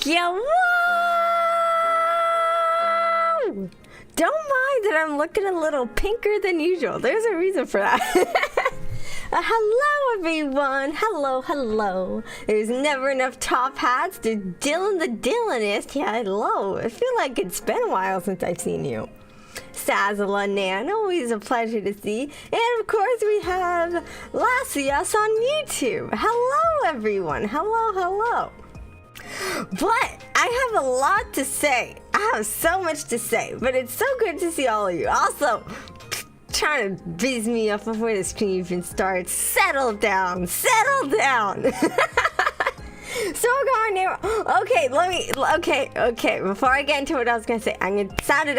Yeah, whoa! Don't mind that I'm looking a little pinker than usual. There's a reason for that. Hello, everyone. Hello. There's never enough top hats to Dylan the Dylanist. Yeah, hello. I feel like it's been a while since I've seen you. Sazala Nan, always a pleasure to see. And of course we have Lassias on YouTube. Hello, everyone. Hello. But I have a lot to say. I have so much to say, but it's so good to see all of you. Also, trying to biz me up before the stream even starts. Settle down. So going there. Okay, okay. Before I get into what I was gonna say, I'm gonna sound it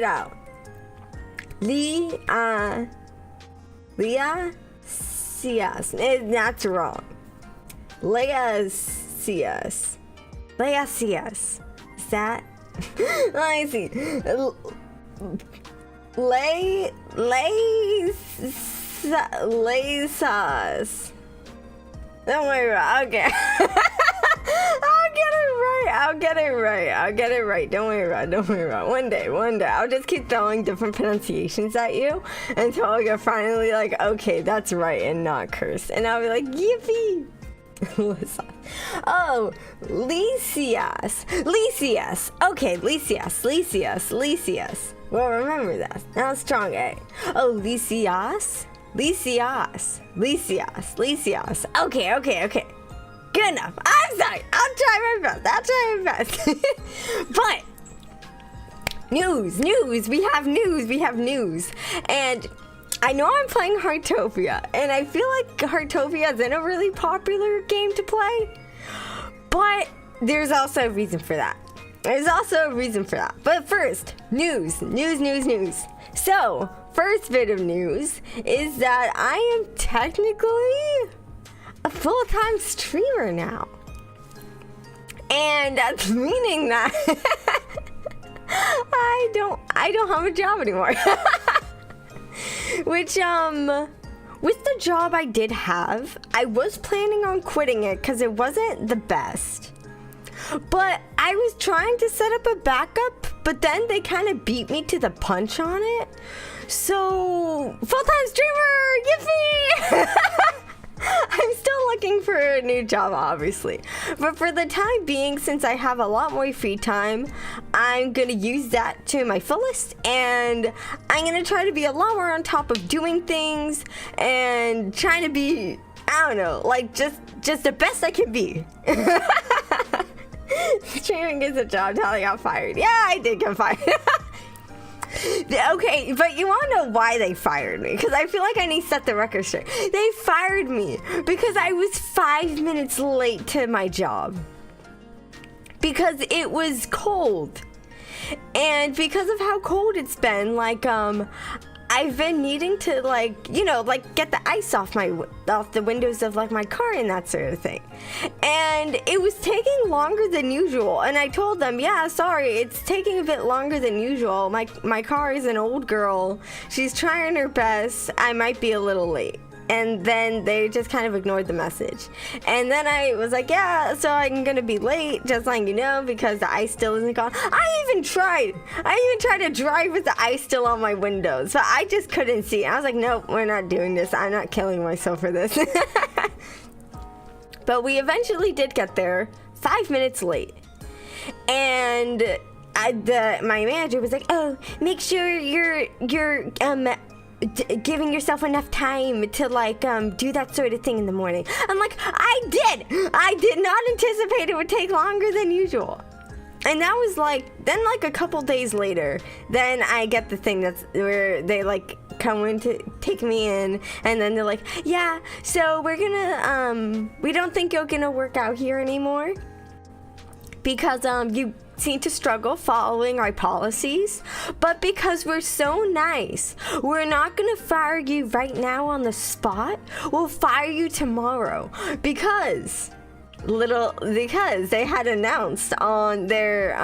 out. Leah Cias. That's wrong. Leah Cias. Is that? Let me see. Laysas. Don't worry about it. Okay. I'll get it right. Don't worry about it. One day. I'll just keep throwing different pronunciations at you until you're finally like, okay, that's right and not cursed. And I'll be like, yippee. Oh, Lysias. Okay, Lysias. Well, remember that. Now strong A. Oh, Lysias. Okay. Good enough. I'm sorry. I'll try my best. But news. We have news. And I know I'm playing Heartopia, and I feel like Heartopia isn't a really popular game to play. But there's also a reason for that. But first, news. So, first bit of news is that I am technically a full-time streamer now. And that's meaning that I don't have a job anymore. Which, with the job I did have, I was planning on quitting it because it wasn't the best. But I was trying to set up a backup, but then they kind of beat me to the punch on it. So, full-time streamer, yippee! I'm still looking for a new job, obviously. But for the time being, since I have a lot more free time, I'm going to use that to my fullest. And I'm going to try to be a lot more on top of doing things and trying to be, I don't know, like just the best I can be. Streaming is a job until I got fired. Yeah, I did get fired. Okay, but you want to know why they fired me? Because I feel like I need to set the record straight. They fired me because I was 5 minutes late to my job. Because it was cold. And because of how cold it's been, like, I've been needing to, get the ice off the windows of, my car and that sort of thing. And it was taking longer than usual. And I told them, yeah, sorry, it's taking a bit longer than usual. My car is an old girl. She's trying her best. I might be a little late. And then they just kind of ignored the message. And then I was like, yeah, so I'm gonna be late, just letting you know, because the ice still isn't gone. I even tried to drive with the ice still on my windows, but I just couldn't see. I was like, nope, we're not doing this. I'm not killing myself for this. But we eventually did get there 5 minutes late. And my manager was like, oh, make sure you're giving yourself enough time to do that sort of thing in the morning. I'm like, I did not anticipate it would take longer than usual. And that was then a couple days later, then I get the thing that's where they come in to take me in, and then they're like, yeah, so we're gonna we don't think you're gonna work out here anymore because you seem to struggle following our policies, but because we're so nice, we're not gonna fire you right now on the spot. We'll fire you tomorrow because they had announced on their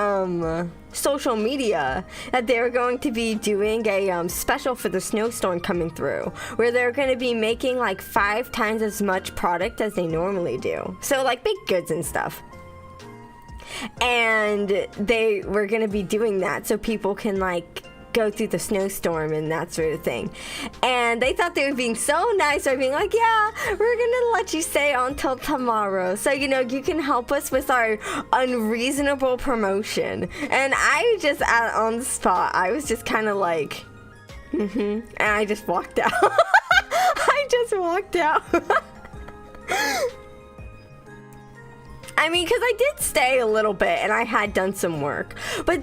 social media that they were going to be doing a special for the snowstorm coming through, where they're going to be making 5 times as much product as they normally do. So big goods and stuff. and they were gonna be doing that so people can like go through the snowstorm and that sort of thing. And they thought they were being so nice by being like, yeah, we're gonna let you stay on till tomorrow, so you know you can help us with our unreasonable promotion. And I just on the spot, I was just kind of like, and I just walked out. I just walked out. I mean, because I did stay a little bit and I had done some work, but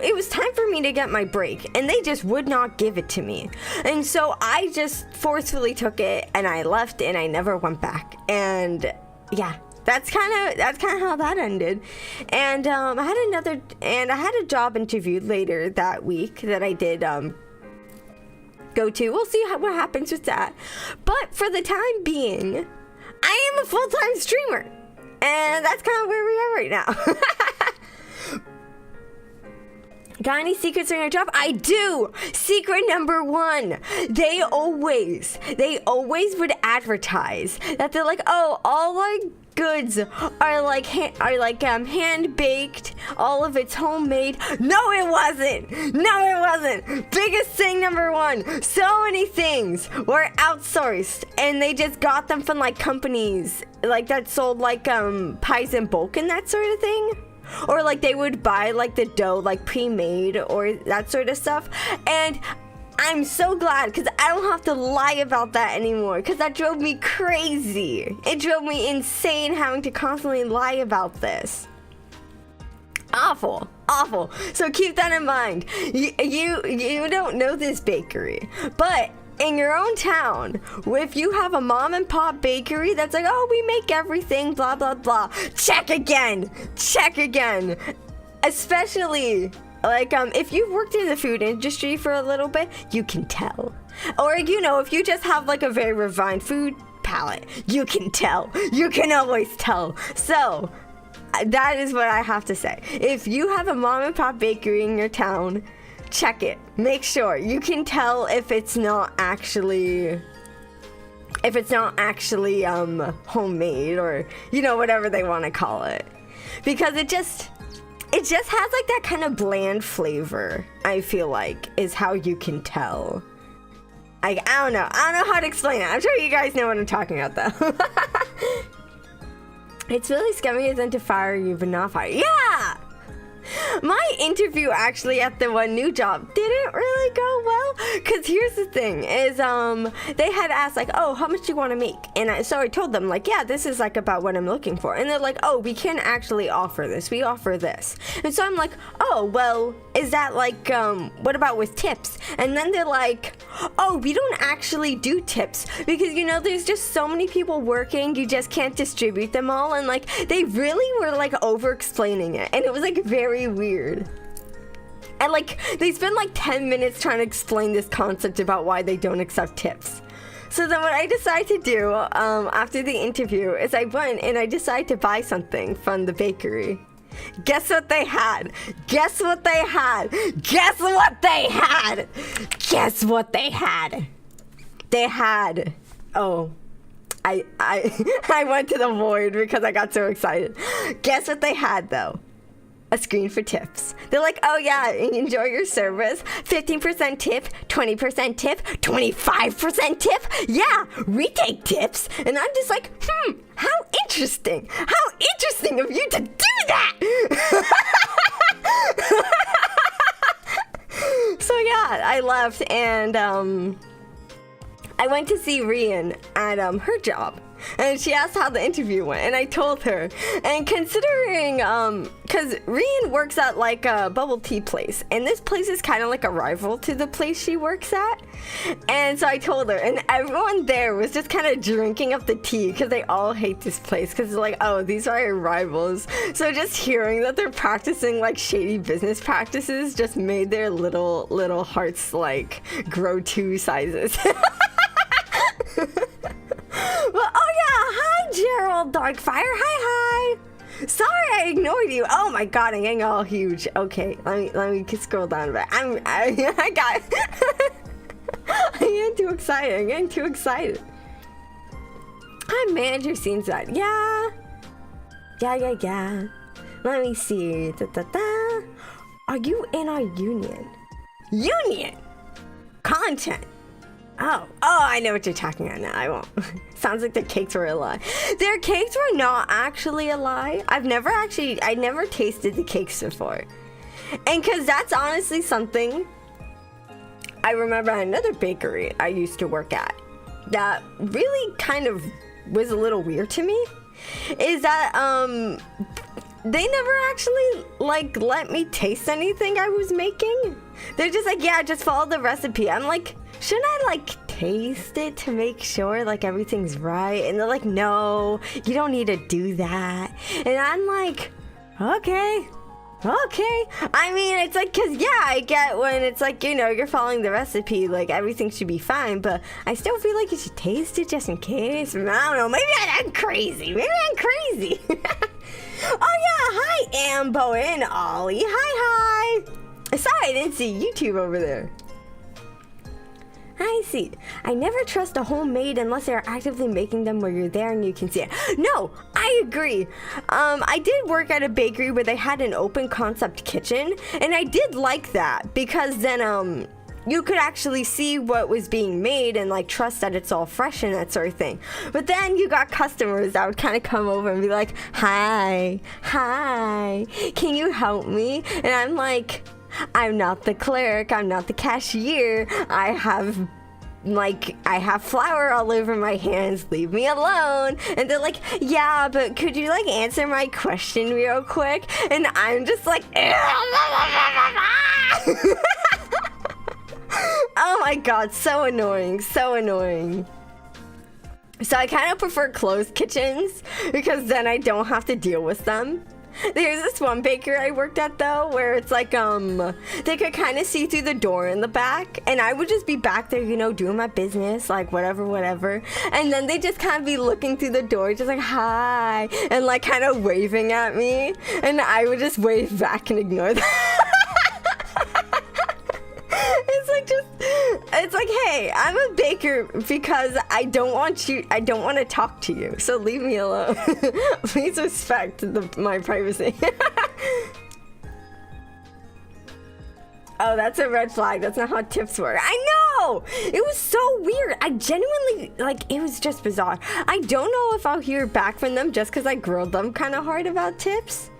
it was time for me to get my break, and they just would not give it to me. And so I just forcefully took it, and I left, and I never went back. And yeah, that's kind of how that ended. And I had a job interview later that week that I did go to. We'll see what happens with that. But for the time being, I am a full-time streamer, and that's kind of where we are right now. Got any secrets in your job? I do! Secret number 1. They always would advertise that they're like, oh, all our goods are hand baked, all of it's homemade. No, it wasn't. Biggest thing number 1. So many things were outsourced, and they just got them from like companies like that sold like pies in bulk and that sort of thing. Or like they would buy like the dough like pre-made or that sort of stuff. And I'm so glad, because I don't have to lie about that anymore, because that drove me crazy. It drove me insane having to constantly lie about this. Awful. So keep that in mind. You don't know this bakery, but in your own town, if you have a mom and pop bakery that's like, oh, we make everything, blah, blah, blah, check again. Especially, like, if you've worked in the food industry for a little bit, you can tell. Or, you know, if you just have, like, a very refined food palate, you can tell. You can always tell. So, that is what I have to say. If you have a mom and pop bakery in your town, check it. Make sure. You can tell if it's not actually homemade, or, you know, whatever they want to call it. Because it just has like that kind of bland flavor, I feel like, is how you can tell. I don't know how to explain it. I'm sure you guys know what I'm talking about though. It's really scummy of them to fire you but not fire you. Yeah! My interview actually at the one new job didn't really go well, because here's the thing is they had asked like, oh, how much do you want to make? And so I told them like, yeah, this is like about what I'm looking for. And they're like, oh, we can't actually offer this, we offer this. And so I'm like, oh, well, is that like what about with tips? And then they're like, oh, we don't actually do tips, because, you know, there's just so many people working, you just can't distribute them all. And like they really were like over explaining it, and it was like very weird. And like they spent like 10 minutes trying to explain this concept about why they don't accept tips. So then what I decided to do after the interview is I went and I decided to buy something from the bakery. Guess what they had? They had, oh, I went to the void because I got so excited. Guess what they had though? A screen for tips. They're like, oh yeah, enjoy your service. 15% tip, 20% tip, 25% tip. Yeah, we take tips. And I'm just like, how interesting. How interesting of you to do that. So yeah, I left and I went to see Rian at her job. And she asked how the interview went, and I told her. And considering, because Rian works at like a bubble tea place, and this place is kind of like a rival to the place she works at. And so I told her, and everyone there was just kind of drinking up the tea because they all hate this place because they're like, oh, these are our rivals. So just hearing that they're practicing like shady business practices just made their little hearts like grow 2 sizes. Well, oh yeah, hi Gerald Darkfire, hi. Sorry I ignored you. Oh my god, I'm getting all huge. Okay, let me scroll down a bit. I got I'm getting too excited. Hi, manager scenes that. Yeah. Yeah. Let me see. Are you in our union? Union! Content! Oh, I know what you're talking about now. I won't. Sounds like the cakes were a lie. Their cakes were not actually a lie. I never tasted the cakes before. And because that's honestly something I remember at another bakery I used to work at that really kind of was a little weird to me, is that they never actually like let me taste anything I was making. They're just like, yeah, just follow the recipe. I'm like, shouldn't I like taste it to make sure like everything's right? And they're like, no, you don't need to do that. And I'm like, okay. I mean, it's like, cause yeah, I get when it's like, you know, you're following the recipe, like everything should be fine, but I still feel like you should taste it just in case. I don't know, maybe I'm crazy. Oh yeah, hi Ambo and Ollie. Hi. Sorry, I didn't see YouTube over there. I see. I never trust a homemade unless they're actively making them where you're there and you can see it. No, I agree. I did work at a bakery where they had an open concept kitchen, and I did like that because then you could actually see what was being made and like trust that it's all fresh and that sort of thing. But then you got customers that would kind of come over and be like, hi, can you help me? And I'm like, I'm not the clerk, I'm not the cashier, I have flour all over my hands, leave me alone. And they're like, yeah, but could you like answer my question real quick? And I'm just like, oh my god, so annoying. So I kind of prefer closed kitchens because then I don't have to deal with them. There's this one bakery I worked at though where it's like they could kind of see through the door in the back, and I would just be back there, you know, doing my business, like whatever, and then they just kind of be looking through the door just like hi and like kind of waving at me, and I would just wave back and ignore them. It's like, hey, I'm a baker because I don't want to talk to you, so leave me alone. Please respect my privacy. Oh, that's a red flag. That's not how tips work. I know! It was so weird. I genuinely, like, it was just bizarre. I don't know if I'll hear back from them just because I grilled them kind of hard about tips.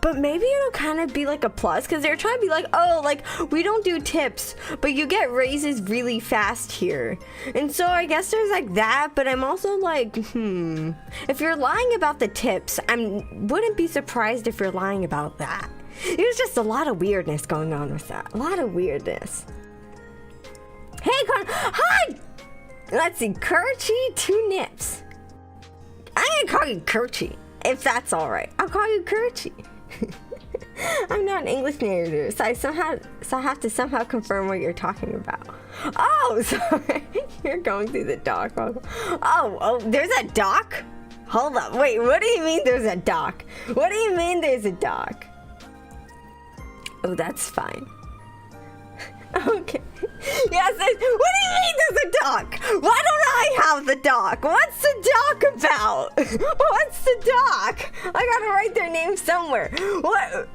But maybe it'll kind of be like a plus because they're trying to be like, oh, like, we don't do tips, but you get raises really fast here. And so I guess there's like that, but I'm also like, if you're lying about the tips, wouldn't be surprised if you're lying about that. There's just a lot of weirdness going on with that. A lot of weirdness. Hey, hi! Let's see, Kirchi 2 nips. I'm gonna call you Kirchi, if that's alright. I'll call you Kirchi. I'm not an English native, so I have to somehow confirm what you're talking about. Oh, sorry. You're going through the dock. Oh, there's a dock? Hold up. Wait, what do you mean there's a dock? What do you mean there's a dock? Oh, that's fine. Okay. Yes, what do you mean there's a dock? Why don't I have the dock? What's the dock about? What's the dock? I gotta write their name somewhere. What?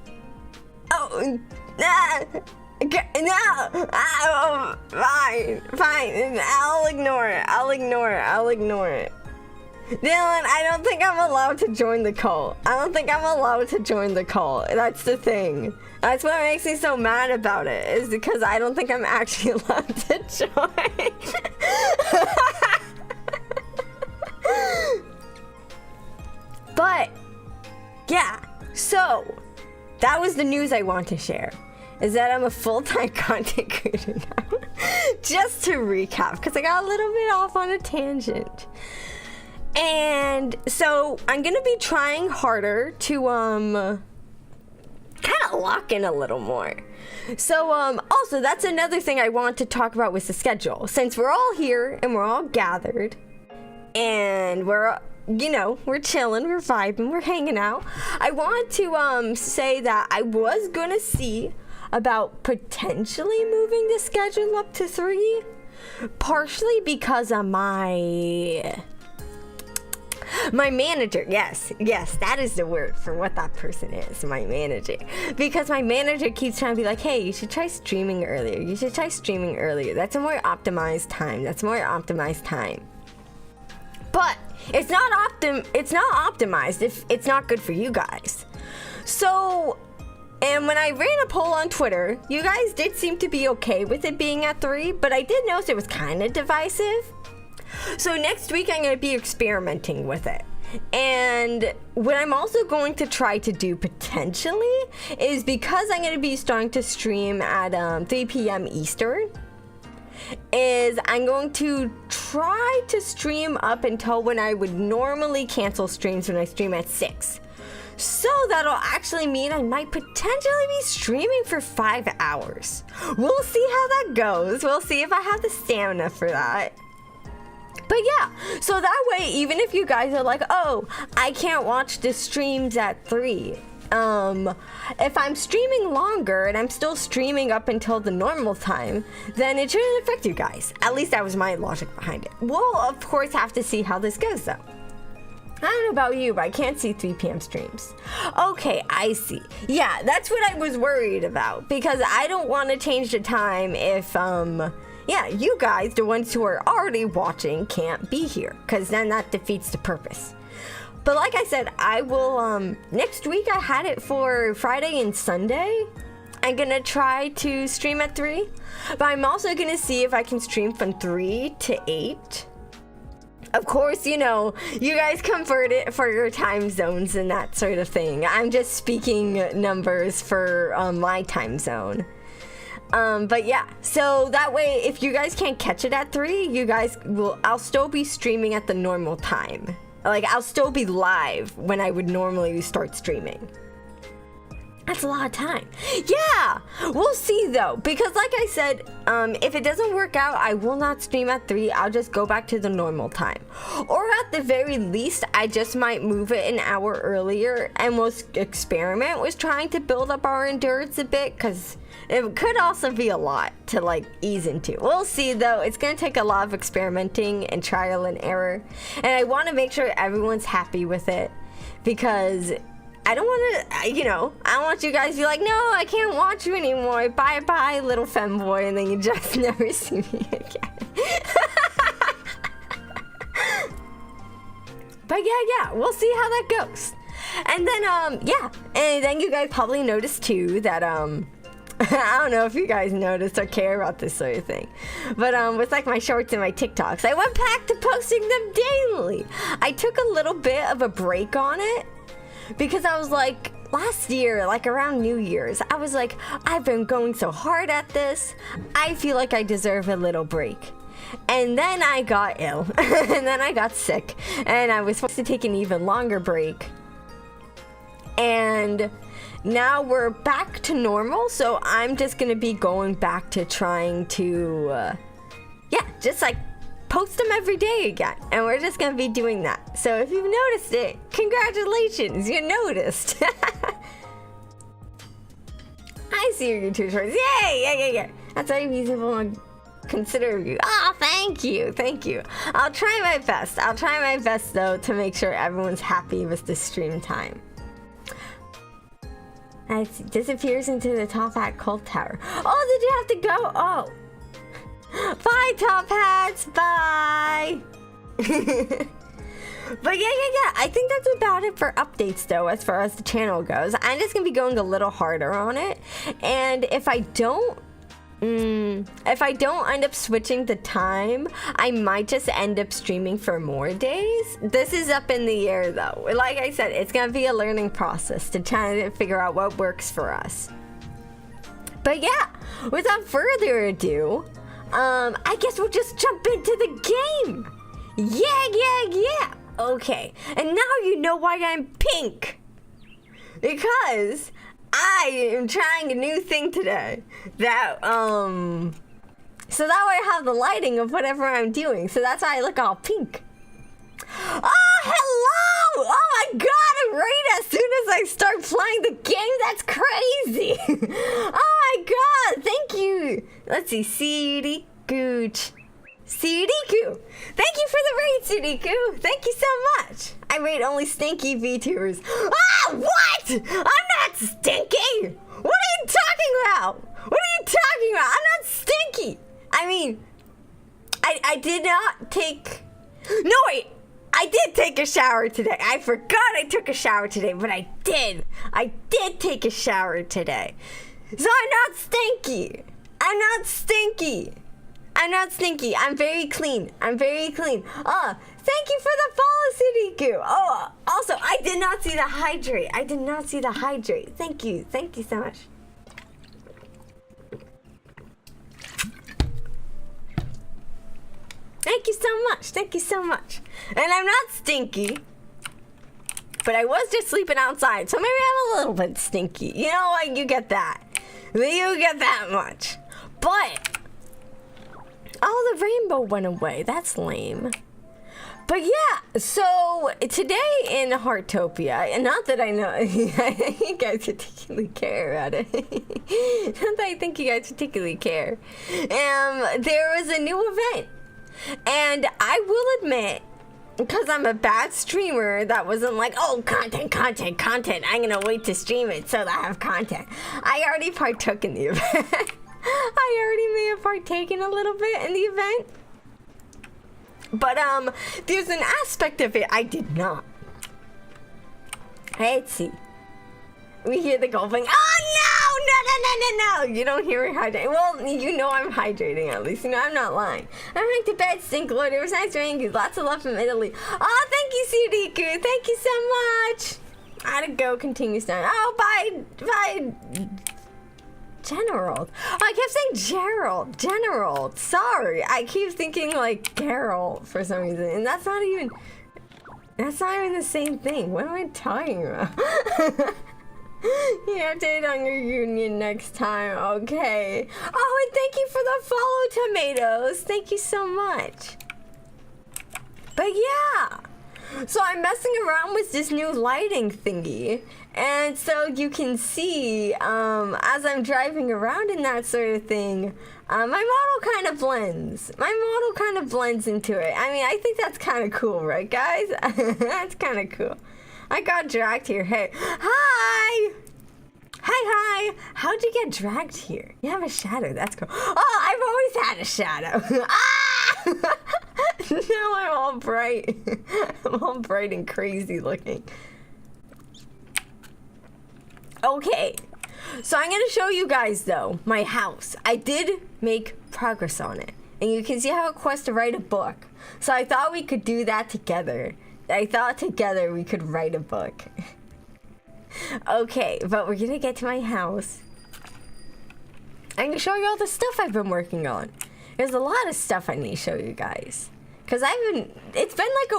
Oh, no. Fine. I'll ignore it. Dylan, I don't think I'm allowed to join the cult. That's the thing. That's what makes me so mad about it, is because I don't think I'm actually allowed to join. But, yeah, so that was the news I want to share, is that I'm a full-time content creator now. Just to recap, because I got a little bit off on a tangent. And so I'm gonna be trying harder to kind of lock in a little more. So also that's another thing I want to talk about with the schedule. Since we're all here and we're all gathered and we're chilling, we're vibing, we're hanging out, I want to say that I was gonna see about potentially moving the schedule up to 3, partially because of my My manager, yes, that is the word for what that person is, my manager. Because my manager keeps trying to be like, hey, you should try streaming earlier. That's a more optimized time. But it's not optimized if it's not good for you guys. So, and when I ran a poll on Twitter, you guys did seem to be okay with it being at 3, but I did notice it was kind of divisive. So next week I'm going to be experimenting with it. And what I'm also going to try to do potentially is, because I'm going to be starting to stream at 3 p.m. Eastern, is I'm going to try to stream up until when I would normally cancel streams when I stream at 6. So that'll actually mean I might potentially be streaming for 5 hours. We'll see how that goes. We'll see if I have the stamina for that. But yeah, so that way, even if you guys are like, oh, I can't watch the streams at 3, if I'm streaming longer and I'm still streaming up until the normal time, then it shouldn't affect you guys. At least that was my logic behind it. We'll, of course, have to see how this goes, though. I don't know about you, but I can't see 3 p.m. streams. Okay, I see. Yeah, that's what I was worried about, because I don't want to change the time if, yeah, you guys, the ones who are already watching, can't be here, because then that defeats the purpose. But like I said, I will, next week I had it for Friday and Sunday. I'm gonna try to stream at 3, but I'm also gonna see if I can stream from 3 to 8. Of course, you know, you guys convert it for your time zones and that sort of thing. I'm just speaking numbers for my time zone. But yeah, so that way, if you guys can't catch it at 3, you guys will, I'll still be streaming at the normal time. Like, I'll still be live when I would normally start streaming. That's a lot of time. Yeah, we'll see though, because like I said, if it doesn't work out, I will not stream at 3. I'll just go back to the normal time. Or at the very least, I just might move it an hour earlier, and we'll experiment with trying to build up our endurance a bit, because it could also be a lot to like ease into. We'll see though. It's going to take a lot of experimenting and trial and error, and I want to make sure everyone's happy with it, because I don't want to, you know, I don't want you guys to be like, no, I can't watch you anymore. Bye bye, little femboy, and then you just never see me again. But yeah, we'll see how that goes. And then, yeah, and then you guys probably noticed too that, I don't know if you guys noticed or care about this sort of thing, but with like my shorts and my TikToks, I went back to posting them daily. I took a little bit of a break on it, because I was like, last year, like around New Year's, I was like, I've been going so hard at this, I feel like I deserve a little break. And then I got ill, and then I got sick, and I was supposed to take an even longer break. And now we're back to normal, so I'm just gonna be going back to trying to, yeah, just like post them every day again, and we're just gonna be doing that. So if you've noticed it, congratulations, you noticed. I see your YouTube shorts. Yay! Yeah. That's very reasonable and consider you. Oh, thank you. I'll try my best though, to make sure everyone's happy with the stream time. It disappears into the top hat cold tower. Oh, did you have to go? Oh. Bye, top hats. Bye. But yeah. I think that's about it for updates, though, as far as the channel goes. I'm just gonna be going a little harder on it, and if I don't end up switching the time, I might just end up streaming for more days. This is up in the air, though. Like I said, it's gonna be a learning process to try to figure out what works for us. But yeah, without further ado, I guess we'll just jump into the game. Yeah. Okay, and now you know why I'm pink. Because I am trying a new thing today. So that way I have the lighting of whatever I'm doing. So that's why I look all pink. Oh, hello! Oh my god, right as soon as I start playing the game, that's crazy! Oh my god, thank you! Let's see, Seedy, Gooch, Sudiku. Thank you for the raid, Sudiku. Thank you so much. I rate only stinky VTubers. Ah, what? I'm not stinky. What are you talking about? What are you talking about? I'm not stinky. I mean, I did not take... No, wait. I did take a shower today. I forgot I took a shower today, but I did. I did take a shower today. So I'm not stinky. I'm not stinky. I'm not stinky. I'm very clean. I'm very clean. Thank you for the follow, Sudiku. Oh, also, I did not see the hydrate. I did not see the hydrate. Thank you. Thank you so much. Thank you so much. Thank you so much. And I'm not stinky, but I was just sleeping outside, so maybe I'm a little bit stinky. You know what? You get that. You get that much. But, oh, the rainbow went away. That's lame. But yeah, so today in Heartopia, and not that I know you guys particularly care about it. Not that I think you guys particularly care. There was a new event. And I will admit, because I'm a bad streamer that wasn't like, oh, content, I'm gonna wait to stream it so that I have content. I already partook in the event. I already may have partaken a little bit in the event. But there's an aspect of it I did not. Let's see. We hear the gulping. Oh, no! You don't hear me hydrating. Well, you know I'm hydrating at least. You know, I'm not lying. I'm going to bed, stink lord. It was nice rain. Lots of love from Italy. Oh, thank you, Sudiku. Thank you so much. I had to go. Continues down. Oh, bye. Gerald. Oh, I kept saying Gerald. Sorry. I keep thinking like Geralt for some reason. And that's not even the same thing. What am I talking about? You have to hit on your union next time, okay? Oh, and thank you for the follow, Tomatoes. Thank you so much. But yeah, so I'm messing around with this new lighting thingy. And so you can see, as I'm driving around and that sort of thing, my model kind of blends. My model kind of blends into it. I mean, I think that's kind of cool, right, guys? That's kind of cool. I got dragged here. Hey, hi! Hi! How'd you get dragged here? You have a shadow. That's cool. Oh, I've always had a shadow. Ah! Now I'm all bright. I'm all bright and crazy looking. Okay. So I'm gonna show you guys though my house. I did make progress on it, and you can see how it costs to write a book. So I thought we could do that together. I thought together we could write a book. Okay, but we're gonna get to my house. I'm gonna show you all the stuff I've been working on. There's a lot of stuff I need to show you guys. Cause it's been like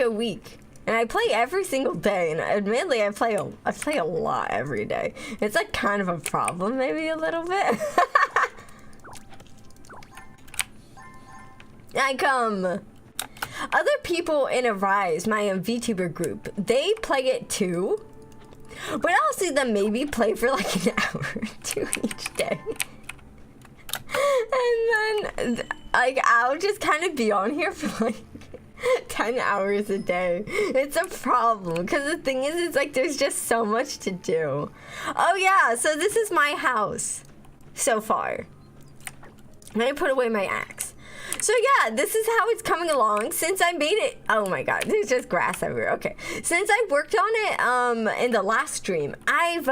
a week. And I play every single day, and admittedly I play a lot every day. It's like kind of a problem, maybe a little bit. Like other people in Arise, my VTuber group, they play it too. But I'll see them maybe play for like an hour or two each day. And then like I'll just kind of be on here for like 10 hours a day. It's a problem because the thing is, it's like there's just so much to do. Oh yeah, so this is my house so far. I'm gonna put away my axe. So yeah, this is how it's coming along since I made it. Oh my god, there's just grass everywhere. Okay, since I worked on it in the last stream, I've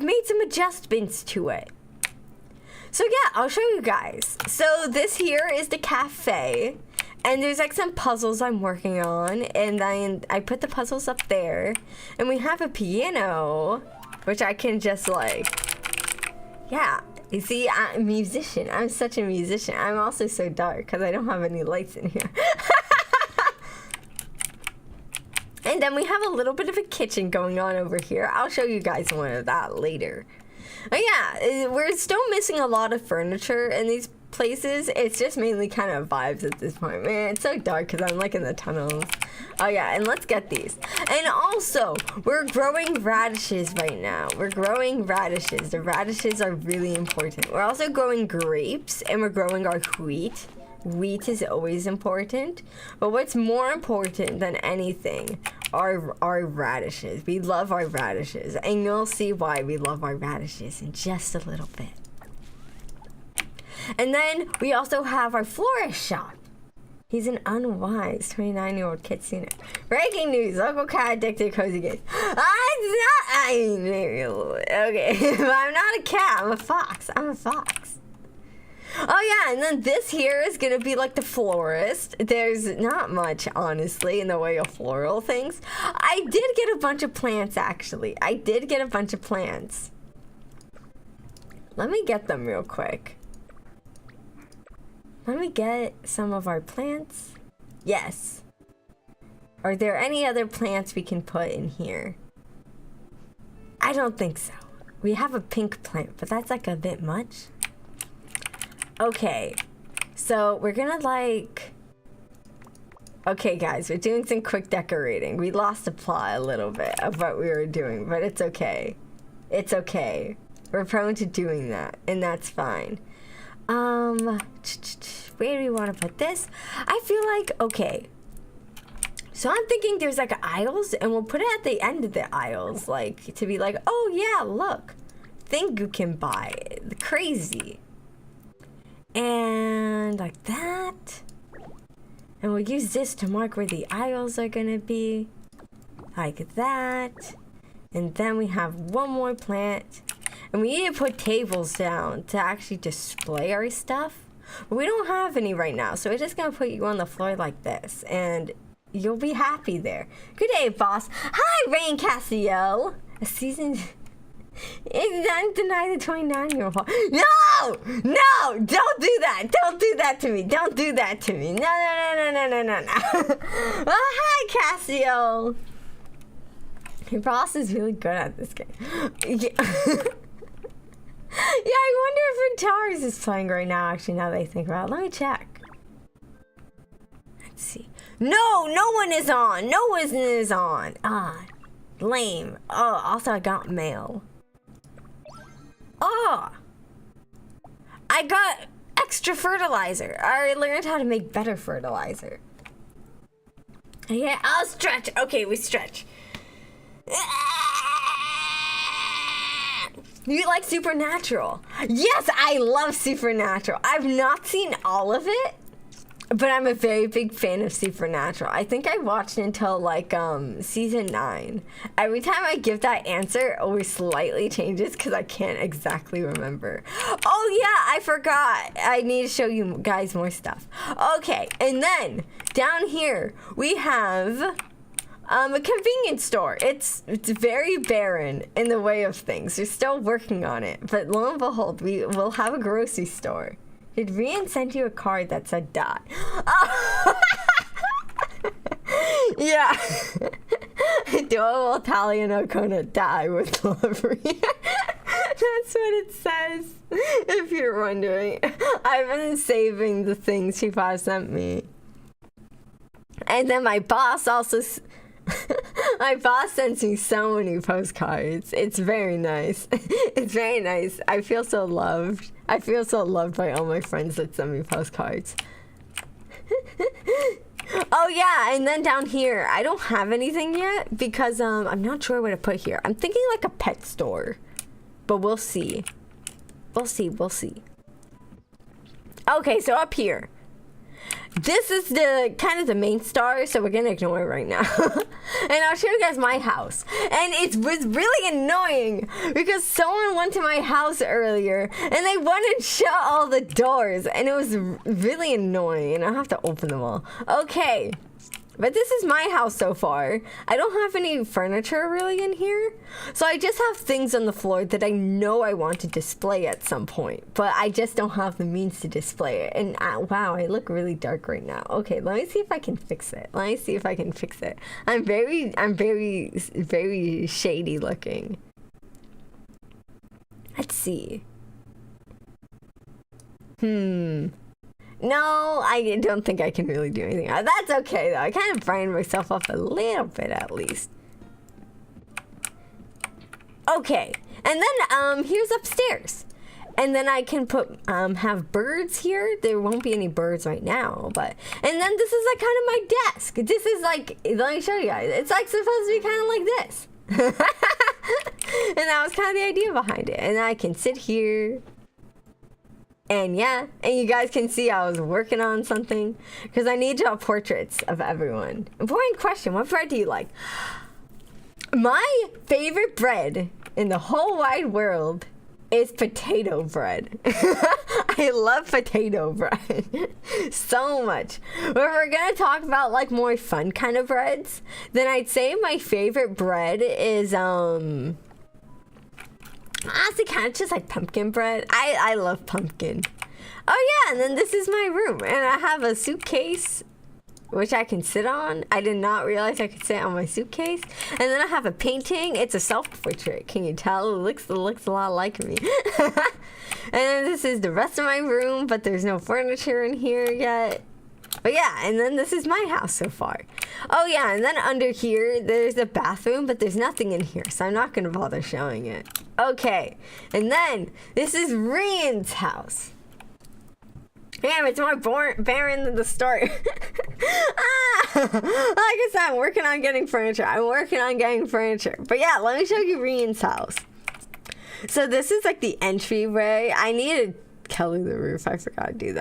made some adjustments to it. So yeah, I'll show you guys. So this here is the cafe, and there's like some puzzles I'm working on, and I put the puzzles up there, and we have a piano, which I can just like, yeah. You see, I'm a musician. I'm such a musician. I'm also so dark because I don't have any lights in here. And then we have a little bit of a kitchen going on over here. I'll show you guys one of that later. But yeah, we're still missing a lot of furniture in these places. It's just mainly kind of vibes at this point. Man, it's so dark because I'm like in the tunnels. Oh yeah, and let's get these. And also, we're growing radishes right now. We're growing radishes. The radishes are really important. We're also growing grapes, and we're growing our wheat. wheat is always important, but what's more important than anything are our radishes. We love our radishes, and you'll see why we love our radishes in just a little bit. And then we also have our florist shop. He's an unwise 29-year-old kitsune. Breaking news, local cat addicted to cozy games. Okay, I'm not a cat, I'm a fox. Oh yeah, and then this here is gonna be like the florist. There's not much, honestly, in the way of floral things. I did get a bunch of plants, actually. Let me get them real quick. Let me get some of our plants. Yes. Are there any other plants we can put in here? I don't think so. We have a pink plant, but that's like a bit much. Okay, so we're gonna okay guys, we're doing some quick decorating. We lost the plot a little bit of what we were doing, but it's okay. It's okay. We're prone to doing that, and that's fine. Where do we want to put this? I feel like, okay. So I'm thinking there's like aisles, and we'll put it at the end of the aisles, like, to be like, oh yeah, look. Thing you can buy. Crazy. And like that. And we'll use this to mark where the aisles are gonna be. Like that. And then we have one more plant. And we need to put tables down to actually display our stuff. But we don't have any right now, so we're just gonna put you on the floor like this. And you'll be happy there. Good day, boss. Hi, Rain Cassio. A seasoned... Don't deny the 29-year-old. No! No! Don't do that! Don't do that to me! Don't do that to me! No. Oh, hi, Cassio! Your boss is really good at this game. Yeah, I wonder if Towers is playing right now, actually, now that I think about it. Let me check. Let's see. No! No one is on! No one is on! Ah. Lame. Oh, also I got mail. Oh, I got extra fertilizer. I learned how to make better fertilizer. Yeah, I'll stretch. Okay, we stretch. You like Supernatural? Yes, I love Supernatural. I've not seen all of it, but I'm a very big fan of Supernatural. I think I watched until like season 9. Every time I give that answer, it always slightly changes because I can't exactly remember. Oh yeah, I forgot. I need to show you guys more stuff. Okay, and then down here we have a convenience store. It's very barren in the way of things. We're still working on it, but lo and behold, we will have a grocery store. Did Rian send you a card that said dot? Oh. Yeah. Duo Italian Okona die with love, Rian. That's what it says, if you're wondering. I've been saving the things she sent me. And then my boss also... My boss sends me so many postcards. It's very nice. It's very nice. I feel so loved. I feel so loved by all my friends that send me postcards. Oh yeah, and then down here, I don't have anything yet because I'm not sure what to put here. I'm thinking like a pet store, but we'll see. We'll see. Okay, so up here. This is the kind of the main star, so we're gonna ignore it right now. And I'll show you guys my house. And it was really annoying because someone went to my house earlier and they went and shut all the doors, and it was really annoying, and I have to open them all. Okay. But this is my house so far. I don't have any furniture really in here. So I just have things on the floor that I know I want to display at some point. But I just don't have the means to display it. And wow, I look really dark right now. Okay, let me see if I can fix it. I'm very shady looking. Let's see. No, I don't think I can really do anything. That's okay, though. I kind of brightened myself up a little bit, at least. Okay, and then here's upstairs. And then I can put, have birds here. There won't be any birds right now, but, and then this is like kind of my desk. This is like, let me show you guys. It's like supposed to be kind of like this. And that was kind of the idea behind it. And I can sit here. And yeah, and you guys can see I was working on something because I need to draw portraits of everyone. Important question, what bread do you like? My favorite bread in the whole wide world is potato bread. I love potato bread so much. But if we're gonna talk about like more fun kind of breads, then I'd say my favorite bread is honestly kind of just like pumpkin bread. I love pumpkin. Oh yeah, and then this is my room, and I have a suitcase which I can sit on. I did not realize I could sit on my suitcase. And then I have a painting. It's a self-portrait. Can you tell? It looks a lot like me. And then this is the rest of my room, but there's no furniture in here yet. But yeah, and then this is my house so far. Oh yeah, and then under here, there's a bathroom, but there's nothing in here, so I'm not gonna bother showing it. Okay, and then this is Rian's house. Damn, it's more barren than the start. Like I said, I'm working on getting furniture. But yeah, let me show you Rian's house. So this is like the entryway. I needed color the roof. I forgot to do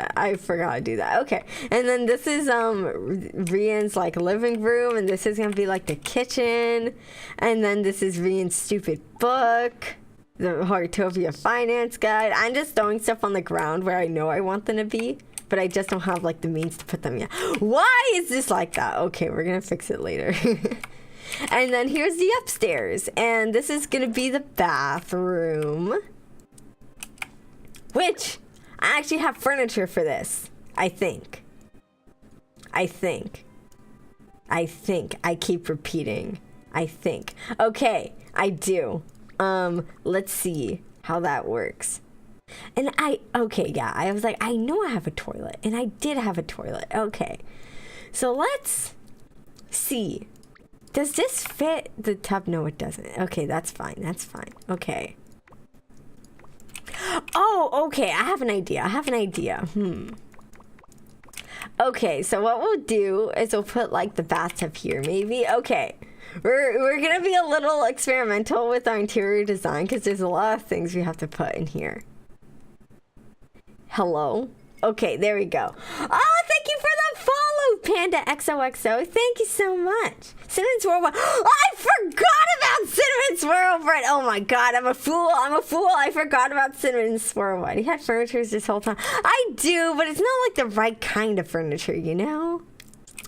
that. Okay. And then this is Rian's like living room, and this is gonna be like the kitchen. And then this is Rian's stupid book, the Heartopia finance guide. I'm just throwing stuff on the ground where I know I want them to be, but I just don't have like the means to put them yet. Why is this like that? Okay, we're gonna fix it later. And then here's the upstairs, and this is gonna be the bathroom, which I actually have furniture for this. I think. I keep repeating. I think. Okay, I do. Let's see how that works. And I was like, I know I have a toilet, and I did have a toilet. Okay, so let's see. Does this fit the tub? No, it doesn't. Okay, that's fine. Okay. Oh, okay, I have an idea. Okay, so what we'll do is we'll put like the bathtub here, maybe. Okay. We're gonna be a little experimental with our interior design because there's a lot of things we have to put in here. Hello? Okay, there we go. Oh, thank you for the follow, Panda XOXO. Thank you so much. Cinnamon's Worldwide. Oh, I forgot about Cinnamon's Worldwide. Oh my god, I'm a fool. I forgot about Cinnamon's Worldwide. He had furniture this whole time. I do, but it's not like the right kind of furniture, you know?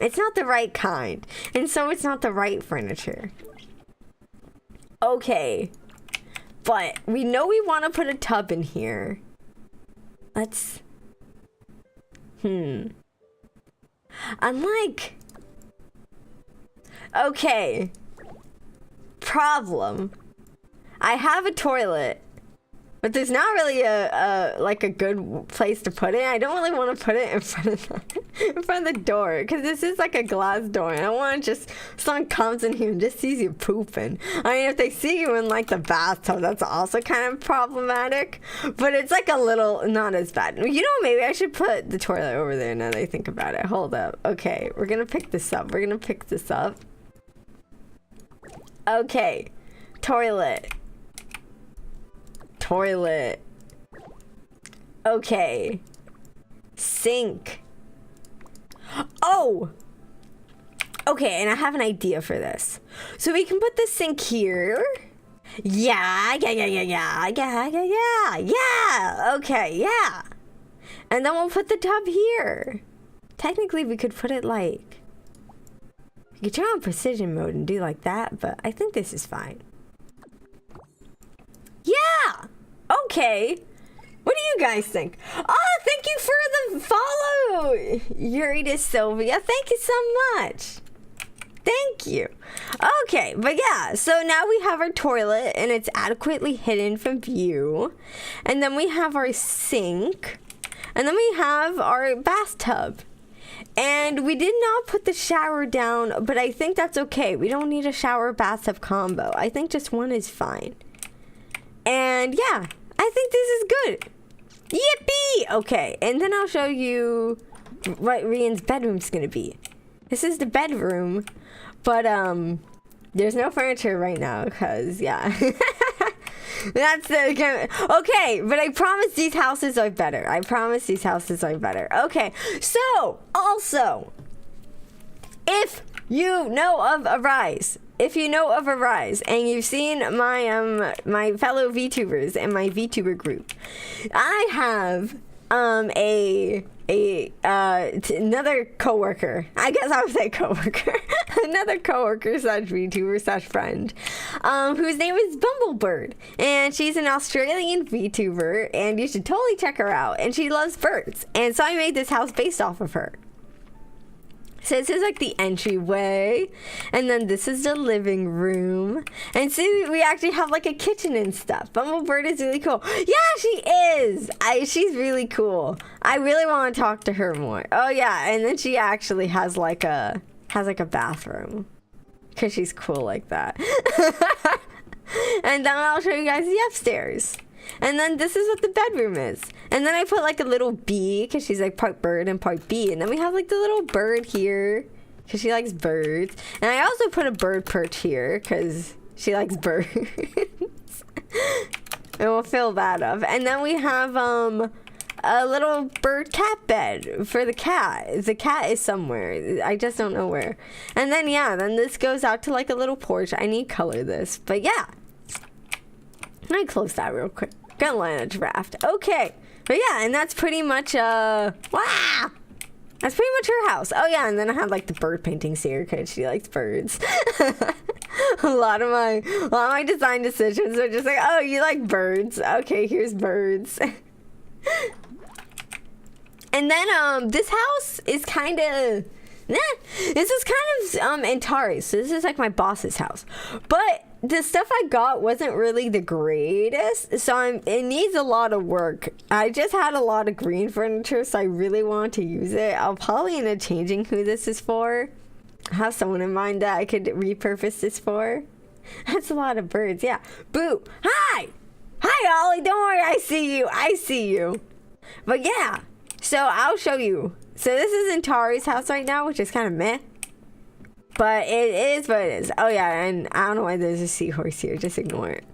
It's not the right kind. And so it's not the right furniture. Okay. But we know we want to put a tub in here. Let's... Unlike... Okay. Problem. I have a toilet, but there's not really a good place to put it. I don't really want to put it in front of the door, because this is like a glass door, and I don't want to just someone comes in here and just sees you pooping. I mean, if they see you in like the bathtub, that's also kind of problematic, but it's like a little not as bad. You know, maybe I should put the toilet over there now that I think about it. Hold up. Okay, we're gonna pick this up. Okay, toilet. Okay. Sink. Oh! Okay, and I have an idea for this. So we can put the sink here. Yeah. Okay, yeah. And then we'll put the tub here. Technically, we could put it like... You could turn on precision mode and do like that, but I think this is fine. Yeah! Okay. What do you guys think? Oh, thank you for the follow, Eurydice Sylvia. Thank you so much. Thank you. Okay, but yeah, so now we have our toilet, and it's adequately hidden from view. And then we have our sink. And then we have our bathtub. And we did not put the shower down, but I think that's okay. We don't need a shower bathtub combo. I think just one is fine. And yeah, I think this is good. Yippee! Okay, and then I'll show you what Rian's bedroom's gonna be. This is the bedroom, but there's no furniture right now, cause yeah. That's the okay, but I promise these houses are better. I promise these houses are better. Okay, so also, if you know of Arise, and you've seen my my fellow VTubers and my VTuber group, I have another coworker. I guess I would say coworker. Another coworker slash VTuber slash friend, whose name is Bumblebird, and she's an Australian VTuber, and you should totally check her out. And she loves birds, and so I made this house based off of her. So this is like the entryway, and then this is the living room, and see, we actually have like a kitchen and stuff. Bumblebird is really cool. Yeah, she is. She's really cool. I really want to talk to her more. Oh yeah, and then she actually has like a bathroom, because she's cool like that. And then I'll show you guys the upstairs. And then this is what the bedroom is. And then I put like a little bee, because she's like part bird and part bee. And then we have like the little bird here, because she likes birds. And I also put a bird perch here, because she likes birds. And we'll fill that up. And then we have a little bird cat bed for the cat. The cat is somewhere. I just don't know where. And then, yeah, then this goes out to like a little porch. I need to color this. But yeah. Let me close that real quick. Gonna line a draft. Okay. But yeah, and that's pretty much, wow! That's pretty much her house. Oh yeah, and then I have like the bird paintings here because she likes birds. a lot of my design decisions are just like, oh, you like birds. Okay, here's birds. And then, this house is kind of, this is kind of, Antares. So this is like my boss's house. But the stuff I got wasn't really the greatest, so it needs a lot of work. I just had a lot of green furniture, so I really want to use it. I'll probably end up changing who this is for. I have someone in mind that I could repurpose this for. That's a lot of birds, yeah. Boo! Hi! Hi, Ollie! Don't worry, I see you. I see you. But yeah, so I'll show you. So this is Antares' house right now, which is kind of meh. But it is what it is. Oh yeah, and I don't know why there's a seahorse here. Just ignore it.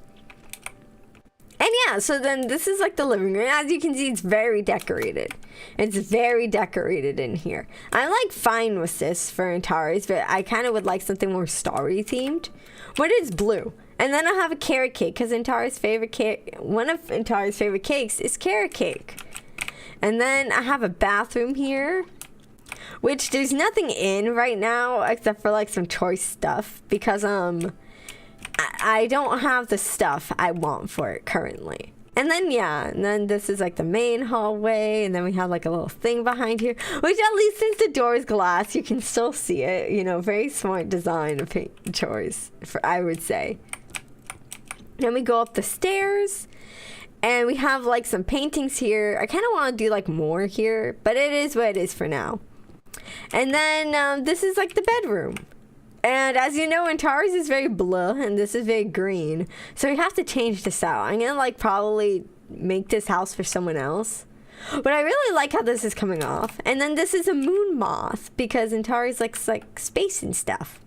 And yeah, so then this is like the living room. As you can see, it's very decorated. It's very decorated in here. I'm like fine with this for Antares, but I kind of would like something more starry themed. But it's blue. And then I have a carrot cake, because Antares' favorite cake, one of Antares' favorite cakes is carrot cake. And then I have a bathroom here, which there's nothing in right now except for like some choice stuff, because I don't have the stuff I want for it currently. And then yeah, and then this is like the main hallway, and then we have like a little thing behind here, which at least since the door is glass, you can still see it. You know, very smart design of choice, I would say. Then we go up the stairs. And we have like some paintings here. I kind of want to do like more here, but it is what it is for now. And then this is like the bedroom. And as you know, Antares is very blue and this is very green. So we have to change this out. I'm going to like probably make this house for someone else. But I really like how this is coming off. And then this is a moon moth, because Antares likes like space and stuff.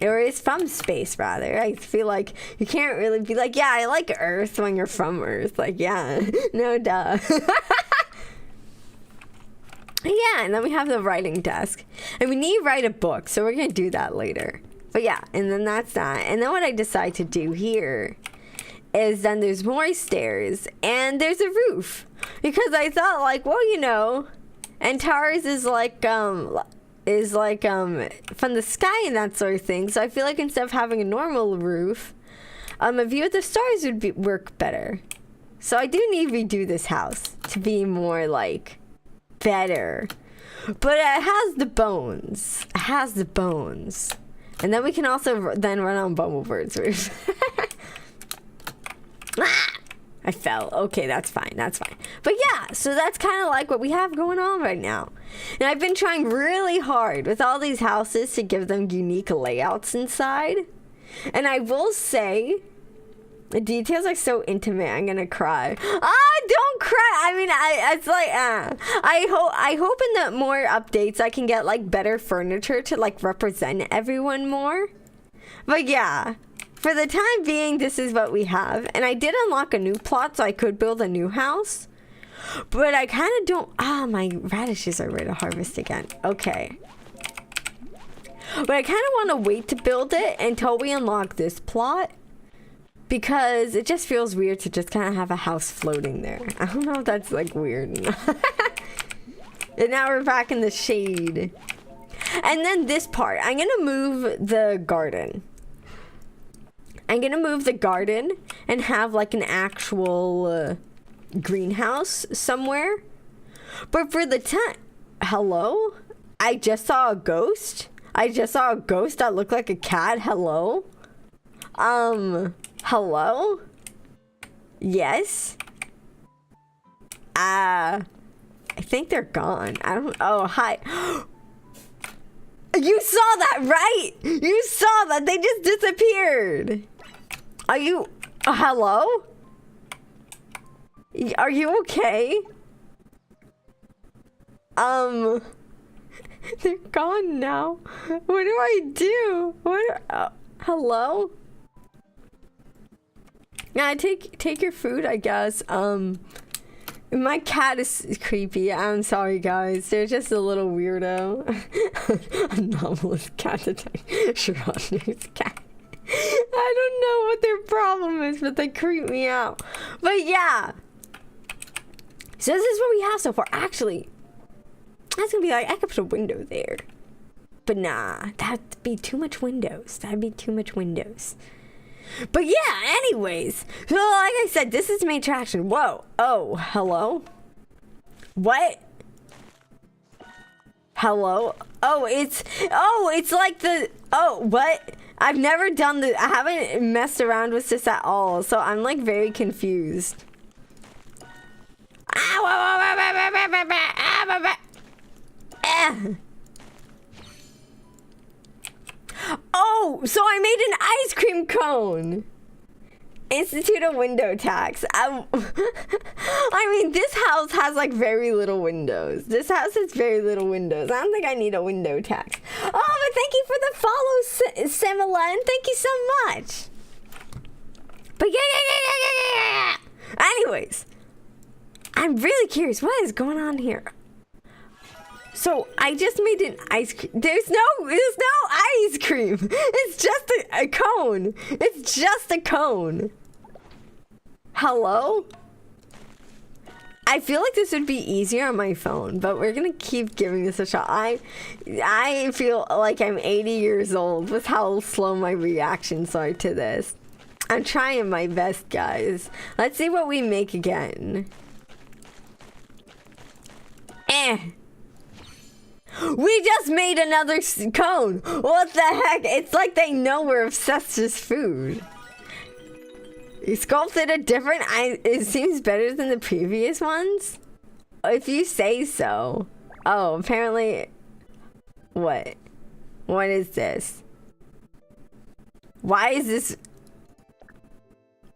Or is from space, rather. I feel like you can't really be like, yeah, I like Earth when you're from Earth. Like, yeah, no duh. Yeah, and then we have the writing desk. And we need to write a book, so we're going to do that later. But yeah, and then that's that. And then what I decide to do here is then there's more stairs and there's a roof. Because I thought, like, well, you know, Antares is like, from the sky and that sort of thing. So I feel like instead of having a normal roof, a view of the stars would work better. So I do need to redo this house to be more like better. But it has the bones. It has the bones. And then we can also then run on Bumblebird's roof. I fell. Okay, that's fine. That's fine. But yeah, so that's kind of like what we have going on right now. And I've been trying really hard with all these houses to give them unique layouts inside. And I will say The details are so intimate. I'm gonna cry. Don't cry. I mean, it's like, I hope in the more updates I can get like better furniture to like represent everyone more. But yeah, for the time being, this is what we have. And I did unlock a new plot, so I could build a new house. But I kind of don't. My radishes are ready to harvest again. Okay. But I kind of want to wait to build it until we unlock this plot. Because it just feels weird to just kind of have a house floating there. I don't know if that's like weird. And now we're back in the shade. And then this part, I'm going to move the garden. I'm going to move the garden and have like an actual greenhouse somewhere. But for the time... Hello? I just saw a ghost. I just saw a ghost that looked like a cat. Hello? Hello? Yes? I think they're gone. I don't... Oh, hi. You saw that, right? You saw that. They just disappeared. Are you... hello? Are you okay? They're gone now. What do I do? Hello? Yeah, take your food, I guess. My cat is creepy. I'm sorry, guys. They're just a little weirdo. Anomalous cat attack. Schrodinger's cat. I don't know what their problem is, but they creep me out. But yeah. So this is what we have so far. Actually, that's gonna be like, I could put a window there. But nah, that'd be too much windows. That'd be too much windows. But yeah, anyways. So like I said, this is main attraction. Whoa. Oh, hello? What? Hello? Oh, it's like the... Oh, what? I've never done the... I haven't messed around with this at all. So I'm like very confused. Oh, so I made an ice cream cone. Institute a window tax. I mean, this house has like very little windows. This house has very little windows. I don't think I need a window tax. Oh, but thank you for the follow, Simila, and thank you so much. But yeah. Anyways, I'm really curious. What is going on here? So I just made an ice cream. There's no ice cream. It's just a cone. It's just a cone. Hello? I feel like this would be easier on my phone, but we're gonna keep giving this a shot. I feel like I'm 80 years old with how slow my reactions are to this. I'm trying my best, guys. Let's see what we make again. We just made another cone. What the heck? It's like they know we're obsessed with food. You sculpted a different... It seems better than the previous ones. If you say so. Oh, apparently... What? What is this? Why is this...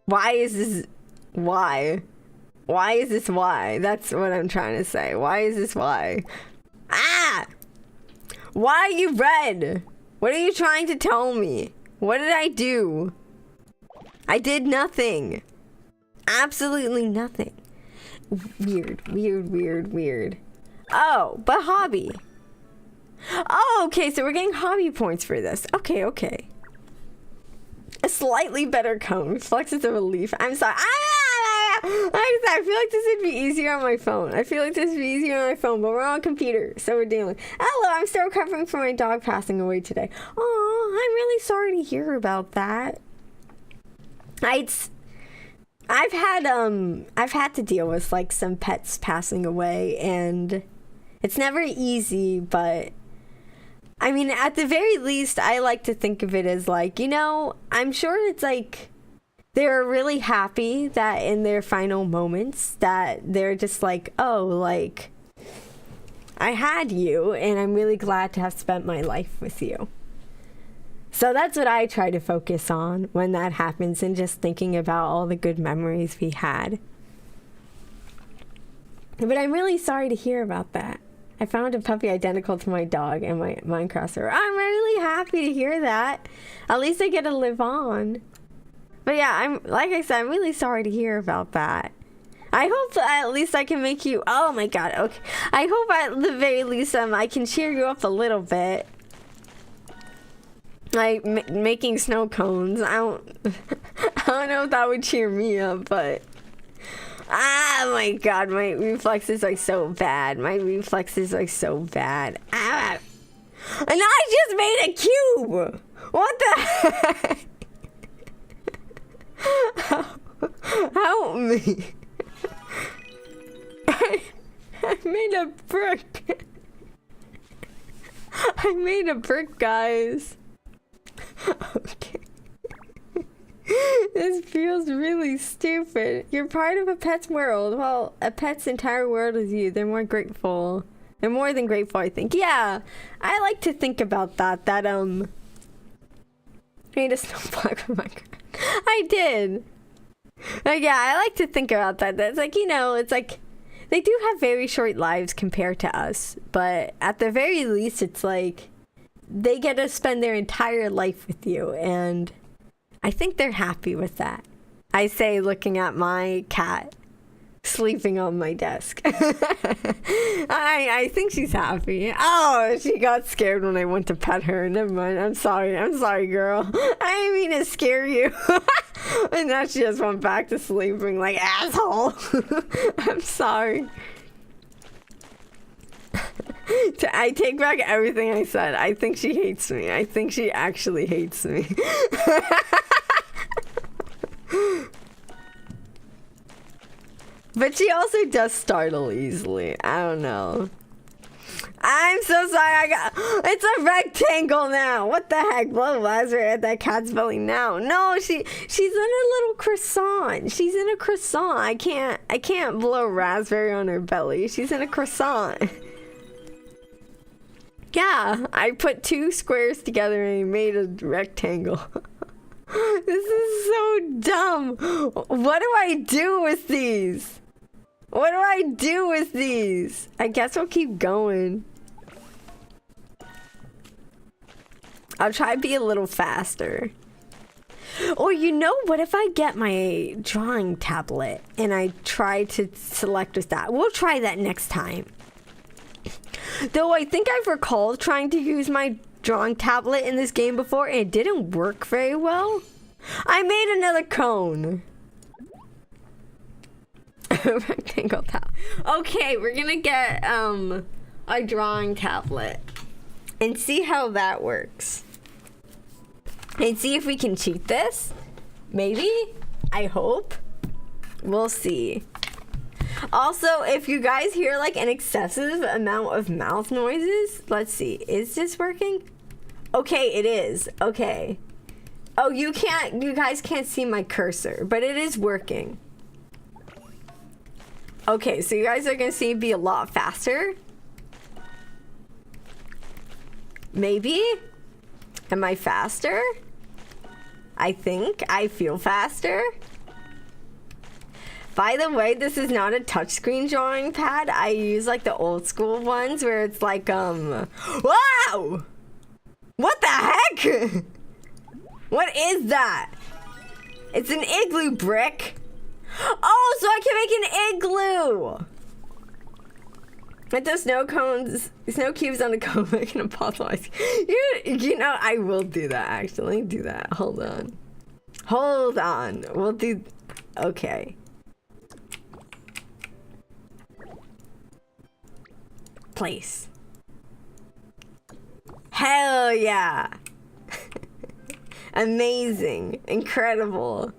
Why is this... Why? Why is this why? That's what I'm trying to say. Why is this why? Ah! Why are you red? What are you trying to tell me? What did I do? I did nothing. Absolutely nothing. Weird. Oh, but hobby. Oh, okay, so we're getting hobby points for this. Okay. A slightly better cone. Flexes of a leaf. I'm sorry. I feel like this would be easier on my phone. But we're on a computer, so we're dealing. Hello, I'm still recovering from my dog passing away today. Oh, I'm really sorry to hear about that. I've had to deal with like some pets passing away, and it's never easy, but I mean, at the very least, I like to think of it as like, you know, I'm sure it's like they're really happy that in their final moments that they're just like, oh, like, I had you and I'm really glad to have spent my life with you. So that's what I try to focus on when that happens, and just thinking about all the good memories we had. But I'm really sorry to hear about that. I found a puppy identical to my dog in my Minecraft server. I'm really happy to hear that. At least I get to live on. But yeah, like I said, I'm really sorry to hear about that. I hope at least I can make you... Oh my god, okay. I hope at the very least I can cheer you up a little bit. Like making snow cones. I don't know if that would cheer me up, but... Ah, my god, my reflexes are so bad. My reflexes are so bad. Ah. And I just made a cube! What the heck? Help me. I made a brick. I made a brick, guys. Okay. This feels really stupid. You're part of a pet's world. Well, a pet's entire world is you. They're more grateful. They're more than grateful, I think. Yeah, I like to think about that. That, made a snowblock for my... I did. Like, yeah, I like to think about that. That's like, you know, it's like... They do have very short lives compared to us. But at the very least, it's like... They get to spend their entire life with you. And... I think they're happy with that. I say looking at my cat sleeping on my desk. I think she's happy. Oh, she got scared when I went to pet her. Never mind. I'm sorry, girl. I didn't mean to scare you. And now she just went back to sleeping like asshole. I'm sorry. I take back everything I said. I think she hates me. I think she actually hates me. But she also does startle easily. I don't know. I'm so sorry. It's a rectangle now. What the heck? Blow Lazarus at that cat's belly now. No, she's in a little croissant. She's in a croissant. I can't blow raspberry on her belly. She's in a croissant. Yeah, I put two squares together and made a rectangle. This is so dumb. What do I do with these? What do I do with these? I guess I'll keep going. I'll try to be a little faster. Or you know, what if I get my drawing tablet and I try to select with that? We'll try that next time. Though I think I've recalled trying to use my drawing tablet in this game before and it didn't work very well. I made another cone. Rectangle tablet. Okay, we're gonna get a drawing tablet and see how that works. And see if we can cheat this. Maybe. I hope. We'll see. Also, if you guys hear like an excessive amount of mouth noises, let's see. Is this working? Okay, it is. Okay. Oh, you guys can't see my cursor, but it is working. Okay, so you guys are gonna see it be a lot faster. Maybe? Am I faster? I think I feel faster. By the way, this is not a touchscreen drawing pad. I use like the old school ones where it's like, wow! What the heck? What is that? It's an igloo brick. Oh, so I can make an igloo. With the snow cubes on the cone, making a bottle ice. You know, I will do that actually. Do that. Hold on. We'll do. Okay. Place. Hell yeah. Amazing. Incredible.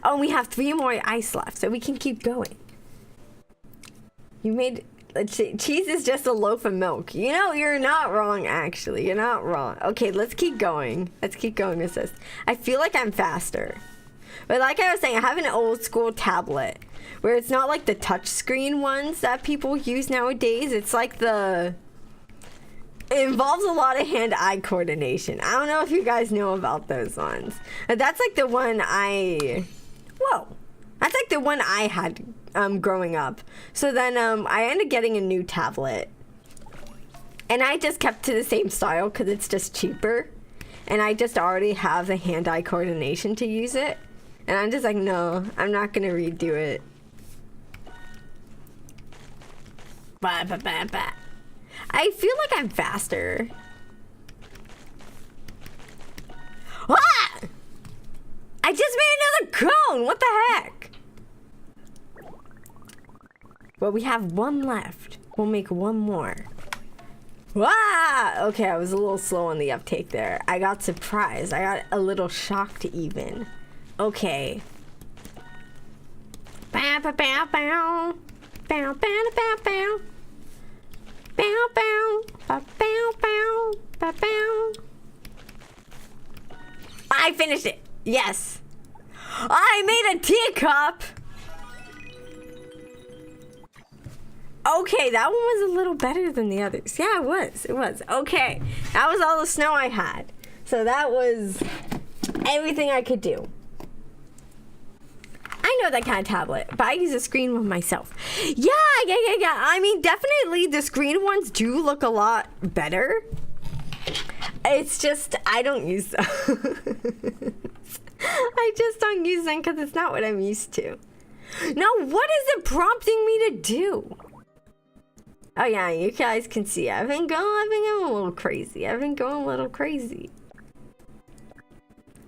Oh, we have 3 more ice left, so we can keep going. You made... cheese is just a loaf of milk. You know, you're not wrong, actually. You're not wrong. Okay, let's keep going. Let's keep going with this. I feel like I'm faster. But like I was saying, I have an old school tablet where it's not like the touch screen ones that people use nowadays. It's like the... It involves a lot of hand-eye coordination. I don't know if you guys know about those ones. That's like the one I... Whoa. That's like the one I had growing up. So then I ended up getting a new tablet. And I just kept to the same style because it's just cheaper. And I just already have the hand-eye coordination to use it. And I'm just like, no, I'm not going to redo it. Bah, bah, bah, bah. I feel like I'm faster. Ah! I just made another cone! What the heck? Well, we have one left. We'll make one more. Ah! Okay, I was a little slow on the uptake there. I got surprised. I got a little shocked even. Okay. Bow, bow, bow, bow. Bow, bow, bow, bow. Bow, bow, bow, bow, bow, bow, bow. I finished it. Yes. I made a teacup. Okay, that one was a little better than the others. Yeah, it was. It was. Okay. That was all the snow I had. So that was everything I could do. I know that kind of tablet, but I use a screen one myself. Yeah. I mean, definitely the screen ones do look a lot better. It's just, I don't use them. I just don't use them because it's not what I'm used to. Now, what is it prompting me to do? Oh yeah, you guys can see I've been going a little crazy.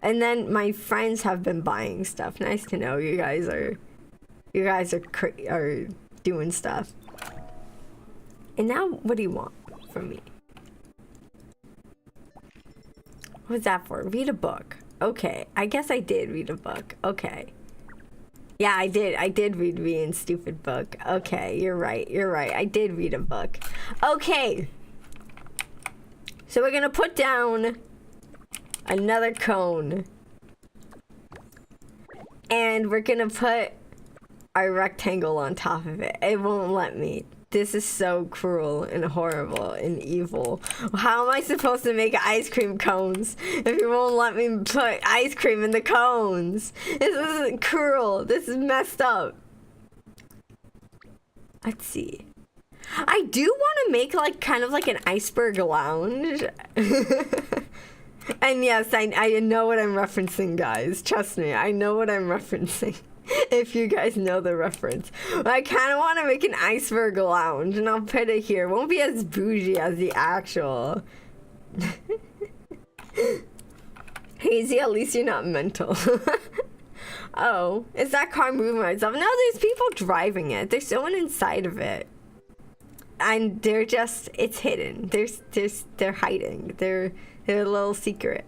And then my friends have been buying stuff. Nice to know you guys are doing stuff. And now, what do you want from me? What's that for? Read a book. Okay, I guess I did read a book. Okay. Yeah, I did read Rian's stupid book. Okay, you're right. I did read a book. Okay. So we're gonna put down another cone. And we're gonna put our rectangle on top of it. It won't let me. This is so cruel and horrible and evil. How am I supposed to make ice cream cones if you won't let me put ice cream in the cones? This isn't cruel. This is messed up. Let's see. I do want to make like kind of like an iceberg lounge. And yes, I know what I'm referencing, guys. Trust me, I know what I'm referencing. If you guys know the reference. I kind of want to make an iceberg lounge, and I'll put it here. It won't be as bougie as the actual. Hazy, at least you're not mental. Oh, is that car moving by itself? No, there's people driving it. There's someone inside of it. And they're just, it's hidden. They're hiding. They're a little secret.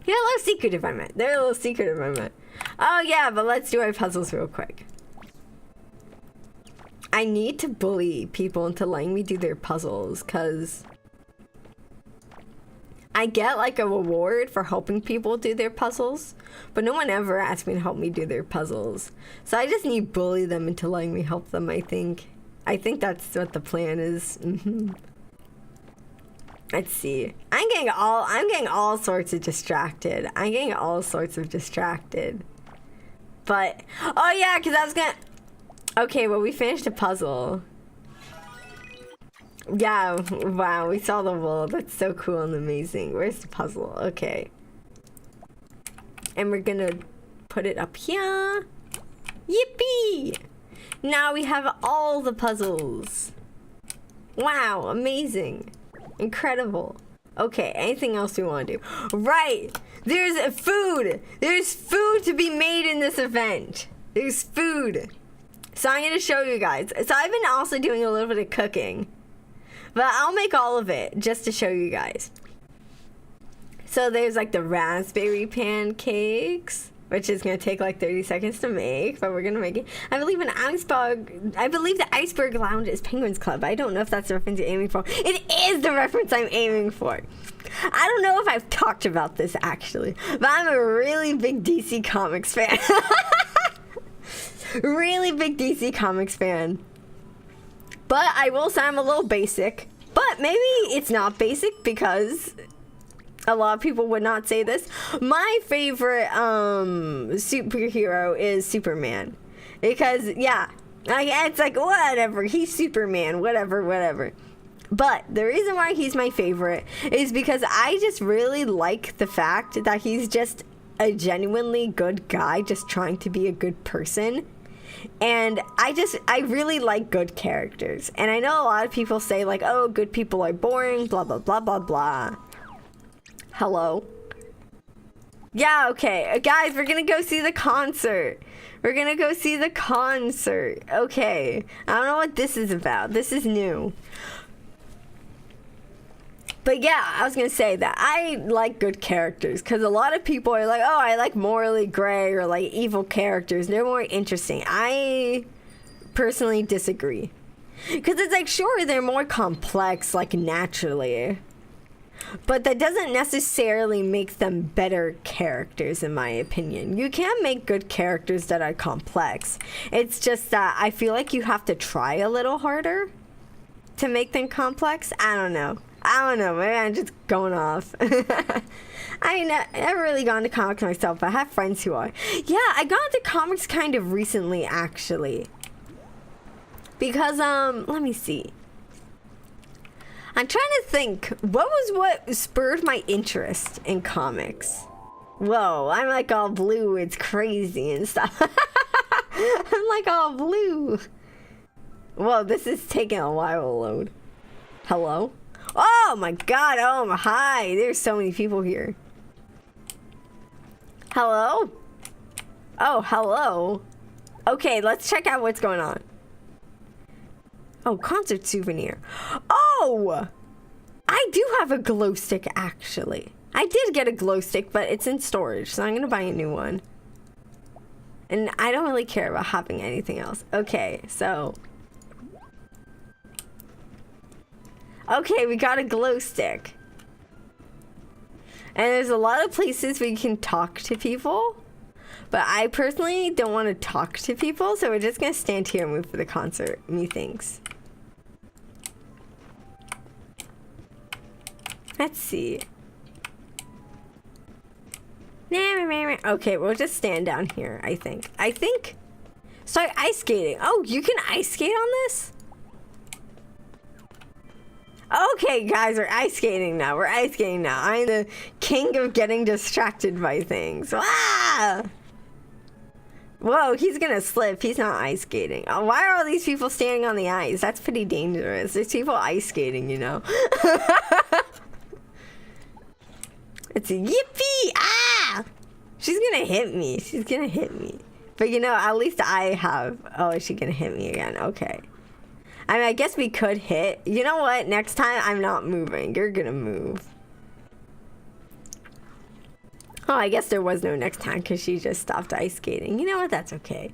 They're a little secretive, I meant. Oh yeah, but let's do our puzzles real quick. I need to bully people into letting me do their puzzles, because I get like a reward for helping people do their puzzles, but no one ever asked me to help me do their puzzles. So I just need to bully them into letting me help them, I think. I think that's what the plan is. Let's see. I'm getting all sorts of distracted. But, oh yeah, because I was gonna... Okay, well, we finished a puzzle. Yeah, wow, we saw the wool. That's so cool and amazing. Where's the puzzle? Okay. And we're gonna put it up here. Yippee! Now we have all the puzzles. Wow, amazing. Incredible. Okay, anything else we want to do? Right! There's food! There's food to be made in this event. There's food. So I'm going to show you guys. So I've been also doing a little bit of cooking. But I'll make all of it just to show you guys. So there's like the raspberry pancakes, which is going to take like 30 seconds to make, but we're going to make it. I believe the iceberg lounge is Penguins Club. I don't know if that's the reference you're aiming for. It is the reference I'm aiming for. I don't know if I've talked about this actually, but I'm a really big DC Comics fan. Really big DC Comics fan. But I will say I'm a little basic, But maybe it's not basic because a lot of people would not say this. My favorite superhero is Superman. Because, yeah, it's like, whatever, he's Superman, whatever. But the reason why he's my favorite is because I just really like the fact that he's just a genuinely good guy, just trying to be a good person. And I really like good characters. And I know a lot of people say, like, oh, good people are boring, blah, blah, blah, blah, blah. Hello? Yeah, okay. Guys, we're gonna go see the concert. Okay. I don't know what this is about. This is new. But yeah, I was going to say that I like good characters because a lot of people are like, oh, I like morally gray or like evil characters. They're more interesting. I personally disagree. Because it's like, sure, they're more complex, like naturally. But that doesn't necessarily make them better characters, in my opinion. You can make good characters that are complex. It's just that I feel like you have to try a little harder to make them complex. I don't know. Maybe I'm just going off. I never really gone to comics myself, but I have friends who are. Yeah, I got into comics kind of recently, actually. Because, let me see. I'm trying to think, what spurred my interest in comics? Whoa, I'm like all blue, it's crazy and stuff. I'm like all blue. Whoa, this is taking a while to load. Hello? Oh my god, oh hi, there's so many people here. Hello? Oh, hello. Okay, let's check out what's going on. Oh, concert souvenir. Oh! I do have a glow stick, actually. I did get a glow stick, but it's in storage, so I'm gonna buy a new one. And I don't really care about having anything else. Okay, so... Okay, we got a glow stick. And there's a lot of places where you can talk to people. But I personally don't want to talk to people, so we're just going to stand here and wait for the concert, methinks. Let's see. Okay, we'll just stand down here, I think. Start ice skating. Oh, you can ice skate on this? Okay, guys, we're ice skating now. I'm the king of getting distracted by things. Ah! Whoa, he's gonna slip. He's not ice skating. Oh, why are all these people standing on the ice? That's pretty dangerous. There's people ice skating, you know. It's a yippee! Ah! She's gonna hit me. But you know, at least I have... Oh, is she gonna hit me again? Okay. I mean, I guess we could hit. You know what? Next time, I'm not moving. You're gonna move. Oh, I guess there was no next time because she just stopped ice skating. You know what? That's okay.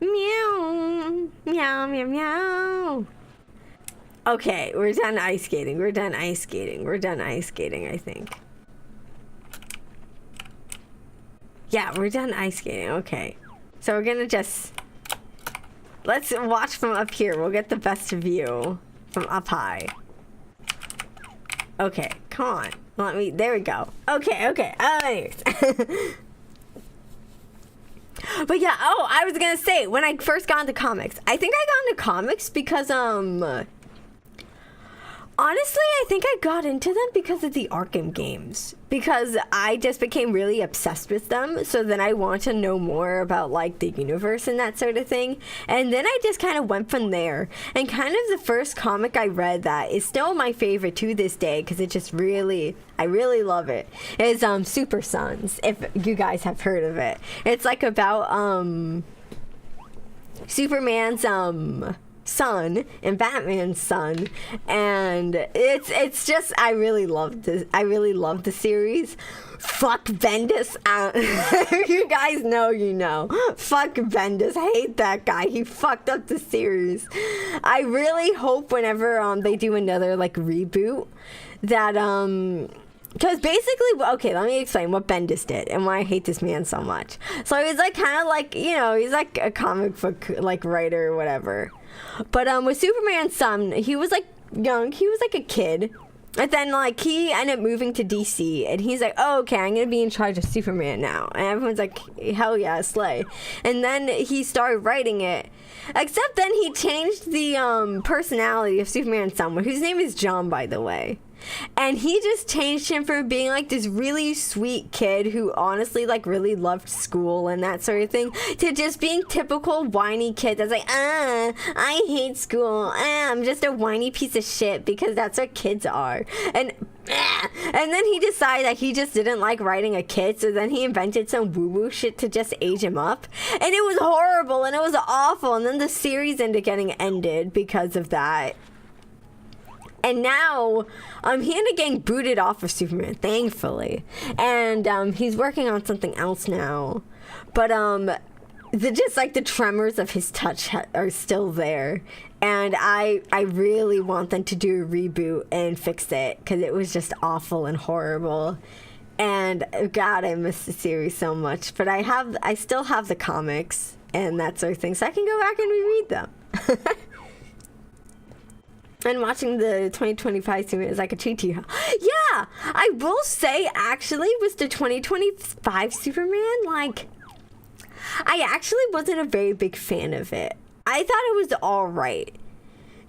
Meow. Meow, meow, meow. Okay, we're done ice skating. I think. Yeah, we're done ice skating. Okay. So we're gonna just... Let's watch from up here. We'll get the best view from up high. Okay, come on. There we go. Okay. Anyways. But yeah, I was gonna say, when I first got into comics, I think I got into comics because, honestly, I think I got into them because of the Arkham games. Because I just became really obsessed with them. So then I want to know more about, like, the universe and that sort of thing. And then I just kind of went from there. And kind of the first comic I read that is still my favorite to this day, because it just really... I really love it. Is Super Sons, if you guys have heard of it. It's like about Superman's son and Batman's son, and it's just I really love the series. Fuck Bendis. You guys know, you know. Fuck Bendis. I hate that guy. He fucked up the series. I really hope whenever they do another like reboot that because basically, okay, let me explain what Bendis did and why I hate this man so much. So he's like kind of like, you know, he's like a comic book like writer or whatever. But with Superman's son, he was like young. He was like a kid. And then, like, he ended up moving to DC, and he's like, oh, okay, I'm going to be in charge of Superman now. And everyone's like, hell yeah, slay. And then he started writing it. Except then he changed the personality of Superman somewhere, whose name is John, by the way. And he just changed him from being like this really sweet kid who honestly like really loved school and that sort of thing to just being typical whiny kid that's like, I hate school. I'm just a whiny piece of shit, because that's what kids are. And then he decided that he just didn't like writing a kid, so then he invented some woo-woo shit to just age him up. And it was horrible and it was awful. And then the series ended up getting ended because of that. And now, he ended up getting booted off of Superman, thankfully. And he's working on something else now. But the tremors of his touch are still there. And I really want them to do a reboot and fix it, because it was just awful and horrible. And God, I miss the series so much. But I still have the comics and that sort of thing, so I can go back and reread them. And watching the 2025 Superman is like a treat to you. Yeah, I will say, actually, was the 2025 Superman, like, I actually wasn't a very big fan of it. I thought it was all right.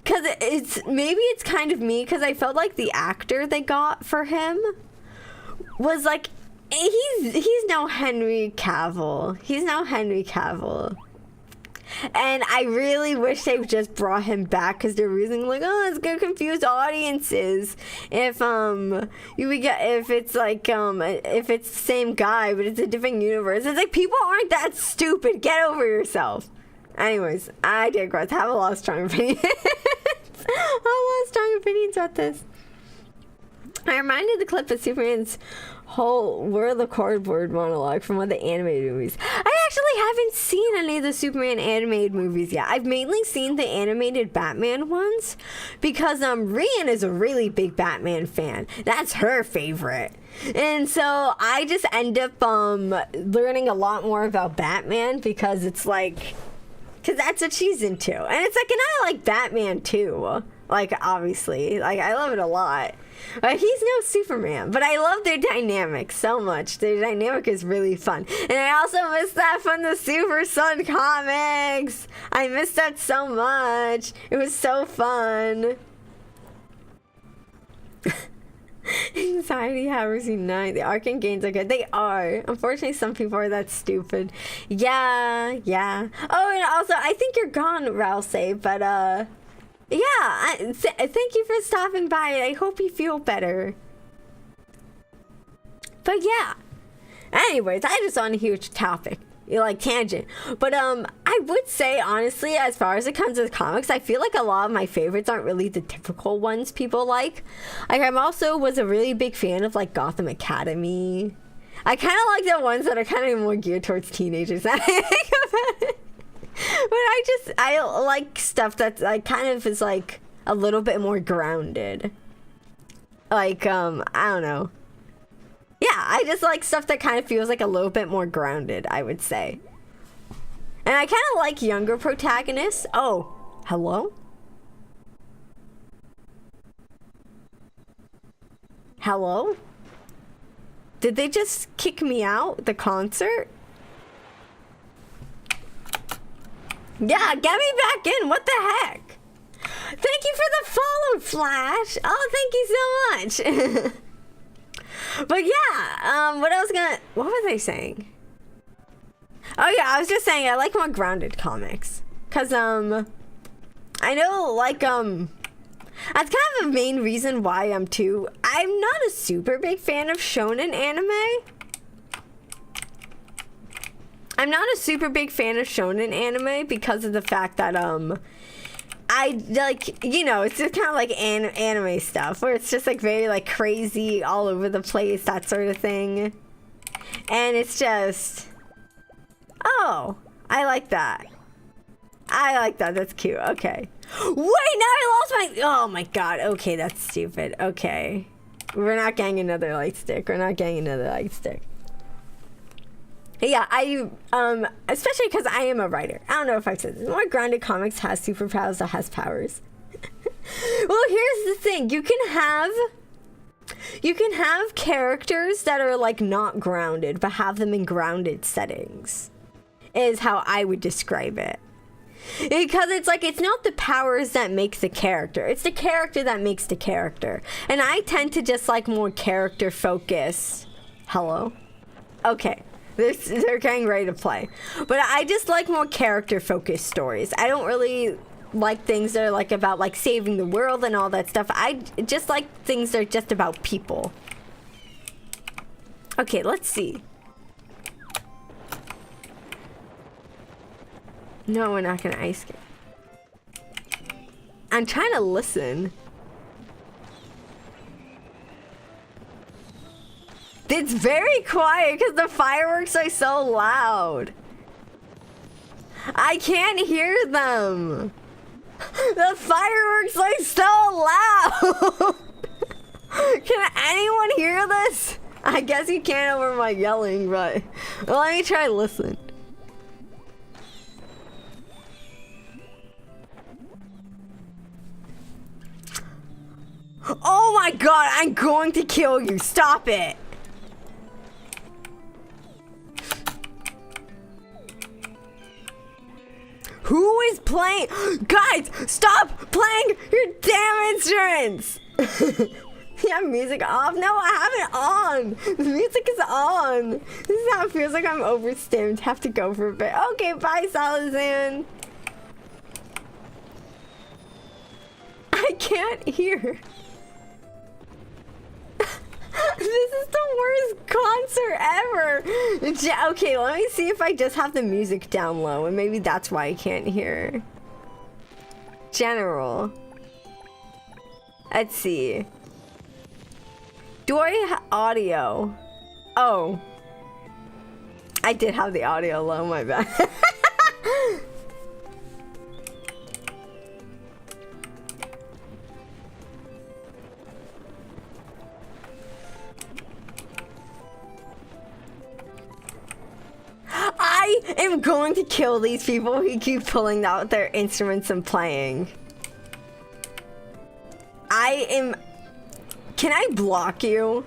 Because it's kind of me, because I felt like the actor they got for him was like, he's no Henry Cavill. He's no Henry Cavill. And I really wish they just brought him back, because they're reasoning like, oh, it's gonna confuse audiences if it's the same guy but it's a different universe. It's like, people aren't that stupid. Get over yourself. Anyways, I digress. I have a lot of strong opinions. About this. I reminded the clip of Superman's whole World of Cardboard monologue from one of the animated movies. I actually haven't seen any of the Superman animated movies yet. I've mainly seen the animated Batman ones, because Rian is a really big Batman fan. That's her favorite. And so I just end up learning a lot more about Batman, because it's like, because that's what she's into. And it's like, and I like Batman too. Like, obviously. Like, I love it a lot. But he's no Superman. But I love their dynamic so much. Their dynamic is really fun. And I also miss that from the Super Sun comics. I miss that so much. It was so fun. Anxiety Havers Unite. The Arkham games are good. They are. Unfortunately, some people are that stupid. Yeah. Oh, and also, I think you're gone, Rousey. But, yeah, thank you for stopping by. I hope you feel better. But yeah. Anyways, I just on a huge topic. Like, tangent. But, I would say, honestly, as far as it comes to comics, I feel like a lot of my favorites aren't really the typical ones people like. Like, I'm also was a really big fan of, like, Gotham Academy. I kind of like the ones that are kind of more geared towards teenagers. I think about it. But I like stuff that's like kind of is like a little bit more grounded. Like, I don't know. Yeah, I just like stuff that kind of feels like a little bit more grounded, I would say. And I kind of like younger protagonists. Oh, hello? Hello? Did they just kick me out the concert? Yeah, get me back in. What the heck? Thank you for the follow, Flash. Oh, thank you so much. But yeah, what was I saying? Oh yeah, I was just saying I like more grounded comics. Cause I know like that's kind of a main reason why I'm not a super big fan of shonen anime. I'm not a super big fan of shonen anime because of the fact that I like, you know, it's just kind of like anime stuff where it's just like very like crazy all over the place, that sort of thing. And it's just, oh, I like that. That's cute. Okay. Wait, now I lost my, oh my god. Okay, that's stupid. Okay. We're not getting another light stick. Yeah, especially because I am a writer. I don't know if I've said this. More grounded comics has superpowers that has powers. Well, here's the thing. You can have characters that are like not grounded, but have them in grounded settings. Is how I would describe it. Because it's like, it's not the powers that make the character. It's the character that makes the character. And I tend to just like more character focused. Hello? Okay. They're getting ready to play. But I just like more character focused stories. I don't really like things that are like about like saving the world and all that stuff. I just like things that are just about people. Okay, let's see. No, we're not gonna ice skate. I'm trying to listen. It's very quiet because the fireworks are so loud. I can't hear them. The fireworks are so loud. Can anyone hear this? I guess you can't over my yelling, but let me try to listen. Oh my god, I'm going to kill you. Stop it. Who is playing? Guys, stop playing your damn instruments. You have music off? No, I have it on. The music is on. This is how it feels like I'm overstimmed. Have to go for a bit. Okay, bye, Salazan. I can't hear. This is the worst concert ever. Okay, let me see if I just have the music down low, and maybe that's why I can't hear. General. Let's see. Do I have audio? Oh. I did have the audio low, my bad. I am going to kill these people who keep pulling out their instruments and playing. I am... Can I block you?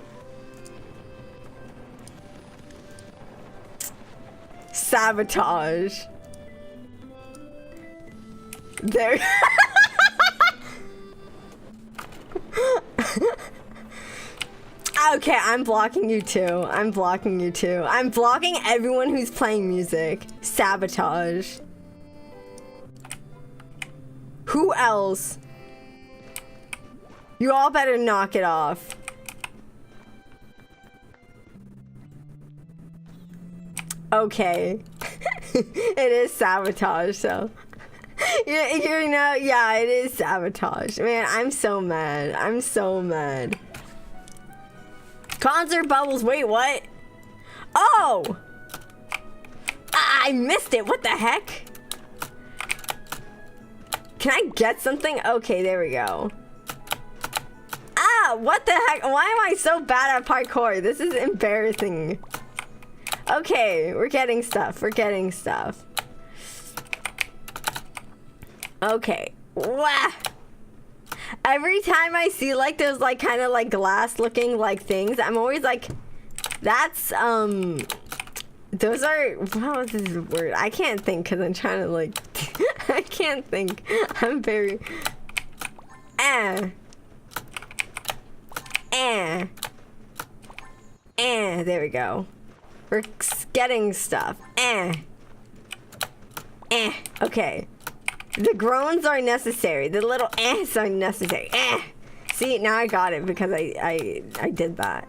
Sabotage. There... Okay, I'm blocking you too. I'm blocking you too. I'm blocking everyone who's playing music. Sabotage. Who else? You all better knock it off. Okay. It is sabotage, so. You know, yeah, it is sabotage. Man, I'm so mad. I'm so mad. Concert bubbles, wait, what? Oh! I missed it, what the heck? Can I get something? Okay, there we go. Ah, what the heck? Why am I so bad at parkour? This is embarrassing. Okay, we're getting stuff, we're getting stuff. Okay, wah! Every time I see like those like kind of like glass looking like things, I'm always like, that's those are, what was this word? I can't think because I'm trying to like I can't think. I'm very there we go. We're getting stuff. Okay. The groans are necessary. The little ehs are necessary. See, now I got it because I did that.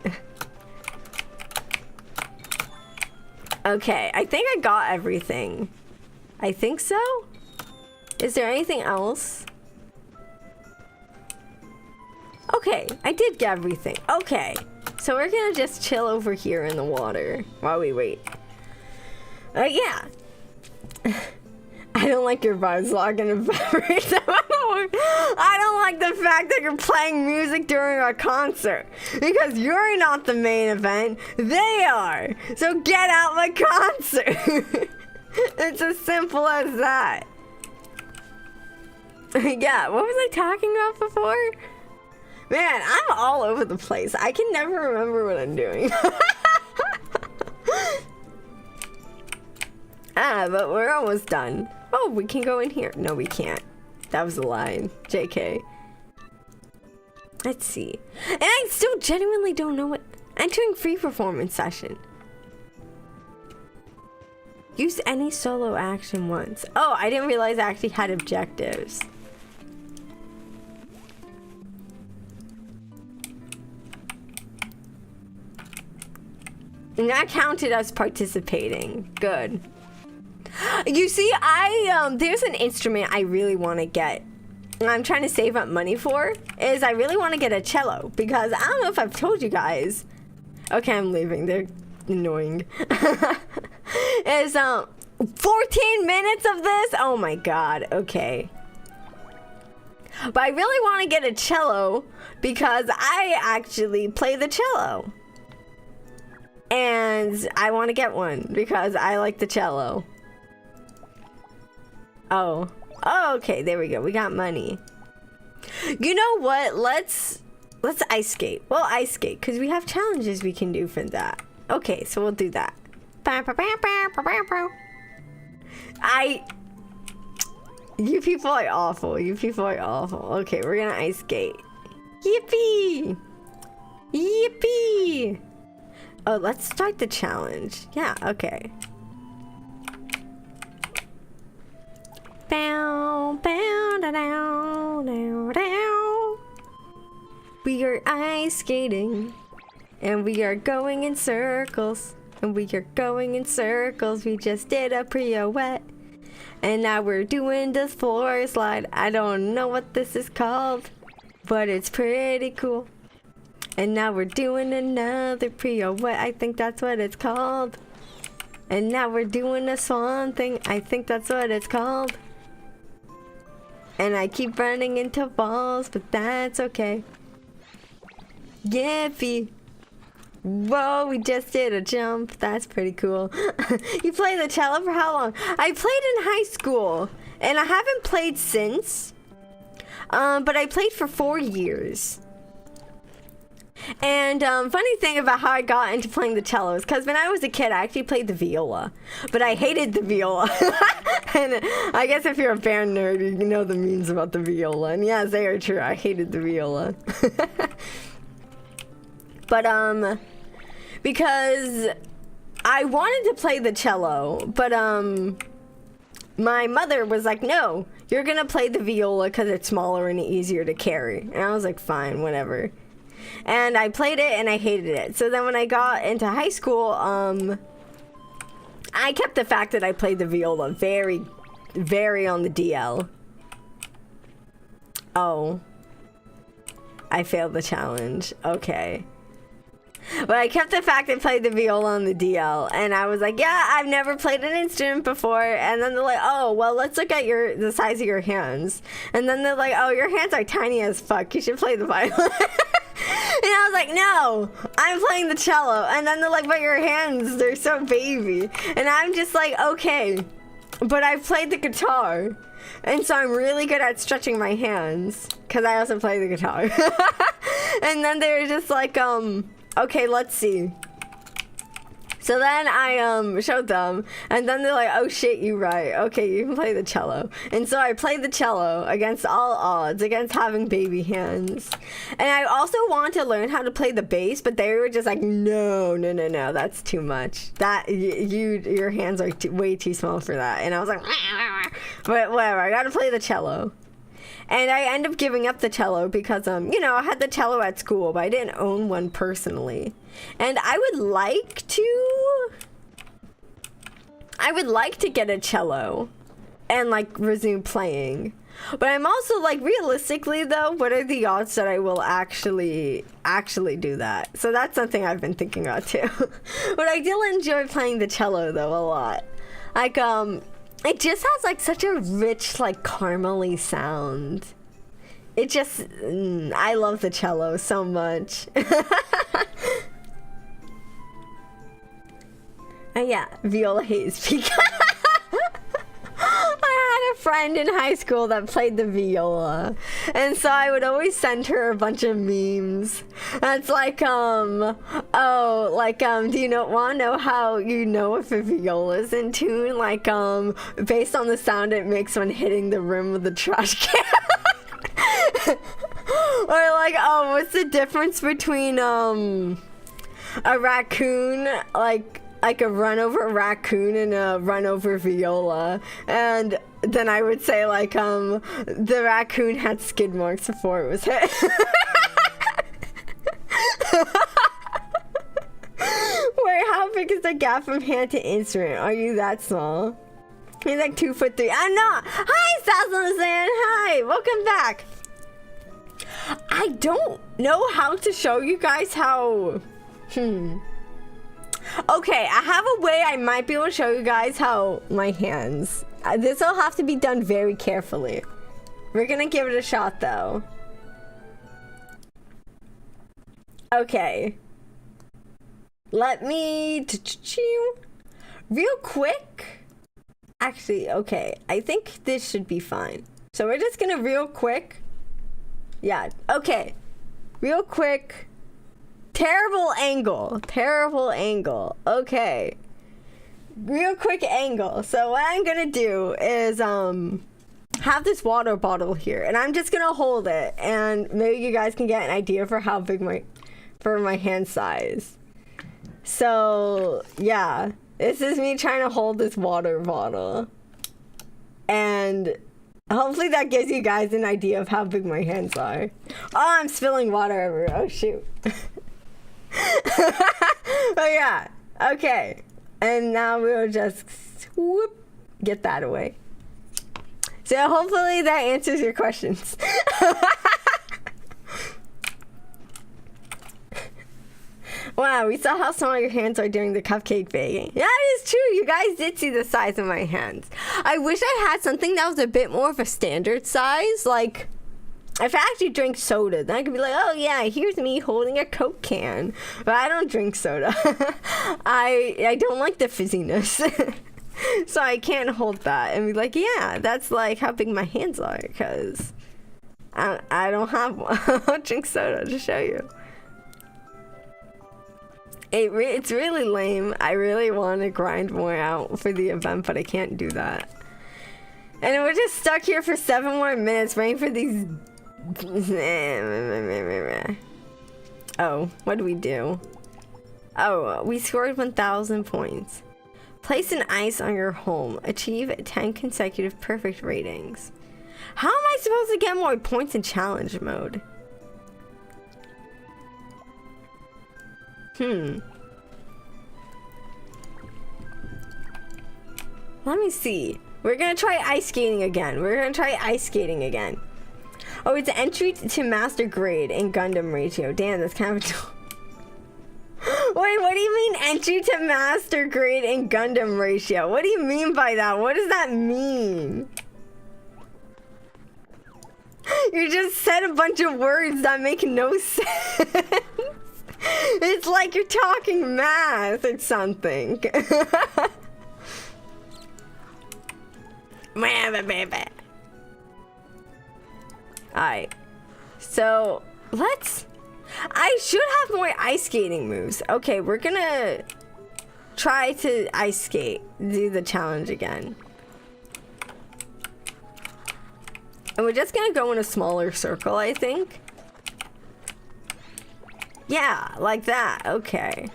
Okay, I think I got everything. I think so? Is there anything else? Okay, I did get everything. Okay, so we're gonna just chill over here in the water while we wait. Yeah. I don't like your vibes logging and beverage. I don't like the fact that you're playing music during a concert because you're not the main event. They are. So get out my concert. It's as simple as that. Yeah, what was I talking about before? Man, I'm all over the place. I can never remember what I'm doing. But we're almost done. Oh, we can go in here. No, we can't. That was a line. JK. Let's see. And I still genuinely don't know what... Entering free performance session. Use any solo action once. Oh, I didn't realize I actually had objectives. And that counted as participating. Good. You see, there's an instrument I really want to get. And I'm trying to save up money for. Is I really want to get a cello. Because I don't know if I've told you guys. Okay, I'm leaving. They're annoying. Is 14 minutes of this? Oh my god. Okay. But I really want to get a cello. Because I actually play the cello. And I want to get one because I like the cello. Oh, okay, there we go. We got money. You know what? Let's ice skate. Well, ice skate because we have challenges we can do for that. Okay, so we'll do that. You people are awful. You people are awful. Okay, we're gonna ice skate. Yippee! Yippee! Oh, let's start the challenge. Yeah, okay. Bow, bow, da, down, down, down. We are ice skating, and we are going in circles, and we are going in circles. We just did a pirouette, and now we're doing the floor slide. I don't know what this is called, but it's pretty cool. And now we're doing another pirouette. I think that's what it's called. And now we're doing a swan thing. I think that's what it's called. And I keep running into balls, but that's okay. Yippee. Whoa, we just did a jump. That's pretty cool. You play the cello for how long? I played in high school. And I haven't played since. But I played for 4 years. And funny thing about how I got into playing the cello is because when I was a kid, I actually played the viola. But I hated the viola. And I guess if you're a band nerd, you know the memes about the viola. And yes, they are true. I hated the viola. But, because I wanted to play the cello, but, my mother was like, no, you're going to play the viola because it's smaller and easier to carry. And I was like, fine, whatever. And I played it and I hated it. So then when I got into high school, I kept the fact that I played the viola very, very on the DL. Oh. I failed the challenge. Okay. But I kept the fact I played the viola on the DL, and I was like, yeah, I've never played an instrument before. And then they're like, oh, well, let's look at the size of your hands. And then they're like, oh, your hands are tiny as fuck. You should play the violin. And I was like, no, I'm playing the cello. And then they're like, but your hands, they're so baby. And I'm just like, okay, but I've played the guitar. And so I'm really good at stretching my hands because I also play the guitar. And then they were just like, okay, let's see. So then I showed them, and then they're like, oh shit, you right. Okay, you can play the cello. And so I played the cello against all odds, against having baby hands. And I also wanted to learn how to play the bass, but they were just like, no, that's too much. Your hands are way too small for that. And I was like, but whatever, I gotta play the cello. And I ended up giving up the cello because, I had the cello at school, but I didn't own one personally. And I would like to get a cello and, resume playing. But I'm also, realistically, though, what are the odds that I will actually do that? So that's something I've been thinking about, too. But I do enjoy playing the cello, though, a lot. It just has, such a rich, caramely sound. It just... I love the cello so much. Yeah, viola haze. I had a friend in high school that played the viola, and so I would always send her a bunch of memes. That's like, do you want to know how you know if a viola's in tune? Like, based on the sound it makes when hitting the rim of the trash can. Or like, what's the difference between a raccoon, like a run over raccoon and a run over viola? And then I would say like, the raccoon had skid marks before it was hit. Wait, how big is the gap from hand to instrument? Are you that small? He's like 2'3". I'm not. Hi, South on the Sand. Hi, welcome back. I don't know how to show you guys how. Okay, I have a way I might be able to show you guys how my hands. This will have to be done very carefully. We're gonna give it a shot though. Okay. Let me real quick. Actually, okay. I think this should be fine. So we're just gonna real quick. Yeah, okay. Real quick. Terrible angle. Terrible angle. Okay. Real quick angle. So what I'm gonna do is have this water bottle here, and I'm just gonna hold it, and maybe you guys can get an idea for how big my hand size. So yeah, this is me trying to hold this water bottle, and hopefully that gives you guys an idea of how big my hands are. Oh, I'm spilling water everywhere. Oh, shoot. Oh, yeah. Okay. And now we'll just whoop, get that away. So hopefully that answers your questions. Wow, we saw how small your hands are during the cupcake baking. Yeah, it is true. You guys did see the size of my hands. I wish I had something that was a bit more of a standard size. Like, if I actually drink soda, then I could be like, oh yeah, here's me holding a Coke can. But I don't drink soda. I don't like the fizziness. So I can't hold that and be like, yeah, that's like how big my hands are, because I don't have one. I'll drink soda to show you. It's really lame. I really want to grind more out for the event, but I can't do that. And we're just stuck here for 7 more minutes waiting for these. Oh, what do we do? Oh, we scored 1,000 points. Place an ice on your home. Achieve 10 consecutive perfect ratings. How am I supposed to get more points in challenge mode? Let me see. We're gonna try ice skating again. Oh, it's entry to master grade in Gundam ratio. Damn, that's kind of Wait, what do you mean entry to master grade in Gundam ratio? What do you mean by that? What does that mean? You just said a bunch of words that make no sense. It's like you're talking math or something. Alright. So, I should have more ice skating moves. Okay, we're gonna try to ice skate. Do the challenge again. And we're just gonna go in a smaller circle, I think. Yeah, like that. Okay.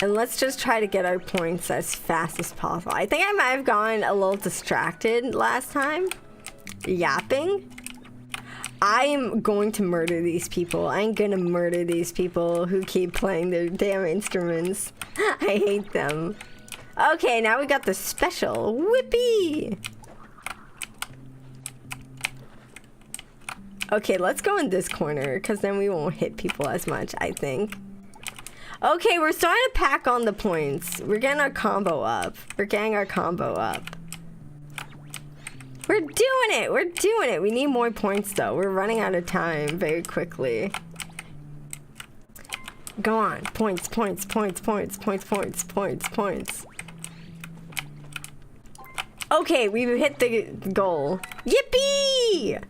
And let's just try to get our points as fast as possible. I think I might have gotten a little distracted last time. Yapping. I am going to murder these people. I'm gonna murder these people who keep playing their damn instruments. I hate them. Okay, now we got the special. Whippy! Okay, let's go in this corner, because then we won't hit people as much, I think. Okay, we're starting to pack on the points. We're getting our combo up. We're doing it. We need more points, though. We're running out of time very quickly. Go on. Points. Okay, we hit the goal. Yippee!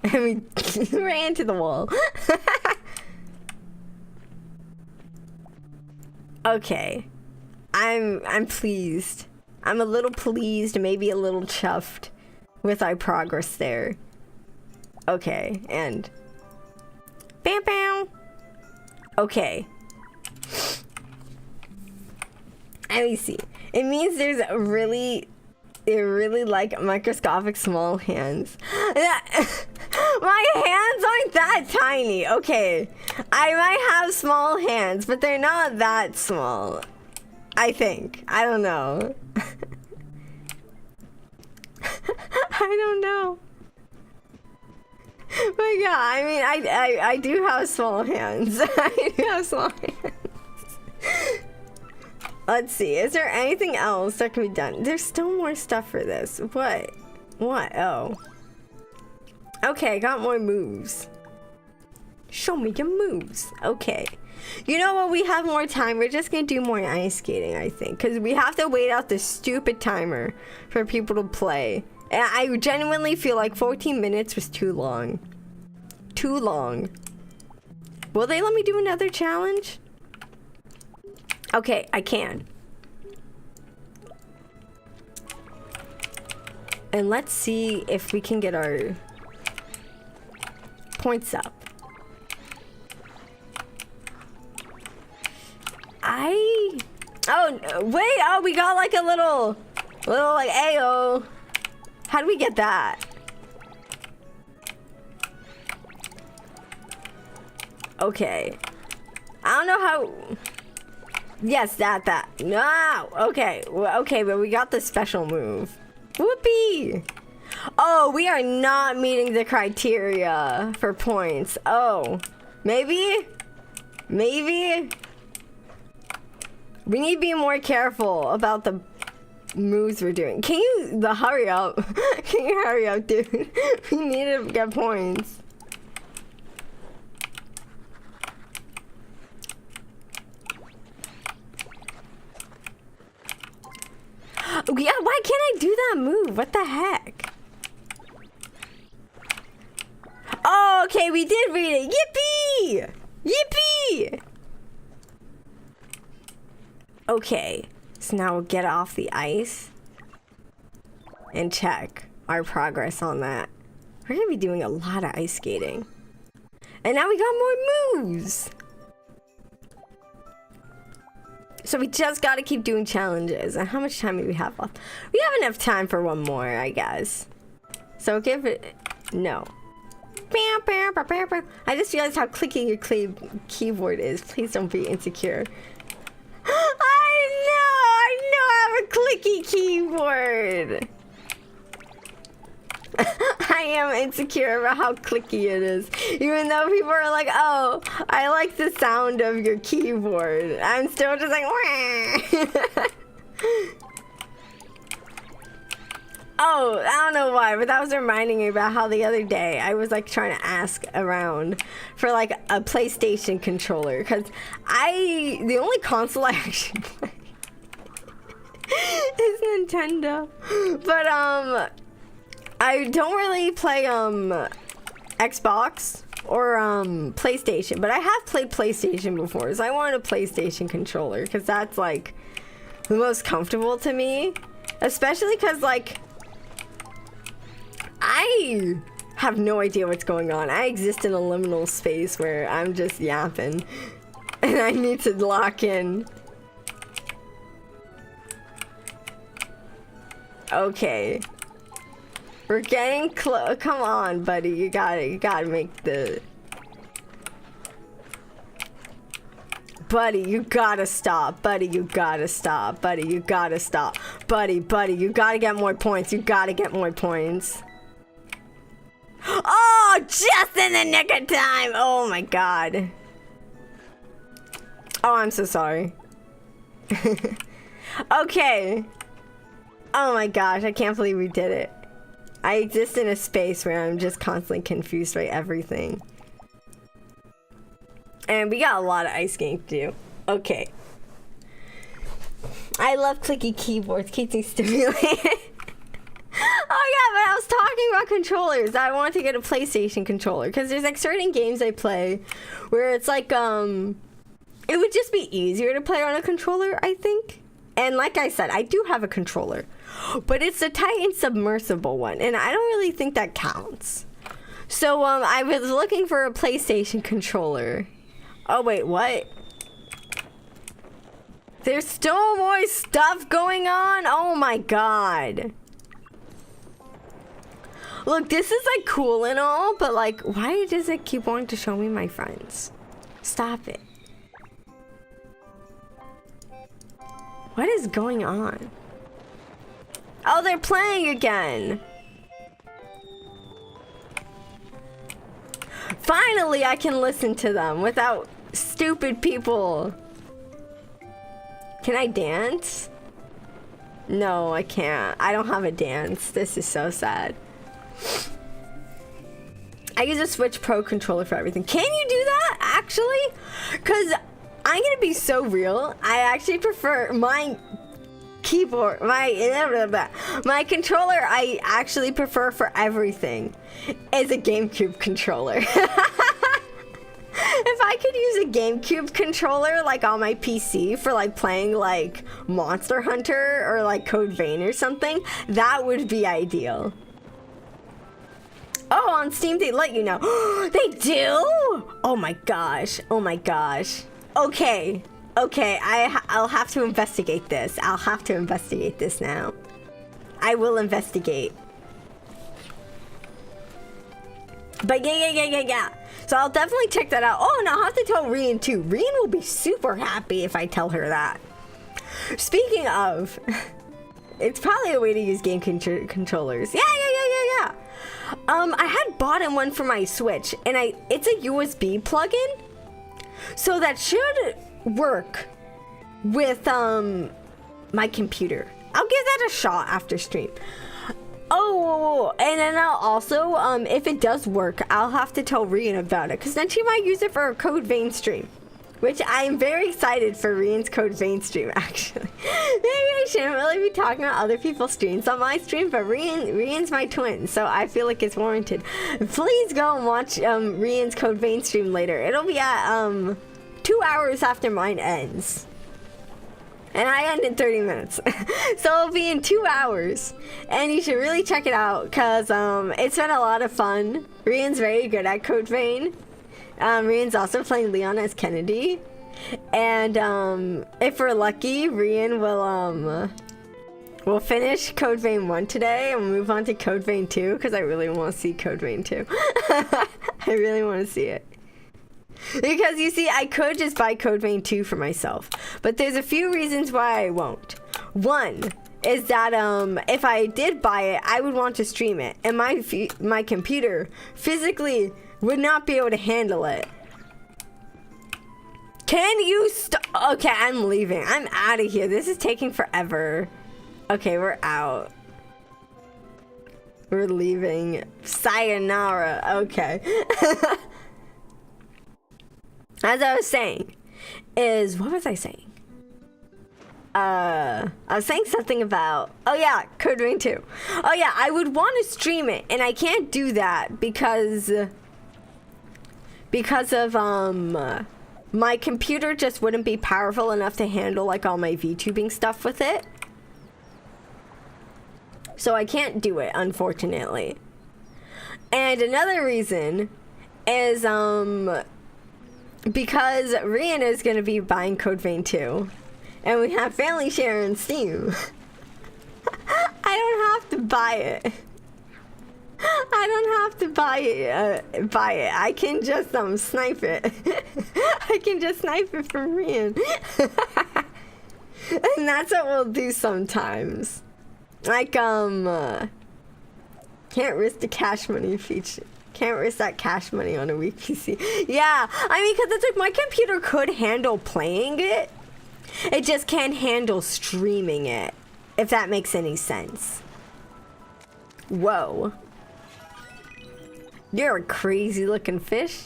And we ran into the wall. Okay. I'm pleased. I'm a little pleased, maybe a little chuffed with our progress there. Okay, and bam bam. Okay. Let me see. It means there's a really like microscopic small hands. My hands aren't that tiny. Okay. I might have small hands, but they're not that small. I think. I don't know. I don't know. But yeah, I mean, I do have small hands. I do have small hands. Let's see. Is there anything else that can be done? There's still more stuff for this. What? What? Oh. Okay, got more moves. Show me your moves. Okay. You know what? We have more time. We're just gonna do more ice skating, I think. Because we have to wait out this stupid timer for people to play. And I genuinely feel like 14 minutes was too long. Too long. Will they let me do another challenge? Okay, I can. And let's see if we can get our points up. Oh, wait, oh, we got like a little like, ayo. How do we get that? Okay. I don't know how. Yes, that. No. Okay. Okay, but we got the special move. Whoopee. Oh, we are not meeting the criteria for points. Oh, maybe. We need to be more careful about the moves we're doing. Can you hurry up? Can you hurry up, dude? We need to get points. Yeah, why can't I do that move? What the heck? Oh, okay, we did read it. Yippee! Yippee! Okay, so now we'll get off the ice and check our progress on that. We're gonna be doing a lot of ice skating. And now we got more moves! So we just gotta keep doing challenges. And how much time do we have left? We have enough time for one more, I guess. So give it... No. I just realized how clicky your keyboard is. Please don't be insecure. I know I have a clicky keyboard. I am insecure about how clicky it is. Even though people are like, oh, I like the sound of your keyboard. I'm still just like, wah. Oh, I don't know why, but that was reminding me about how the other day I was like trying to ask around for like a PlayStation controller, because the only console I actually play is Nintendo. But I don't really play Xbox or PlayStation, but I have played PlayStation before, so I wanted a PlayStation controller because that's like the most comfortable to me, especially because like I have no idea what's going on. I exist in a liminal space where I'm just yapping and I need to lock in. Okay. We're getting close. Come on, buddy. You gotta make the... Buddy, you gotta stop. Buddy, you gotta stop. Buddy, you gotta stop. Buddy, you gotta get more points. You gotta get more points. Oh, just in the nick of time. Oh my god. Oh, I'm so sorry. Okay. Oh my gosh, I can't believe we did it. I exist in a space where I'm just constantly confused by everything. And we got a lot of ice skating to do. Okay. I love clicky keyboards. Keeps me stimulated. was talking about controllers. I want to get a PlayStation controller because there's like certain games I play where it's like it would just be easier to play on a controller, I think. And like I said, I do have a controller, but it's a Titan submersible one, and I don't really think that counts. So I was looking for a PlayStation controller. Oh wait, what? There's still more stuff going on? Oh my god. Look, this is like cool and all, but like, why does it keep wanting to show me my friends? Stop it. What is going on? Oh, they're playing again. Finally, I can listen to them without stupid people. Can I dance? No, I can't. I don't have a dance. This is so sad. I use a Switch Pro controller for everything. Can you do that, actually? Because I'm gonna be so real. I actually prefer my keyboard, my controller. I actually prefer for everything is a GameCube controller. If I could use a GameCube controller like on my PC for like playing like Monster Hunter or like Code Vein or something, that would be ideal. Oh, on Steam they let you know. They do? Oh my gosh. Oh my gosh. Okay. Okay, I'll have to investigate this. I'll have to investigate this now. I will investigate. But yeah. So I'll definitely check that out. Oh, and I'll have to tell Rian too. Rian will be super happy if I tell her that. Speaking of, it's probably a way to use game controllers. Yeah. I had bought one for my Switch, and it's a USB plug-in, so that should work with my computer. I'll give that a shot after stream. Oh, and then I'll also, if it does work, I'll have to tell Rian about it, because then she might use it for a Code Vein stream, which I'm very excited for Rian's Code Vein stream, actually. Maybe I shouldn't really be talking about other people's streams on my stream, but Rian's my twin, so I feel like it's warranted. Please go and watch Rian's Code Vein stream later. It'll be at 2 hours after mine ends. And I end in 30 minutes. So it'll be in 2 hours. And you should really check it out, because it's been a lot of fun. Rian's very good at Code Vein. Rian's also playing Leon as Kennedy. And if we're lucky, Rian will finish Code Vein 1 today and move on to Code Vein 2, because I really want to see Code Vein 2. I really want to see it. Because you see, I could just buy Code Vein 2 for myself, but there's a few reasons why I won't. One is that if I did buy it, I would want to stream it, and my computer physically would not be able to handle it. Can you okay, I'm leaving. I'm out of here. This is taking forever. Okay, we're out. We're leaving. Sayonara. Okay. As I was saying, what was I saying? I was saying something about, oh yeah, Code Vein 2. Oh yeah, I would want to stream it, and I can't do that because of, my computer just wouldn't be powerful enough to handle, like, all my VTubing stuff with it. So I can't do it, unfortunately. And another reason is, because Rian is going to be buying Code Vein 2, and we have family share in Steam. I don't have to buy it. I don't have to buy it. I can just snipe it. I can just snipe it from Rian. And that's what we'll do sometimes. Like, can't risk the cash money feature. Can't risk that cash money on a weak PC. Yeah, I mean, because it's like my computer could handle playing it. It just can't handle streaming it, if that makes any sense. Whoa. You're a crazy looking fish.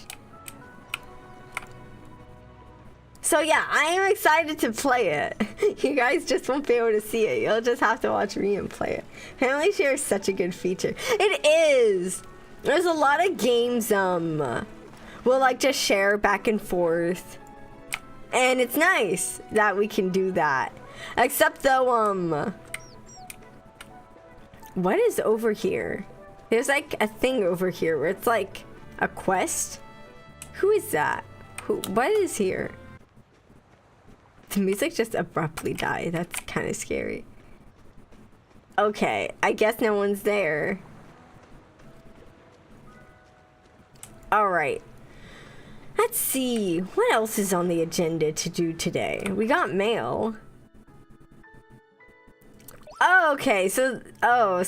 So yeah, I am excited to play it. You guys just won't be able to see it. You'll just have to watch me and play it. Family share is such a good feature. It is. There's a lot of games we'll like just share back and forth. And it's nice that we can do that. Except though, what is over here? There's like a thing over here where it's like a quest. Who is that? What is here? The music just abruptly died. That's kind of scary. Okay, I guess no one's there. Alright. Let's see. What else is on the agenda to do today? We got mail. Oh, okay. So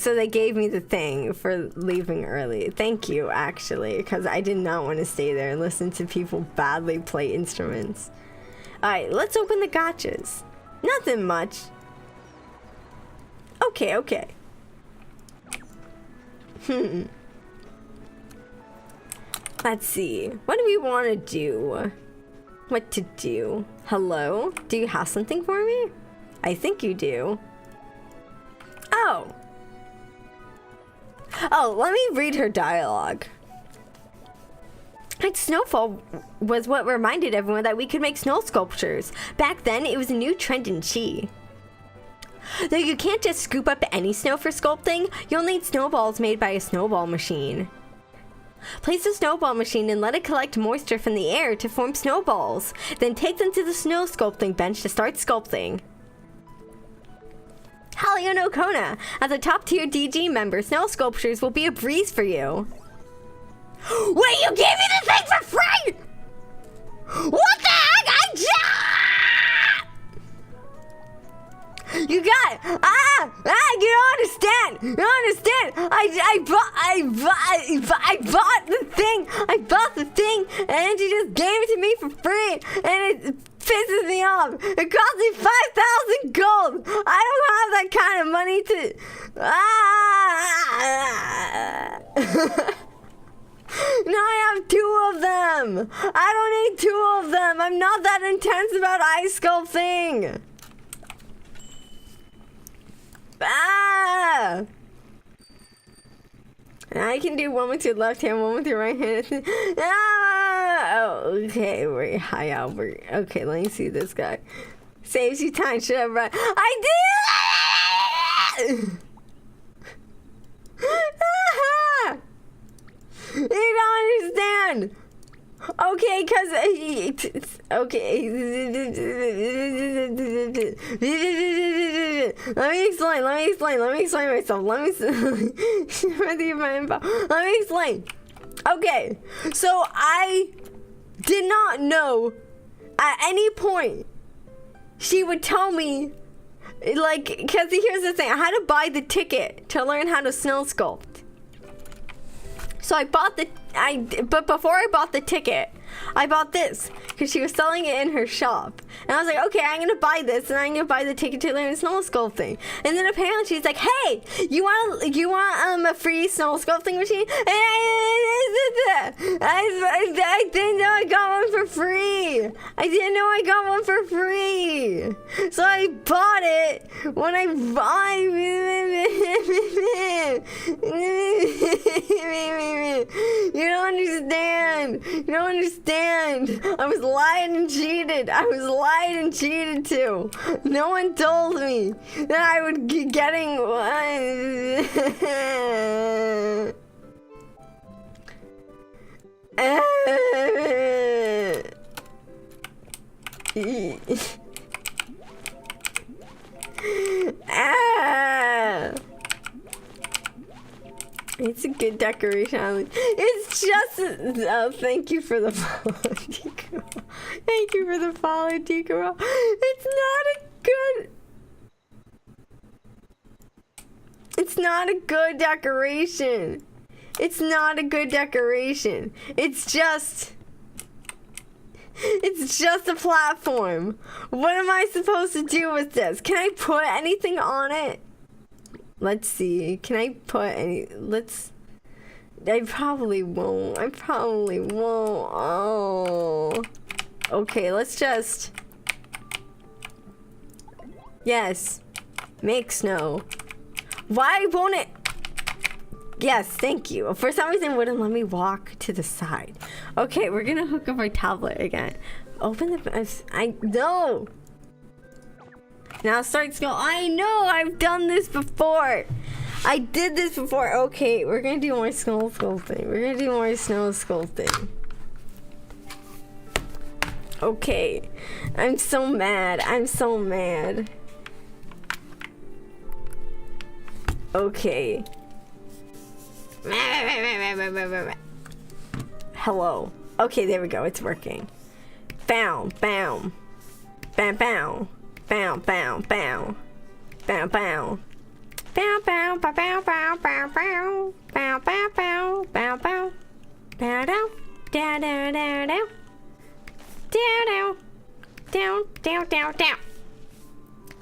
they gave me the thing for leaving early. Thank you, actually, because I did not want to stay there and listen to people badly play instruments. Alright, let's open the gotchas. Nothing much. Okay. Let's see. What do we want to do? What to do? Hello? Do you have something for me? I think you do. Oh, let me read her dialogue. Like, snowfall was what reminded everyone that we could make snow sculptures. Back then, it was a new trend in Chi. Though you can't just scoop up any snow for sculpting, you'll need snowballs made by a snowball machine. Place the snowball machine and let it collect moisture from the air to form snowballs. Then take them to the snow sculpting bench to start sculpting. Halio no Kona, as a top-tier DG member, snow sculptures will be a breeze for you. Wait, you gave me the thing for free? What the heck? You got it. You don't understand. You don't understand. I bought the thing. I bought the thing, and she just gave it to me for free, and it pisses me off. It cost me 5,000 gold. I don't have that kind of money to. Now I have 2 of them. I don't need 2 of them. I'm not that intense about ice sculpting. I can do one with your left hand, one with your right hand. Okay, wait, hi Albert. Okay, let me see this guy. Saves you time, should I run? I did! You don't understand. Okay, okay. Let me explain myself. Let me explain. Okay, so I did not know at any point she would tell me, like, because here's the thing, I had to buy the ticket to learn how to snow sculpt. So I bought but before I bought the ticket, I bought this because she was selling it in her shop. And I was like, okay, I'm going to buy this and I'm going to buy the ticket to learn snow sculpting. And then apparently she's like, hey, you want a free snow sculpting machine? And I didn't know I got one for free. I didn't know I got one for free. So I bought it when I bought You don't understand. You don't understand. I was lied and cheated. I was lied and cheated too. No one told me that I would be getting one. It's a good decoration. It's just thank you for the follow, Tikaro. Thank you for the follow, Tikaro. It's not a good decoration. It's not a good decoration. It's just a platform. What am I supposed to do with this? Can I put anything on it? Let's see. Can I put any? I probably won't. Oh. Okay, let's just... Yes. Make snow. Why won't it... Yes, thank you. For some reason, it wouldn't let me walk to the side. Okay, we're gonna hook up our tablet again. Open the... No! Now start snow. I know! I've done this before! I did this before. Okay, we're gonna do more snow sculpting. We're gonna do more snow sculpting. Okay. I'm so mad. I'm so mad. Okay. Hello. Okay, there we go. It's working. Bow, bow. Bow, bow. Bow, bow, bow. Bow, bow. Bow, bow, bow, bow, bow, bow, bow. Bow, bow, bow, bow, bow. Bow, down. Down, down, down, down. Down, down. Down, down, down, down.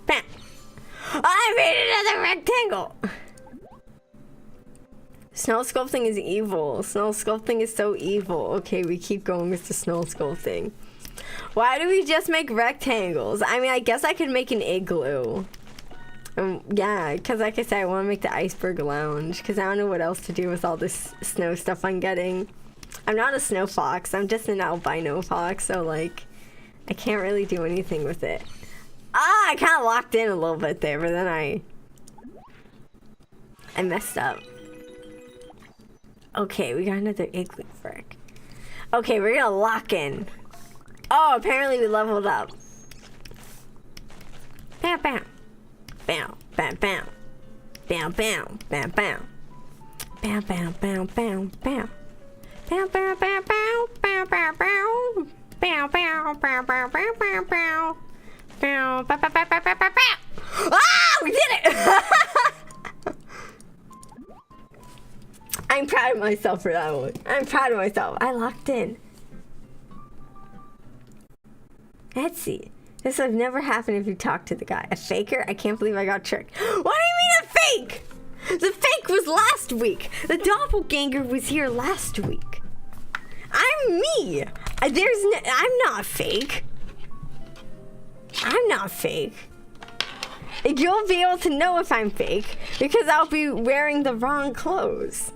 Bam. I made another rectangle. Snow sculpting is evil. Snow sculpting is so evil. Okay, we keep going with the snow sculpting. Why do we just make rectangles? I mean, I guess I could make an igloo. Yeah, because like I said, I want to make the iceberg lounge because I don't know what else to do with all this snow stuff I'm getting. I'm not a snow fox. I'm just an albino fox, so like, I can't really do anything with it. Ah, I kind of locked in a little bit there, but then I messed up. Okay, we got another igloo frick. Okay, we're gonna lock in. Oh, apparently we leveled up. Bam, bam. Bam, bam, bam. Bam, bam, bam, bam. Bam, bam, bam, bam, bam. Bam, bam, bam, bam, bam, bam, bam. Bam, bam, bam, bam, bam, bam, bam. Bam, bam, bam, bam, bam, bam, bam. Ah, we did it! I'm proud of myself for that one. I'm proud of myself. I locked in. Let's see. This would have never happened if you talked to the guy. A faker? I can't believe I got tricked. What do you mean a fake? The fake was last week. The doppelganger was here last week. I'm me. I'm not fake. I'm not fake. You'll be able to know if I'm fake because I'll be wearing the wrong clothes.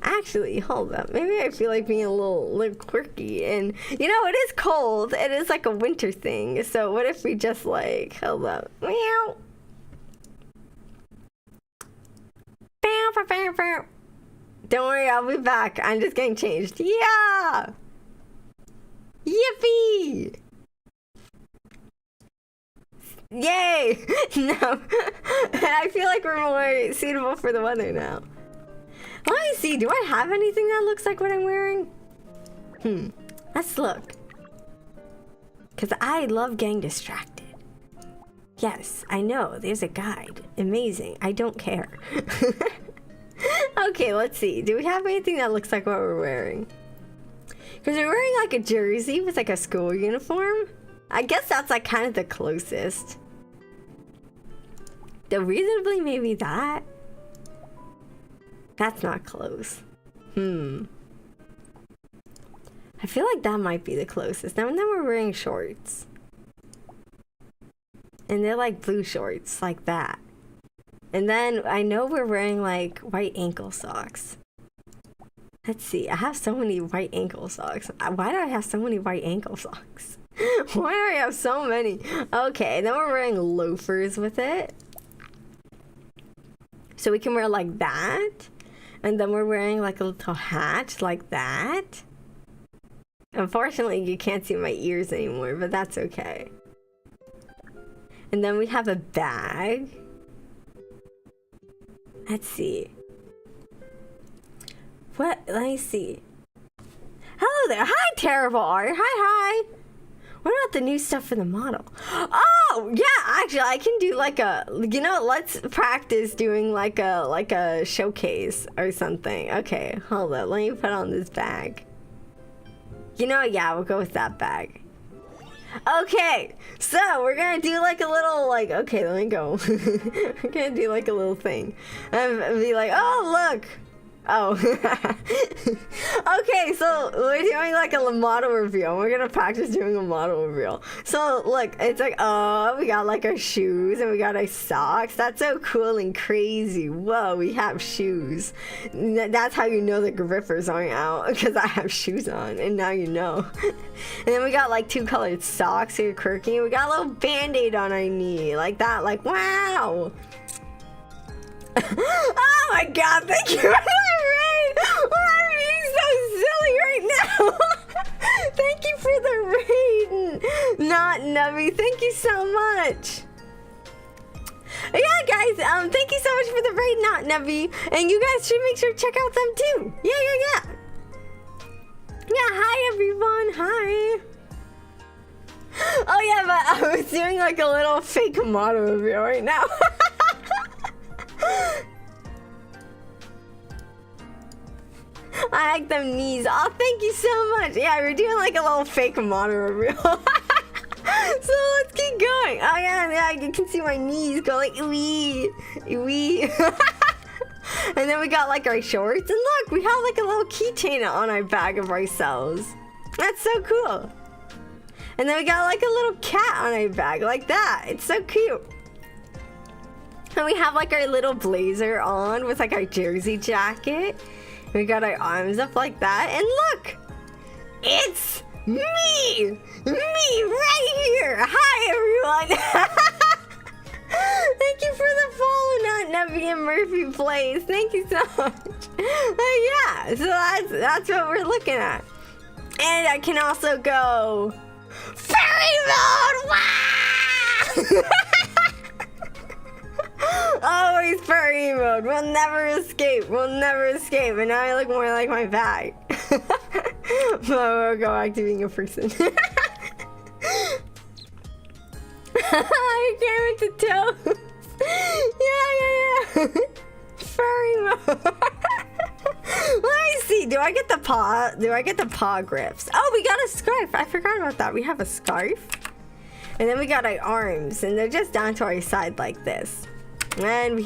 Actually, hold up. Maybe I feel like being a little quirky. And, you know, it is cold. It is like a winter thing. So what if we just like, hold up. Meow. Bow, bow, bow, bow. Don't worry, I'll be back. I'm just getting changed. Yeah! Yippee! Yay! No. I feel like we're more suitable for the weather now. Let me see. Do I have anything that looks like what I'm wearing? Let's look. Because I love getting distracted. Yes, I know. There's a guide. Amazing. I don't care. Okay, let's see. Do we have anything that looks like what we're wearing? Because we're wearing like a jersey with like a school uniform. I guess that's like kind of the closest. Though reasonably maybe that. That's not close. I feel like that might be the closest. Now and then we're wearing shorts. And they're like blue shorts, like that. And then I know we're wearing like white ankle socks. Let's see, I have so many white ankle socks. Why do I have so many white ankle socks? Why do I have so many? Okay, then we're wearing loafers with it. So we can wear like that. And then we're wearing like a little hat like that. Unfortunately, you can't see my ears anymore, but that's okay. And then we have a bag. Let's see. What? Let me see. Hello there. Hi, Terrible Art. Hi. What about the new stuff for the model? Oh, yeah, actually, I can do like a, you know, let's practice doing like a showcase or something. Okay, hold up. Let me put on this bag. You know, yeah, we'll go with that bag. Okay, so we're gonna do like a little, like, okay, let me go. We're gonna do like a little thing. And be like, oh, look. Oh. Okay, so we're doing like a model reveal. We're gonna practice doing a model reveal. So look, it's like, oh, we got like our shoes and we got our socks. That's so cool and crazy. Whoa, we have shoes. That's how you know the grippers aren't out, because I have shoes on, and now you know. And then we got like 2 colored socks here, quirky. We got a little band-aid on our knee, like that, like, wow. Oh my god, thank you for that raid! I'm being so silly right now! Thank you for the raid! Not Nubby, thank you so much! Yeah, guys, thank you so much for the raid, Not Nubby! And you guys should make sure to check out them too! Yeah! Yeah, hi everyone, hi! Oh yeah, but I was doing like a little fake model review right now. I like them knees. Oh, thank you so much. Yeah, we're doing like a little fake model reveal. So let's keep going. Oh yeah, you can see my knees go like wee. And then we got like our shorts, and look, we have like a little keychain on our bag of ourselves. That's so cool. And then we got like a little cat on our bag like that. It's so cute. And we have like our little blazer on with like our jersey jacket. We got our arms up like that. And look, it's me right here. Hi everyone. Thank you for the follow, Not Nebby and Murphy Plays. Thank you so much. Yeah, so that's what we're looking at. And I can also go fairy mode. Wow! Always furry mode. We'll never escape. And now I look more like my bag. But we'll go back to being a person. I came into toes. Yeah. Furry mode. Let me see. Do I get the paw grips? Oh, we got a scarf. I forgot about that. We have a scarf. And then we got our arms, and they're just down to our side like this. And we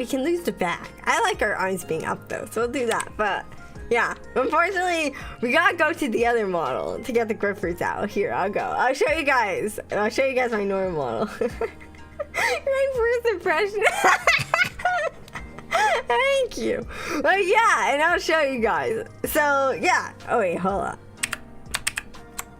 can lose the back. I like our arms being up though, so we'll do that. But yeah, unfortunately, we gotta go to the other model to get the grippers out. Here, I'll go. I'll show you guys my normal model. Right, first impression. Thank you. Yeah, and I'll show you guys. So yeah. Oh wait, hold up.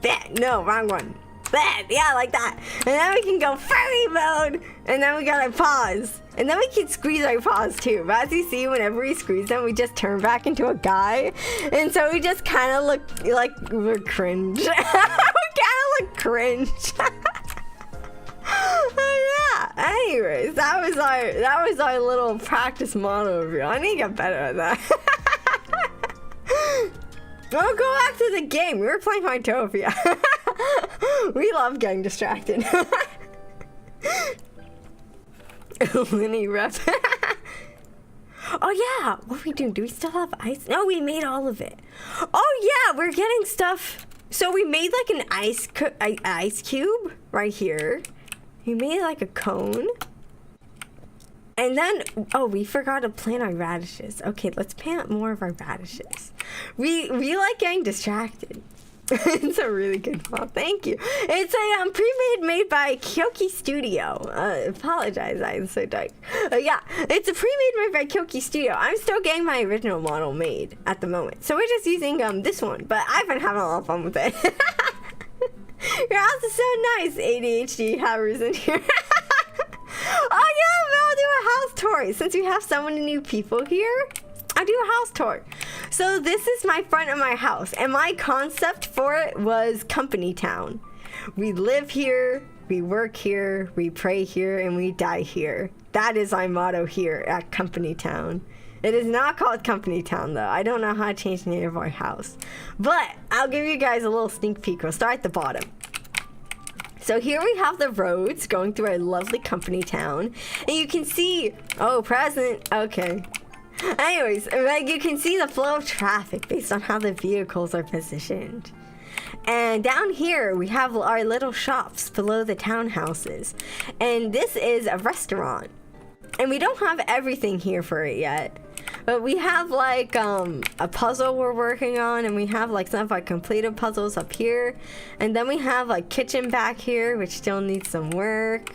That, no, wrong one. That, yeah, like that. And then we can go furry mode. And then we got our paws. And then we can squeeze our paws too. But as you see, whenever we squeeze them, we just turn back into a guy. And so we just kind of look like we're cringe. We kind of look cringe. Yeah. Anyways, that was our little practice model review. I need to get better at that. We'll go back to the game. We were playing Heartopia. We love getting distracted. Winnie rep. Oh yeah, what are we doing? Do we still have ice? No, we made all of it. Oh yeah, we're getting stuff. So we made like an ice cube right here. We made like a cone. And then, oh, we forgot to plant our radishes. Okay, let's plant more of our radishes. We like getting distracted. It's a really good mod. Thank you. It's a pre-made made by Kyoki Studio. Apologize, I'm so dark. Yeah, it's a pre-made made by Kyoki Studio. I'm still getting my original model made at the moment, so we're just using this one. But I've been having a lot of fun with it. Your house is so nice, ADHD havers in here. Oh yeah, I'll do a house tour since we have so many new people here. I'll do a house tour. So this is my front of my house, and my concept for it was Company Town. We live here, we work here, we pray here, and we die here. That is my motto here at Company Town. It is not called Company Town though. I don't know how to change the name of our house. But I'll give you guys a little sneak peek. We'll start at the bottom. So here we have the roads going through our lovely Company Town. And you can see, oh, present, okay. Anyways, like you can see the flow of traffic based on how the vehicles are positioned. And down here, we have our little shops below the townhouses. And this is a restaurant. And we don't have everything here for it yet. But we have like a puzzle we're working on, and we have like some of our completed puzzles up here. And then we have like kitchen back here, which still needs some work.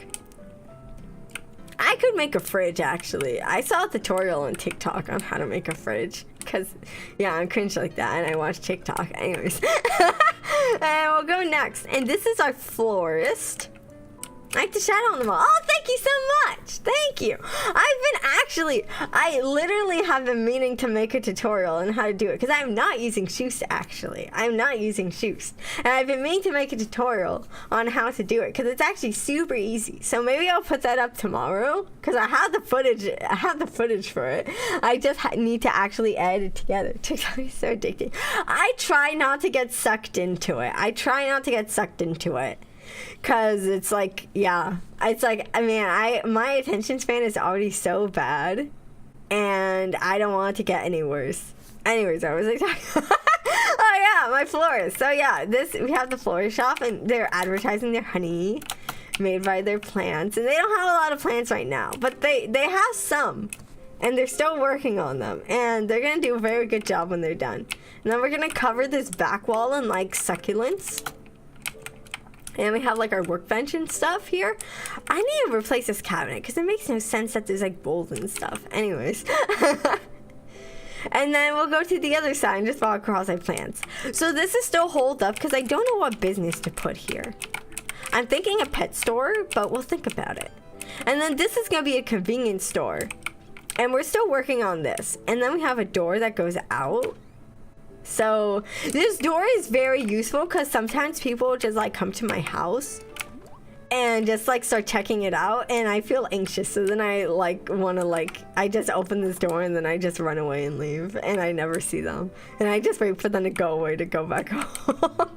I could make a fridge, actually. I saw a tutorial on TikTok on how to make a fridge. Because, yeah, I'm cringe like that, and I watch TikTok. Anyways. And we'll go next. And this is our florist. I like the shadow on the wall. Oh, thank you so much. Thank you. I literally have been meaning to make a tutorial on how to do it. Because I'm not using Shoost, actually. I'm not using Shoost. And I've been meaning to make a tutorial on how to do it. Because it's actually super easy. So maybe I'll put that up tomorrow. Because I have the footage for it. I just need to actually edit it together. TikTok is so addicting. I try not to get sucked into it. Cause it's like, yeah, it's like, I mean, my attention span is already so bad, and I don't want it to get any worse. Anyways, I was like, oh yeah, my florist. So yeah, we have the florist shop, and they're advertising their honey made by their plants, and they don't have a lot of plants right now, but they have some, and they're still working on them, and they're gonna do a very good job when they're done. And then we're gonna cover this back wall in like succulents. And we have like our workbench and stuff here. I need to replace this cabinet because it makes no sense that there's like bowls and stuff. Anyways. And then we'll go to the other side and just walk across our plants. So this is still holed up because I don't know what business to put here. I'm thinking a pet store, but we'll think about it. And then this is going to be a convenience store. And we're still working on this. And then we have a door that goes out. So this door is very useful because sometimes people just like come to my house and just like start checking it out, and I feel anxious, so then I like want to like, I just open this door and then I just run away and leave, and I never see them, and I just wait for them to go away to go back home.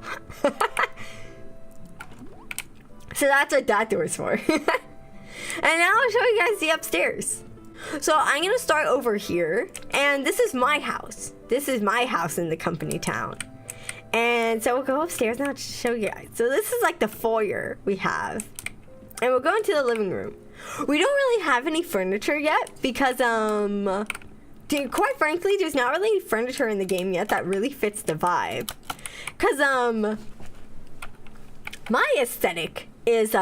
So that's what that door is for. And now I'll show you guys the upstairs. So I'm gonna start over here, and this is my house. This is my house in the company town. And so we'll go upstairs and I'll show you guys. So this is like the foyer we have. And we'll go into the living room. We don't really have any furniture yet because, quite frankly, there's not really any furniture in the game yet that really fits the vibe. Cause, my aesthetic is, is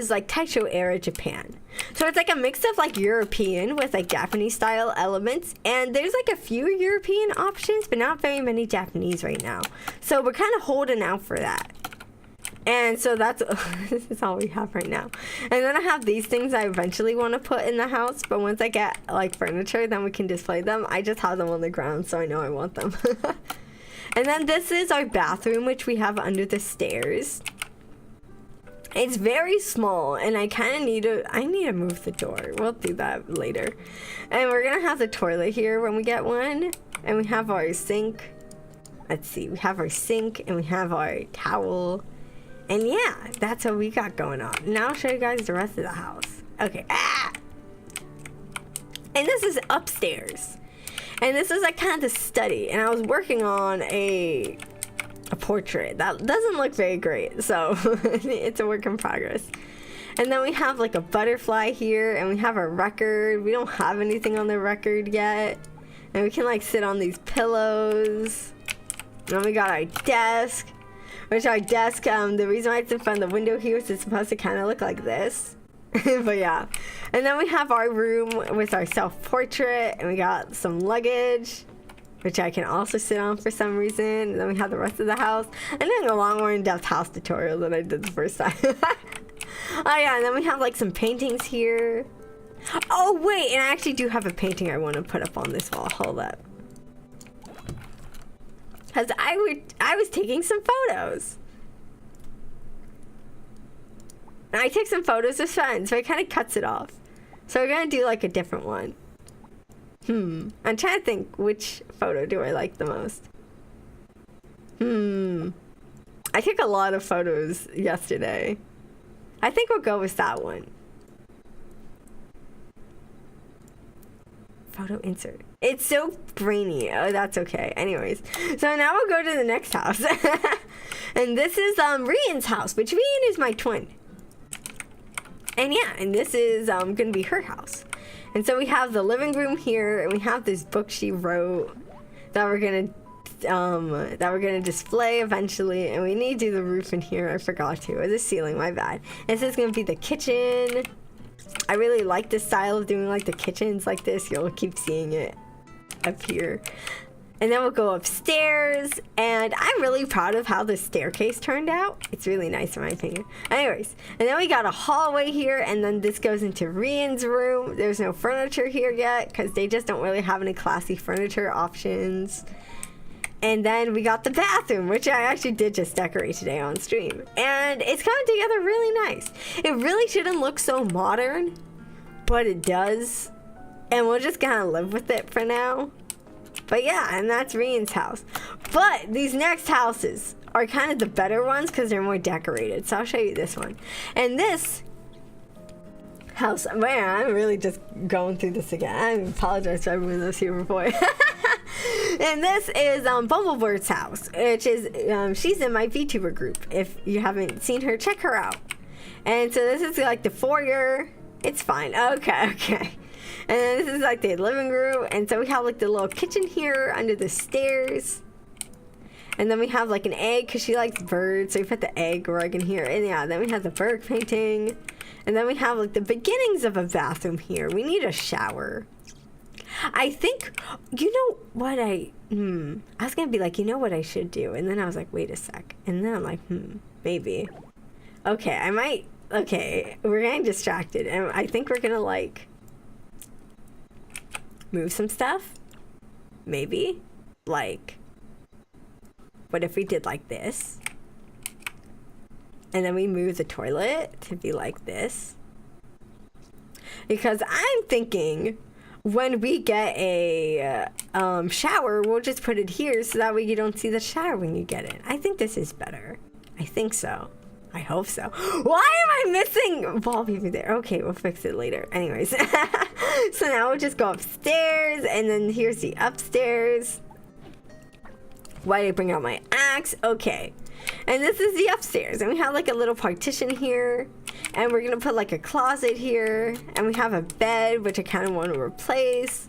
like Taisho era Japan. So it's like a mix of like European with like Japanese style elements, and there's like a few European options but not very many Japanese right now, so we're kind of holding out for that. And so that's this is all we have right now. And then I have these things I eventually want to put in the house, but once I get like furniture then we can display them. I just have them on the ground so I know I want them. And then this is our bathroom, which we have under the stairs. It's very small, and I kind of need to move the door. We'll do that later. And we're gonna have the toilet here when we get one. And we have our sink. Let's see, we have our sink and we have our towel. And yeah, that's what we got going on. Now I'll show you guys the rest of the house. Okay, And this is upstairs. And this is like kind of the study. And I was working on a portrait that doesn't look very great, so it's a work in progress. And then we have like a butterfly here, and we have our record. We don't have anything on the record yet, and we can like sit on these pillows. And then we got our desk, which our desk, the reason why it's in front of the window here is it's supposed to kind of look like this. But yeah. And then we have our room with our self-portrait, and we got some luggage, which I can also sit on for some reason. And then we have the rest of the house. I'm doing a long, more in-depth house tutorial than I did the first time. Oh yeah, and then we have like some paintings here. Oh wait, and I actually do have a painting I want to put up on this wall. Hold up. Because I was taking some photos. And I took some photos with friends, so it kind of cuts it off. So we're going to do like a different one. I'm trying to think which photo do I like the most. I took a lot of photos yesterday. I think we'll go with that one. Photo insert. It's so brainy. Oh, that's okay. Anyways, so now we'll go to the next house. And this is Rian's house, which Rian is my twin. And yeah, and this is gonna be her house. And so we have the living room here, and we have this book she wrote that we're gonna display eventually, and we need to do the roof in here. I forgot to, or the ceiling, my bad. And this is gonna be the kitchen. I really like this style of doing like the kitchens like this. You'll keep seeing it up here. And then we'll go upstairs, and I'm really proud of how the staircase turned out. It's really nice in my opinion. Anyways, and then we got a hallway here, and then this goes into Rian's room. There's no furniture here yet because they just don't really have any classy furniture options. And then we got the bathroom, which I actually did just decorate today on stream. And it's coming together really nice. It really shouldn't look so modern, but it does. And we'll just kind of live with it for now. But yeah, and that's Rian's house. But these next houses are kind of the better ones because they're more decorated. So I'll show you this one. And this house, man, I'm really just going through this again. I apologize to everyone that's here before. And this is Bumblebird's house, which is, she's in my VTuber group. If you haven't seen her, check her out. And so this is like the foyer. It's fine. Okay. And then this is like the living room. And so we have like the little kitchen here under the stairs. And then we have like an egg because she likes birds. So we put the egg rug in here. And yeah, then we have the bird painting. And then we have like the beginnings of a bathroom here. We need a shower. I think, you know what I was going to be like, you know what I should do? And then I was like, wait a sec. And then I'm like, maybe. Okay, we're getting distracted. And I think we're going to like move some stuff. Maybe. Like, what if we did like this? And then we move the toilet to be like this. Because I'm thinking when we get a shower, we'll just put it here so that way you don't see the shower when you get in. I think this is better. I think so. I hope so. Why am I missing wallpaper there? Okay, we'll fix it later. Anyways. So now we'll just go upstairs, and then here's the upstairs. Why did I bring out my axe? Okay. And this is the upstairs, and we have like a little partition here, and we're gonna put like a closet here, and we have a bed, which I kind of want to replace.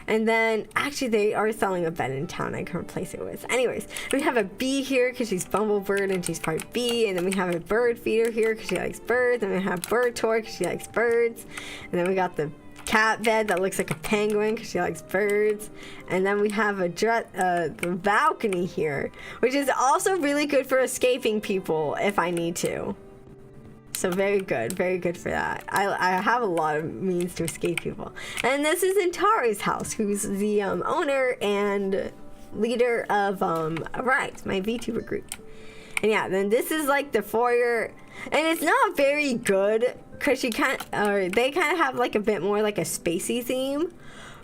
And then, actually, they are selling a bed in town I can replace it with. Anyways, we have a bee here because she's Bumblebird and she's part bee. And then we have a bird feeder here because she likes birds. And we have bird toy because she likes birds. And then we got the cat bed that looks like a penguin because she likes birds. And then we have the balcony here, which is also really good for escaping people if I need to. So very good for that. I have a lot of means to escape people. And this is Antari's house, who's the owner and leader of Arise, my VTuber group. And yeah, then this is like the foyer, and it's not very good because they kind of have like a bit more like a spacey theme.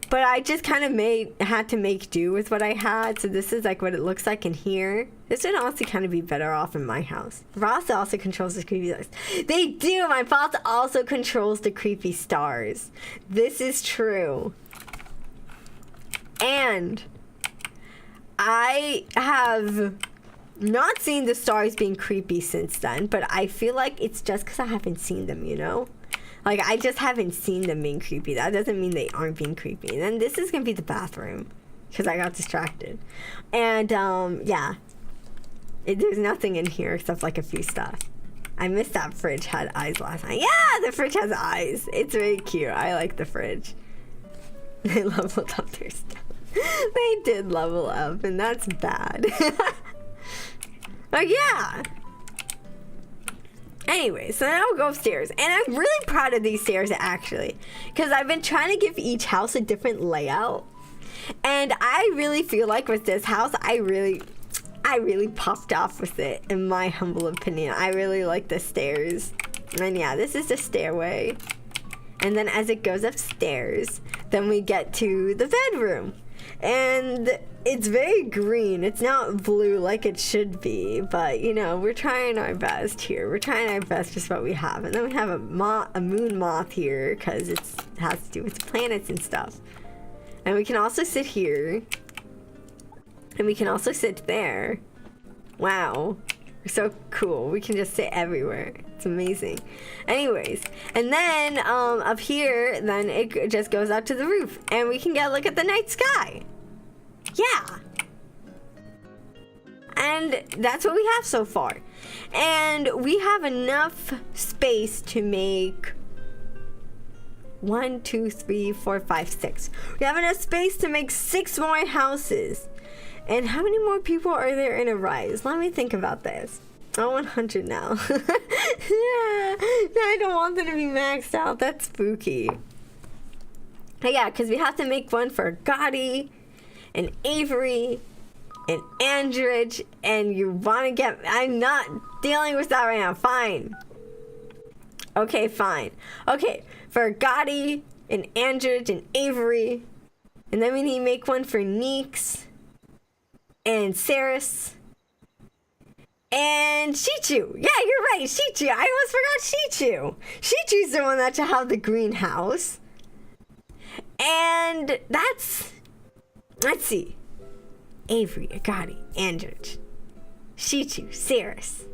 But I just kind of had to make do with what I had. So this is like what it looks like in here. This would honestly kind of be better off in my house. Ross also controls the creepy stars. They do! My boss also controls the creepy stars. This is true. And I have not seen the stars being creepy since then. But I feel like it's just because I haven't seen them, you know? Like, I just haven't seen them being creepy. That doesn't mean they aren't being creepy. And then this is going to be the bathroom. Because I got distracted. And, yeah. There's nothing in here except, like, a few stuff. I missed that fridge had eyes last night. Yeah, the fridge has eyes. It's very cute. I like the fridge. They leveled up their stuff. They did level up, and that's bad. But, yeah. Anyway, so now we'll go upstairs. And I'm really proud of these stairs, actually. Because I've been trying to give each house a different layout. And I really feel like with this house, I really popped off with it, in my humble opinion. I really like the stairs. And yeah, this is the stairway. And then as it goes upstairs, then we get to the bedroom. And it's very green. It's not blue like it should be, but you know, we're trying our best here. We're trying our best just what we have. And then we have a moon moth here because it has to do with planets and stuff. And we can also sit here. And we can also sit there. Wow. We're so cool. We can just sit everywhere. It's amazing. Anyways, and then up here, then it just goes out to the roof, and we can get a look at the night sky. Yeah. And that's what we have so far. And we have enough space to make 1, 2, 3, 4, 5, 6. We have enough space to make 6 more houses. And how many more people are there in a rise? Let me think about this. Oh, 100 now. Yeah, I don't want them to be maxed out. That's spooky. But yeah, because we have to make one for Gotti and Avery and Andridge, and you want to get... I'm not dealing with that right now. Fine. Okay, fine. Okay, for Gotti and Andridge and Avery, and then we need to make one for Neeks and Saris and Shichu. Yeah, you're right, Shichu. I almost forgot Shichu. Shichu's the one that should have the greenhouse. And that's... Let's see. Avery, Agati, Andridge, Shichu, Saris,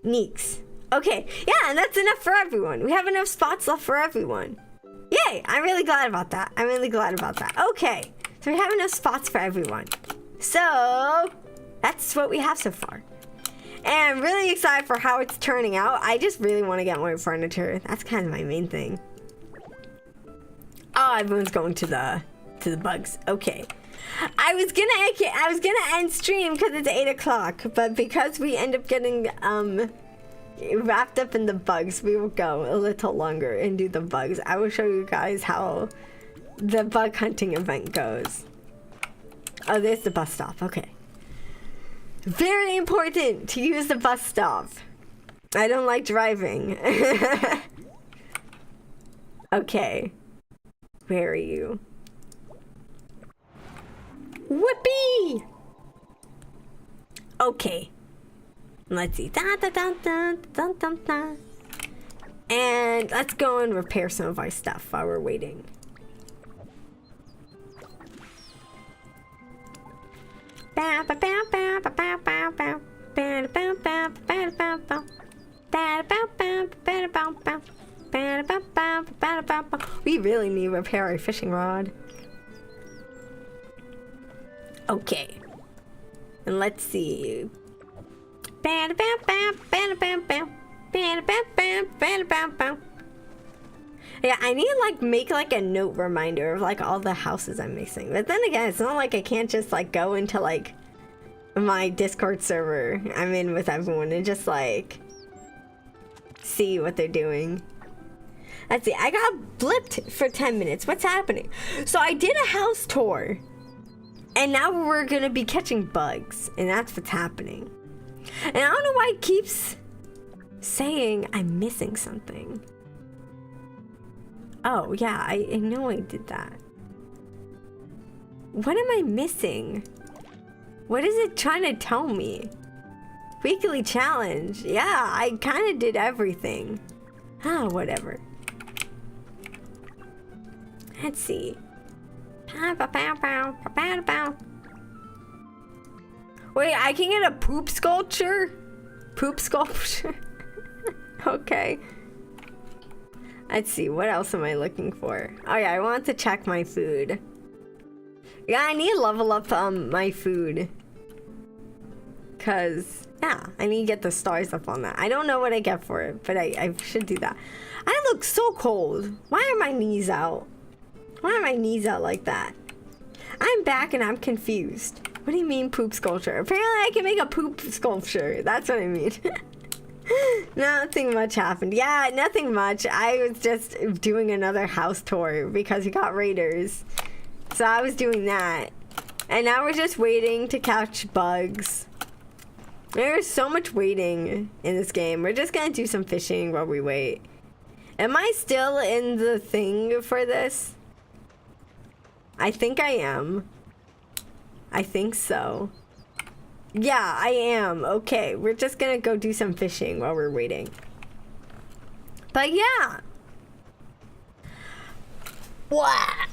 Neeks. Okay, yeah, and that's enough for everyone. We have enough spots left for everyone. Yay, I'm really glad about that. I'm really glad about that. Okay, so we have enough spots for everyone. So, that's what we have so far. And I'm really excited for how it's turning out. I just really want to get more furniture. That's kind of my main thing. Oh, everyone's going to the bugs. Okay. I was gonna end stream because it's 8 o'clock, but because we end up getting wrapped up in the bugs, we will go a little longer and do the bugs. I will show you guys how the bug hunting event goes. Oh, there's the bus stop. Okay. Very important to use the bus stop. I don't like driving. Okay. Where are you? Whoopee! Okay. Let's see. Dun, dun, dun, dun, dun, dun, dun. And let's go and repair some of our stuff while we're waiting. We really need to repair our fishing rod. Okay. And let's see. Yeah, I need to like make like a note reminder of like all the houses I'm missing. But then again, it's not like I can't just like go into like my Discord server I'm in with everyone and just like see what they're doing. Let's see, I got blipped for 10 minutes. What's happening? So I did a house tour and now we're gonna be catching bugs, and that's what's happening. And I don't know why it keeps saying I'm missing something. Oh, yeah, I know I did that. What am I missing? What is it trying to tell me? Weekly challenge. Yeah, I kind of did everything. Ah, whatever. Let's see. Wait, I can get a poop sculpture? Poop sculpture? Okay. Let's see, what else am I looking for? Oh yeah, I want to check my food. Yeah, I need to level up my food. Cause, yeah, I need to get the stars up on that. I don't know what I get for it, but I should do that. I look so cold. Why are my knees out? Why are my knees out like that? I'm back and I'm confused. What do you mean poop sculpture? Apparently I can make a poop sculpture. That's what I mean. Nothing much happened. Yeah, nothing much. I was just doing another house tour because we got raiders. So I was doing that. And now we're just waiting to catch bugs. There's so much waiting in this game. We're just gonna do some fishing while we wait. Am I still in the thing for this? I think I am. I think so. Yeah, I am. Okay, we're just gonna go do some fishing while we're waiting. But yeah. What?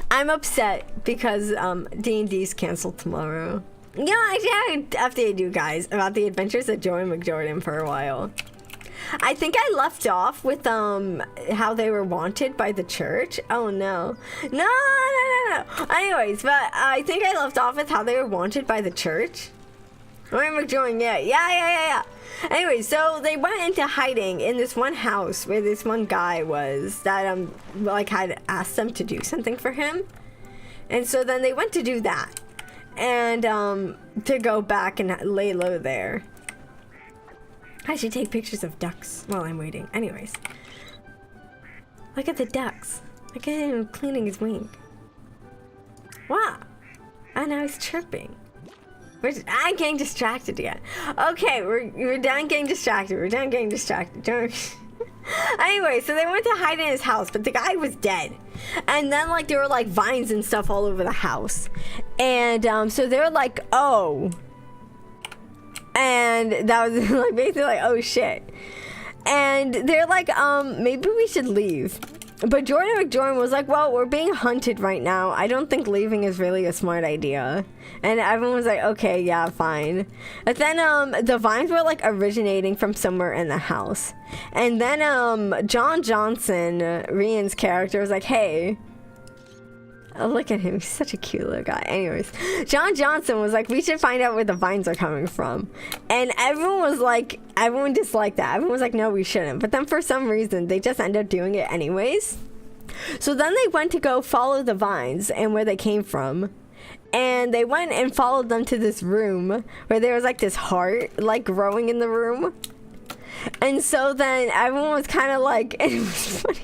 I'm upset because D&D's canceled tomorrow. You know, actually I updated you guys about the adventures of Joey McJordan for a while. I think I left off with how they were wanted by the church. Oh no. No. Anyways, but I think I left off with how they were wanted by the church. Where am I doing? Yeah. Anyway, so they went into hiding in this one house where this one guy was that like had asked them to do something for him. And so then they went to do that. And to go back and lay low there. I should take pictures of ducks while I'm waiting. Anyways. Look at the ducks. Look at him cleaning his wing. Wow. And now he's chirping. I'm getting distracted again. Okay, we're done getting distracted. Anyway, so they went to hide in his house, but the guy was dead. And then, like, there were, like, vines and stuff all over the house. And, so they were like, oh. And that was, like, basically like, oh, shit. And they're like, maybe we should leave. But Jordan McJordan was like, well, we're being hunted right now. I don't think leaving is really a smart idea. And everyone was like, okay, yeah, fine. But then the vines were like originating from somewhere in the house. And then John Johnson, Rian's character, was like, hey. Oh, look at him. He's such a cute little guy. Anyways, John Johnson was like, we should find out where the vines are coming from. And everyone was like, everyone disliked that. Everyone was like, no, we shouldn't. But then for some reason, they just ended up doing it anyways. So then they went to go follow the vines and where they came from. And they went and followed them to this room where there was like this heart like growing in the room. And so then everyone was kind of like, and it was funny.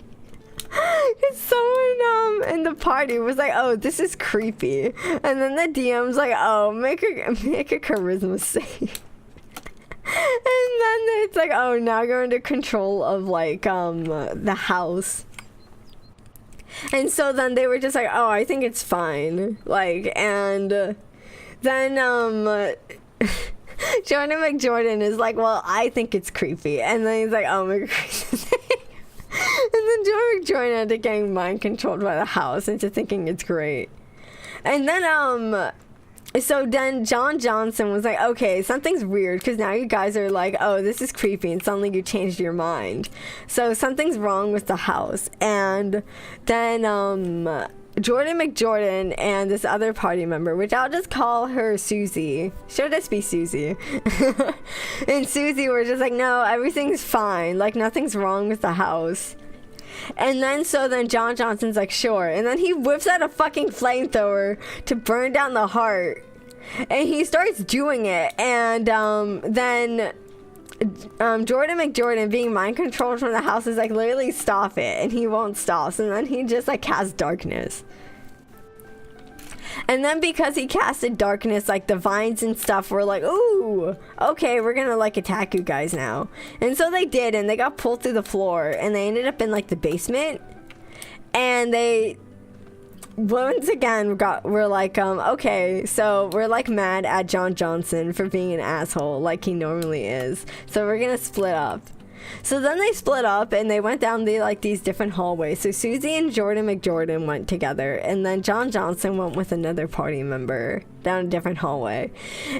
Because someone in the party was like, oh, this is creepy. And then the DM's like, oh, make a charisma save. And then it's like, oh, now you're under control of like the house. And so then they were just like, oh, I think it's fine. Like, and then Jordan McJordan is like, well, I think it's creepy. And then he's like, oh, make a charisma save. And then Jordan McJordan ended up getting mind controlled by the house into thinking it's great. And then so then John Johnson was like, okay, something's weird because now you guys are like, oh, this is creepy, and suddenly you changed your mind. So something's wrong with the house. And then Jordan McJordan and this other party member, which I'll just call her Susie. She'll just be Susie. And Susie were just like, no, everything's fine. Like, nothing's wrong with the house. And then, so then John Johnson's like, sure. And then he whips out a fucking flamethrower to burn down the heart. And he starts doing it. And then Jordan McJordan, being mind controlled from the house, is like, literally stop it. And he won't stop. So then he just like casts darkness. And then because he casted darkness, like the vines and stuff were like, ooh, okay, we're gonna like attack you guys now. And so they did, and they got pulled through the floor, and they ended up in like the basement. And they once again we're like, okay, so we're like mad at John Johnson for being an asshole like he normally is. So we're gonna split up. So then they split up and they went down these different hallways. So Susie and Jordan McJordan went together, and then John Johnson went with another party member down a different hallway.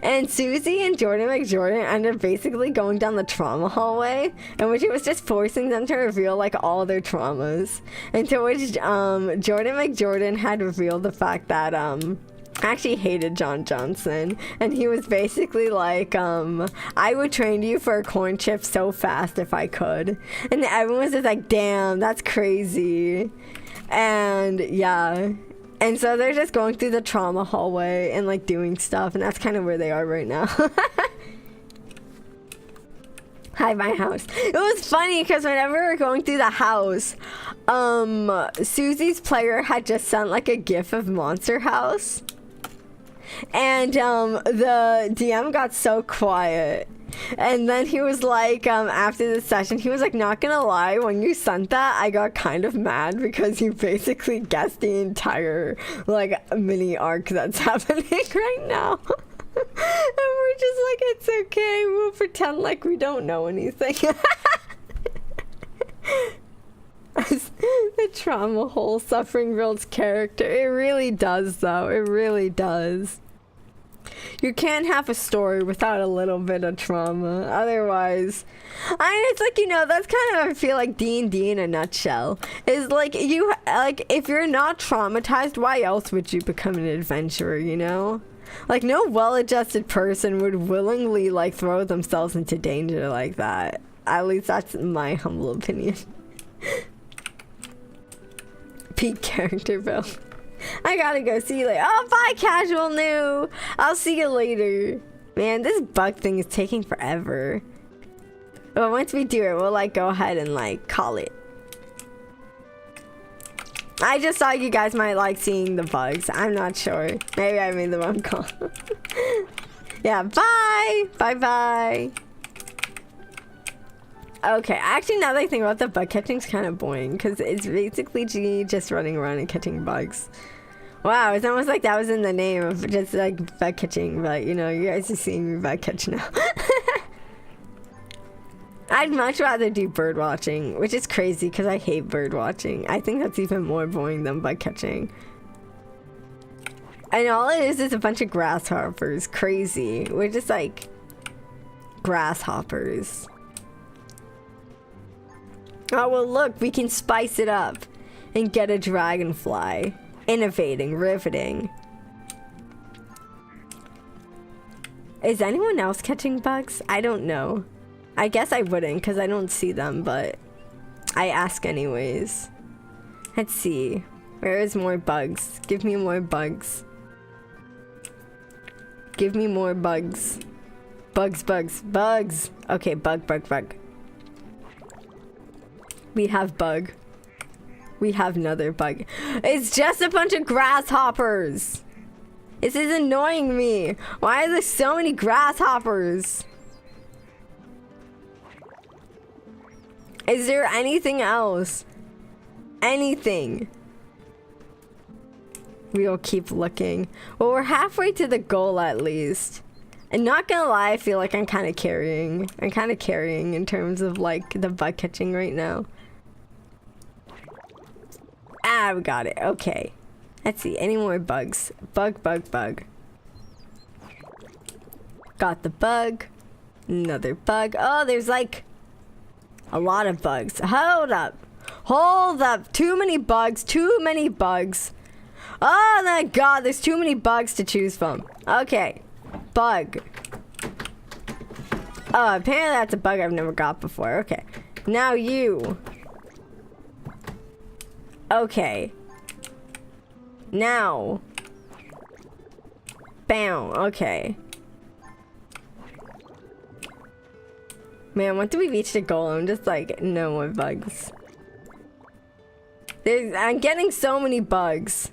And Susie and Jordan McJordan ended up basically going down the trauma hallway, in which it was just forcing them to reveal like all their traumas. And to which Jordan McJordan had revealed the fact that actually hated John Johnson, and he was basically like, I would train you for a corn chip so fast if I could. And everyone was just like, damn, that's crazy. And yeah, and so they're just going through the trauma hallway and like doing stuff, and that's kind of where they are right now. Hi, my house. It was funny because whenever we were going through the house, Susie's player had just sent like a gif of Monster House. And the DM got so quiet. And then he was like, after the session, he was like, not gonna lie, when you sent that, I got kind of mad because you basically guessed the entire like mini arc that's happening right now. And we're just like, it's okay, we'll pretend like we don't know anything. The trauma hole suffering builds character. It really does, though. It really does. You can't have a story without a little bit of trauma. Otherwise, it's like, you know, that's kind of, I feel like D&D in a nutshell. Is like, if you're not traumatized, why else would you become an adventurer, you know? Like, no well-adjusted person would willingly, like, throw themselves into danger like that. At least that's my humble opinion. Peak character build. I gotta go. See you later. Oh, bye, casual new. I'll see you later. Man, this bug thing is taking forever. But once we do it, we'll, like, go ahead and, like, call it. I just thought you guys might like seeing the bugs. I'm not sure. Maybe I made the wrong call. Yeah, bye. Bye-bye. Okay, actually, now that I think about it, the bug catching's kind of boring because it's basically just running around and catching bugs. Wow, it's almost like that was in the name of just like bug catching, but you know, you guys are seeing me bug catch now. I'd much rather do bird watching, which is crazy because I hate bird watching. I think that's even more boring than bug catching. And all it is a bunch of grasshoppers. Crazy. We're just like grasshoppers. Oh, well, look, we can spice it up and get a dragonfly. Innovating, riveting. Is anyone else catching bugs? I don't know. I guess I wouldn't because I don't see them, but I ask anyways. Let's see. Where is more bugs? Give me more bugs. Give me more bugs. Bugs, bugs, bugs. Okay, bug, bug, bug. We have bug. We have another bug. It's just a bunch of grasshoppers. This is annoying me. Why are there so many grasshoppers? Is there anything else? Anything? We'll keep looking. Well, we're halfway to the goal at least. And not gonna lie, I feel like I'm kind of carrying. I'm kind of carrying in terms of like the bug catching right now. Ah, we got it. Okay. Let's see. Any more bugs? Bug, bug, bug. Got the bug. Another bug. Oh, there's like a lot of bugs. Hold up. Hold up. Too many bugs. Too many bugs. Oh my god, there's too many bugs to choose from. Okay. Bug. Oh, apparently that's a bug I've never got before. Okay. Now you. Okay. Now. Bam. Okay. Man, once we reach the goal, I'm just like, no more bugs. I'm getting so many bugs.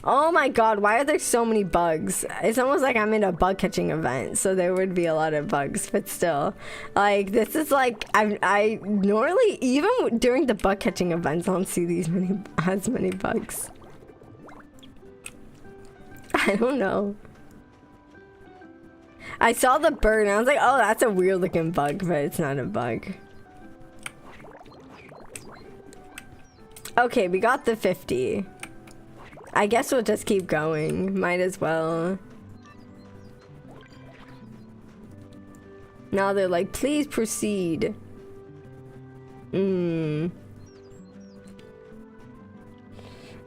Oh my god, why are there so many bugs? It's almost like I'm in a bug catching event, so there would be a lot of bugs, but still. Like, this is like, I normally, even during the bug catching events, I don't see as many bugs. I don't know. I saw the bird and I was like, oh, that's a weird looking bug, but it's not a bug. Okay, we got the 50. I guess we'll just keep going. Might as well. Now they're like, please proceed.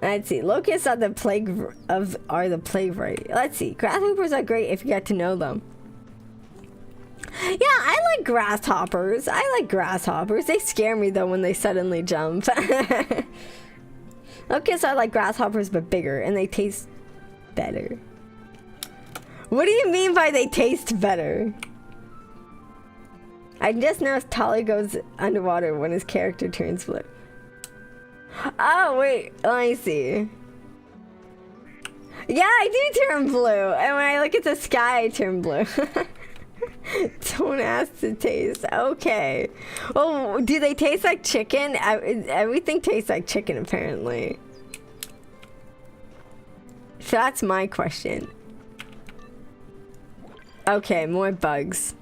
Let's see. Locusts are the plague right. Let's see. Grasshoppers are great if you get to know them. Yeah, I like grasshoppers. I like grasshoppers. They scare me though when they suddenly jump. Okay, so I like grasshoppers but bigger and they taste better. What do you mean by they taste better? I just noticed Tolly goes underwater when his character turns blue. Oh, wait. Let me see. Yeah, I do turn blue. And when I look at the sky, I turn blue. Don't ask to taste. Okay. Well, do they taste like chicken? Everything tastes like chicken, apparently. So that's my question. Okay, more bugs.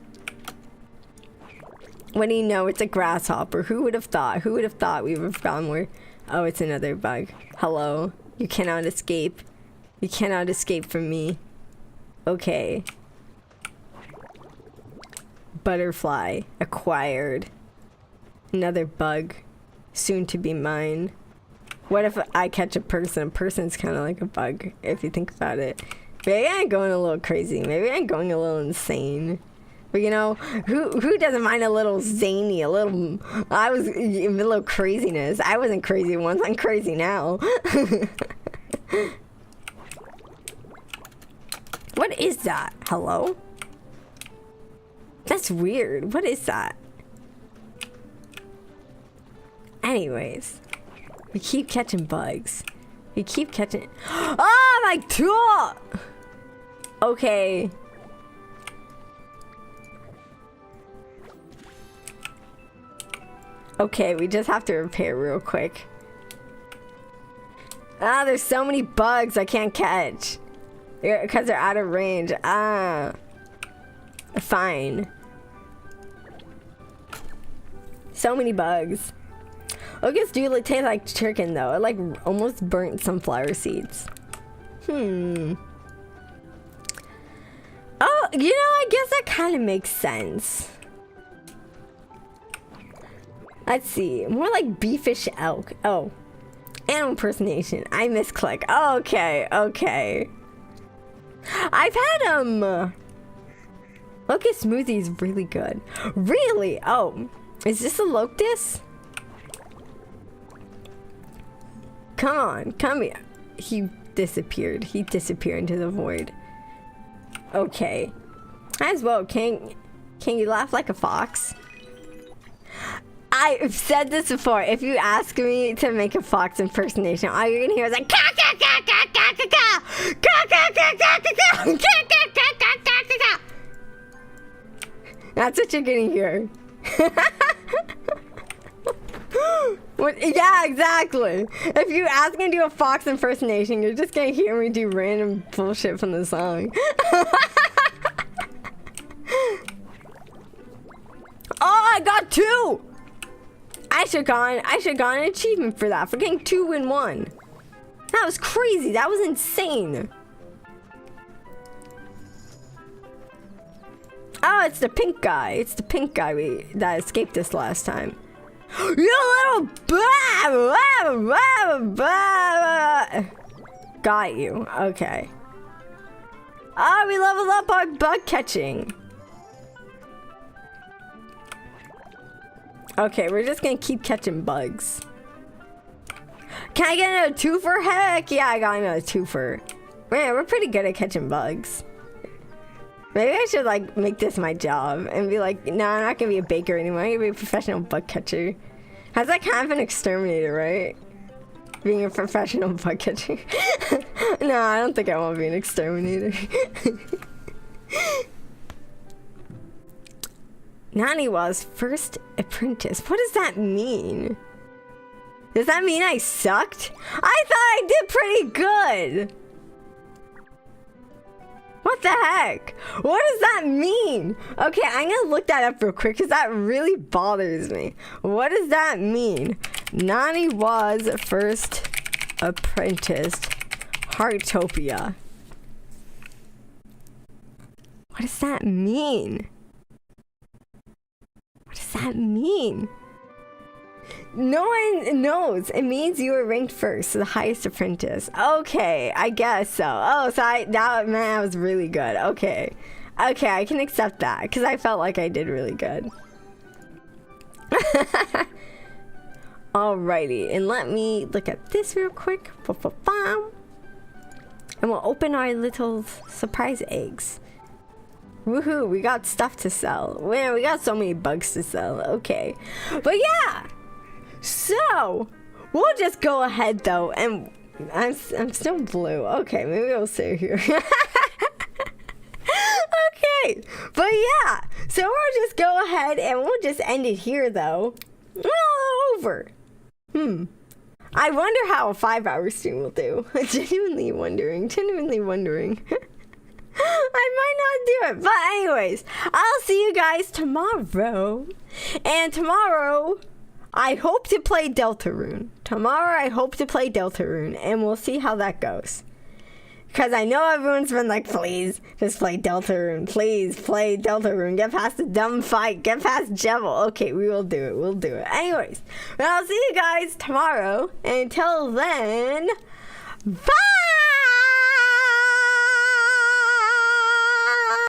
What do you know? It's a grasshopper. Who would have thought? Who would have thought we would have found more? Oh, it's another bug. Hello. You cannot escape. You cannot escape from me. Okay. Butterfly acquired. Another bug. Soon to be mine. What if I catch a person? A person's kind of like a bug, if you think about it. Maybe I'm going a little crazy. Maybe I'm going a little insane. But you know, who doesn't mind a little zany, a little craziness? I wasn't crazy once, I'm crazy now. What is that? Hello? That's weird. What is that? Anyways, we keep catching bugs. We keep catching. Oh my god! Okay. Okay, we just have to repair real quick. Ah, there's so many bugs I can't catch. Because they're out of range. Ah. Fine. So many bugs. Locusts do taste like chicken though. It like almost burnt sunflower seeds. Oh, you know, I guess that kind of makes sense. Let's see. More like beefish elk. Oh. Animal impersonation. I misclick. Oh, okay. Okay. I've had, locust smoothie is really good. Really? Oh. Is this a locust? Come on. Come here. He disappeared. He disappeared into the void. Okay. As well. Can you laugh like a fox? I've said this before. If you ask me to make a fox impersonation, all you're gonna hear is like ka ka ka ka ka ka ka ka ka ka ka ka ka ka ka. That's what you're gonna hear. What, yeah, exactly. If you ask me to do a fox impersonation, you're just gonna hear me do random bullshit from the song. Oh, I got 2! I should have gotten an achievement for that, for getting 2 in 1. That was crazy. That was insane. Oh, it's the pink guy. It's the pink guy that escaped us last time. You little got you. Okay. Oh, we leveled up our bug catching. Okay, we're just gonna keep catching bugs. Can I get another twofer? Heck yeah, I got another twofer. Man, we're pretty good at catching bugs. Maybe I should like make this my job and be like, no, I'm not gonna be a baker anymore. I'm gonna be a professional bug catcher. That's like kind of an exterminator, right? Being a professional bug catcher. No, I don't think I want to be an exterminator. Nani was first apprentice. What does that mean? Does that mean I sucked? I thought I did pretty good. What the heck? What does that mean? Okay, I'm gonna look that up real quick because that really bothers me. What does that mean? Nani was first apprentice. Heartopia. What does that mean? What does that mean? No one knows. It means you were ranked first, so the highest apprentice. Okay, I guess so. Oh, so that was really good. Okay. Okay, I can accept that because I felt like I did really good. Alrighty, and let me look at this real quick. And we'll open our little surprise eggs. Woohoo, we got stuff to sell. Man, we got so many bugs to sell. Okay. But yeah. So, we'll just go ahead though, and I'm still blue. Okay, maybe we'll stay here. Okay, but yeah, so we'll just go ahead and we'll just end it here though. All over. I wonder how a 5-hour stream will do. Genuinely wondering. I might not do it, but anyways, I'll see you guys tomorrow. And tomorrow, I hope to play Deltarune. And we'll see how that goes. Because I know everyone's been like, please, just play Deltarune. Please play Deltarune. Get past the dumb fight. Get past Jevil. Okay, we will do it. We'll do it. Anyways, well, I'll see you guys tomorrow. Until then, bye!